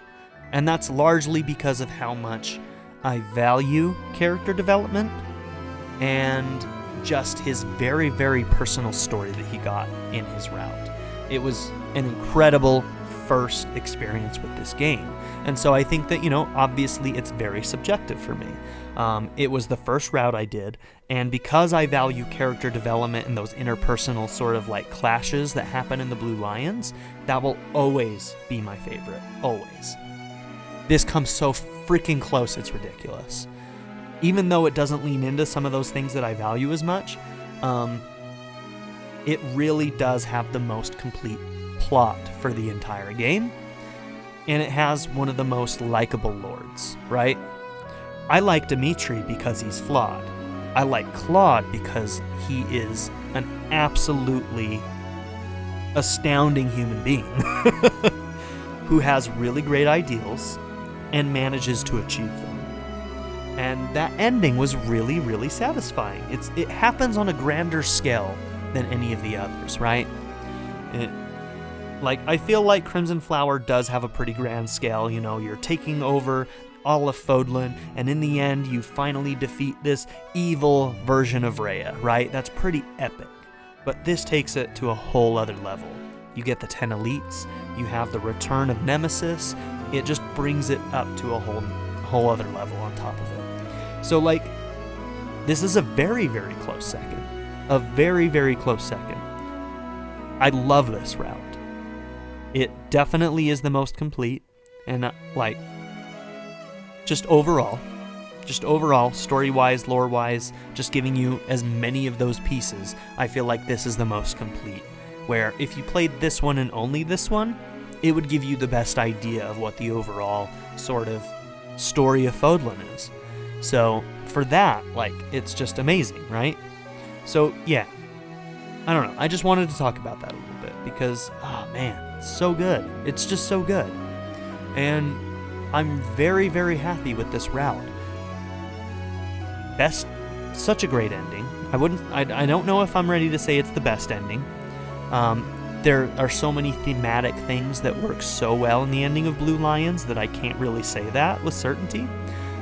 And that's largely because of how much I value character development and just his very, very personal story that he got in his route. It was an incredible, first experience with this game. And so I think that, obviously it's very subjective for me. It was the first route I did, and because I value character development and those interpersonal sort of like clashes that happen in the Blue Lions, that will always be my favorite. Always. This comes so freaking close, it's ridiculous. Even though it doesn't lean into some of those things that I value as much, it really does have the most complete plot for the entire game, and it has one of the most likable lords, right? I like Dimitri because he's flawed. I like Claude because he is an absolutely astounding human being who has really great ideals and manages to achieve them. And that ending was really, really satisfying. It happens on a grander scale than any of the others, right? I feel like Crimson Flower does have a pretty grand scale. You're taking over all of Fódlan, and in the end, you finally defeat this evil version of Rhea, right? That's pretty epic. But this takes it to a whole other level. You get the 10 elites, you have the return of Nemesis. It just brings it up to a whole other level on top of it. So, this is a very, very close second. A very, very close second. I love this route. It definitely is the most complete, and just overall, story-wise, lore-wise, just giving you as many of those pieces, I feel like this is the most complete. Where if you played this one and only this one, it would give you the best idea of what the overall sort of story of Fódlan is. So for that, it's just amazing, right? So yeah, I don't know. I just wanted to talk about that a little bit because, oh man, it's so good. It's just so good. And I'm very, very happy with this route. Such a great ending. I don't know if I'm ready to say it's the best ending. There are so many thematic things that work so well in the ending of Blue Lions that I can't really say that with certainty.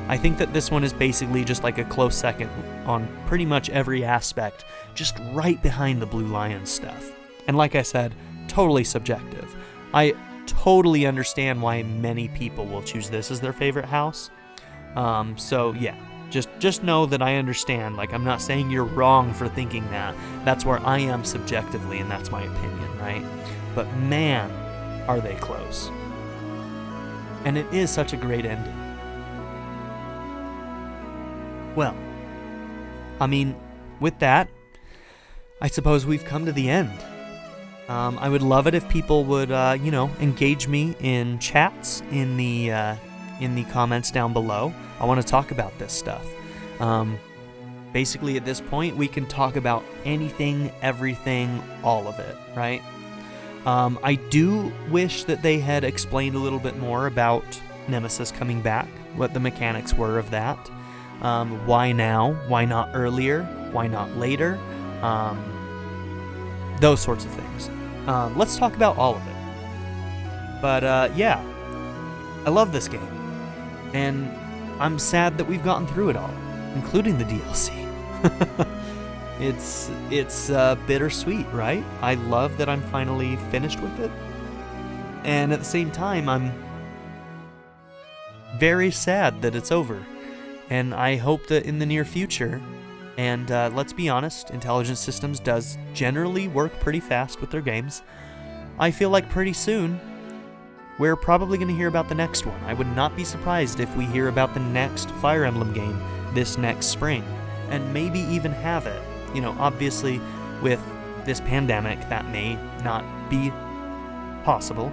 I think that this one is basically just like a close second on pretty much every aspect, just right behind the Blue Lions stuff. And like I said, totally subjective. I totally understand why many people will choose this as their favorite house. So yeah, just know that I understand. I'm not saying you're wrong for thinking that. That's where I am subjectively, and that's my opinion, right? But man, are they close. And it is such a great ending. Well, with that, I suppose we've come to the end. I would love it if people would, engage me in chats in the comments down below. I want to talk about this stuff. Basically, at this point, we can talk about anything, everything, all of it, right? I do wish that they had explained a little bit more about Nemesis coming back, what the mechanics were of that. Why now? Why not earlier? Why not later? Those sorts of things. Let's talk about all of it. But yeah, I love this game. And I'm sad that we've gotten through it all, including the DLC. It's bittersweet, right? I love that I'm finally finished with it. And at the same time, I'm very sad that it's over. And I hope that in the near future, and let's be honest, Intelligent Systems does generally work pretty fast with their games. I feel like pretty soon, we're probably going to hear about the next one. I would not be surprised if we hear about the next Fire Emblem game this next spring, and maybe even have it. Obviously, with this pandemic, that may not be possible,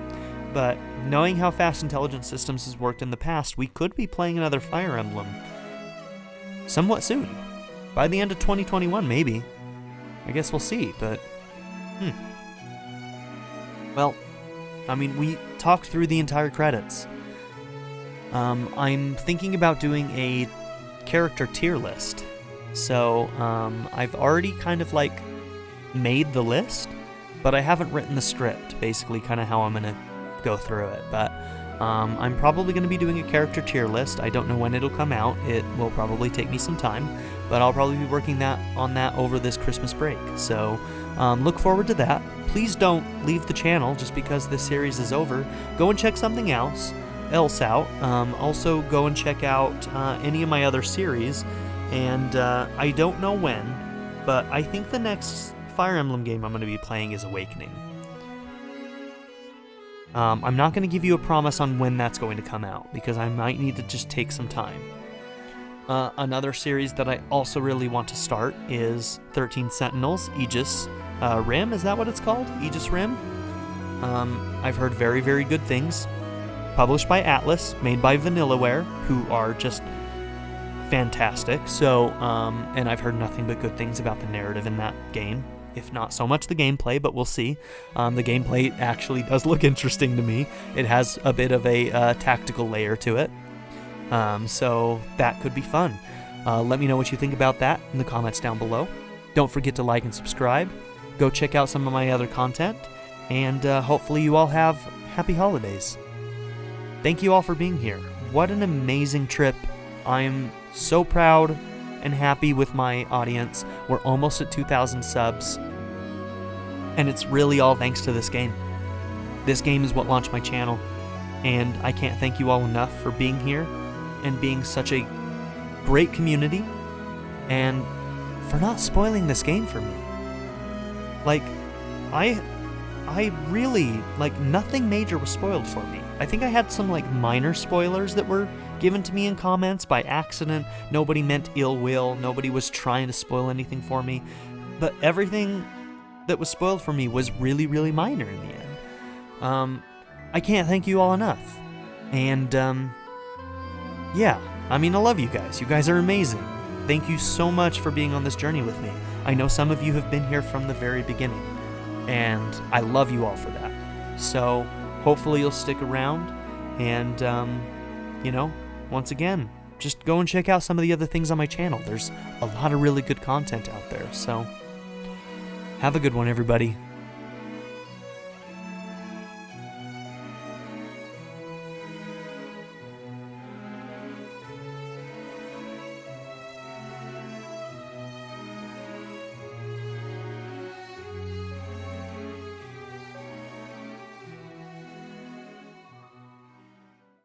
but knowing how fast Intelligent Systems has worked in the past, we could be playing another Fire Emblem somewhat soon. By the end of 2021, maybe. I guess we'll see, but... Well, we talked through the entire credits. I'm thinking about doing a character tier list. So, I've already kind of, made the list, but I haven't written the script, basically kind of how I'm going to go through it. But, I'm probably going to be doing a character tier list. I don't know when it'll come out. It will probably take me some time, but I'll probably be working on that over this Christmas break. So look forward to that. Please don't leave the channel just because this series is over. Go and check something else out. Also, go and check out any of my other series. And I don't know when, but I think the next Fire Emblem game I'm going to be playing is Awakening. I'm not going to give you a promise on when that's going to come out, because I might need to just take some time. Another series that I also really want to start is 13 Sentinels, Aegis Rim, is that what it's called? Aegis Rim? I've heard very, very good things. Published by Atlas, made by Vanillaware, who are just fantastic. So, and I've heard nothing but good things about the narrative in that game. If not so much the gameplay, but we'll see. The gameplay actually does look interesting to me. It has a bit of a tactical layer to it. So that could be fun. Let me know what you think about that in the comments down below. Don't forget to like and subscribe. Go check out some of my other content. And hopefully you all have happy holidays. Thank you all for being here. What an amazing trip. I'm so proud and happy with my audience. We're almost at 2,000 subs, and it's really all thanks to this game. This game is what launched my channel, and I can't thank you all enough for being here and being such a great community, and for not spoiling this game for me. Like, I really, like, nothing major was spoiled for me. I think I had some, like, minor spoilers that were given to me in comments by accident. Nobody meant ill will. Nobody was trying to spoil anything for me. But everything that was spoiled for me was really, really minor in the end. I can't thank you all enough. And, yeah, I mean, I love you guys. You guys are amazing. Thank you so much for being on this journey with me. I know some of you have been here from the very beginning, and I love you all for that. So hopefully you'll stick around, and, you know, once again, just go and check out some of the other things on my channel. There's a lot of really good content out there, so have a good one, everybody.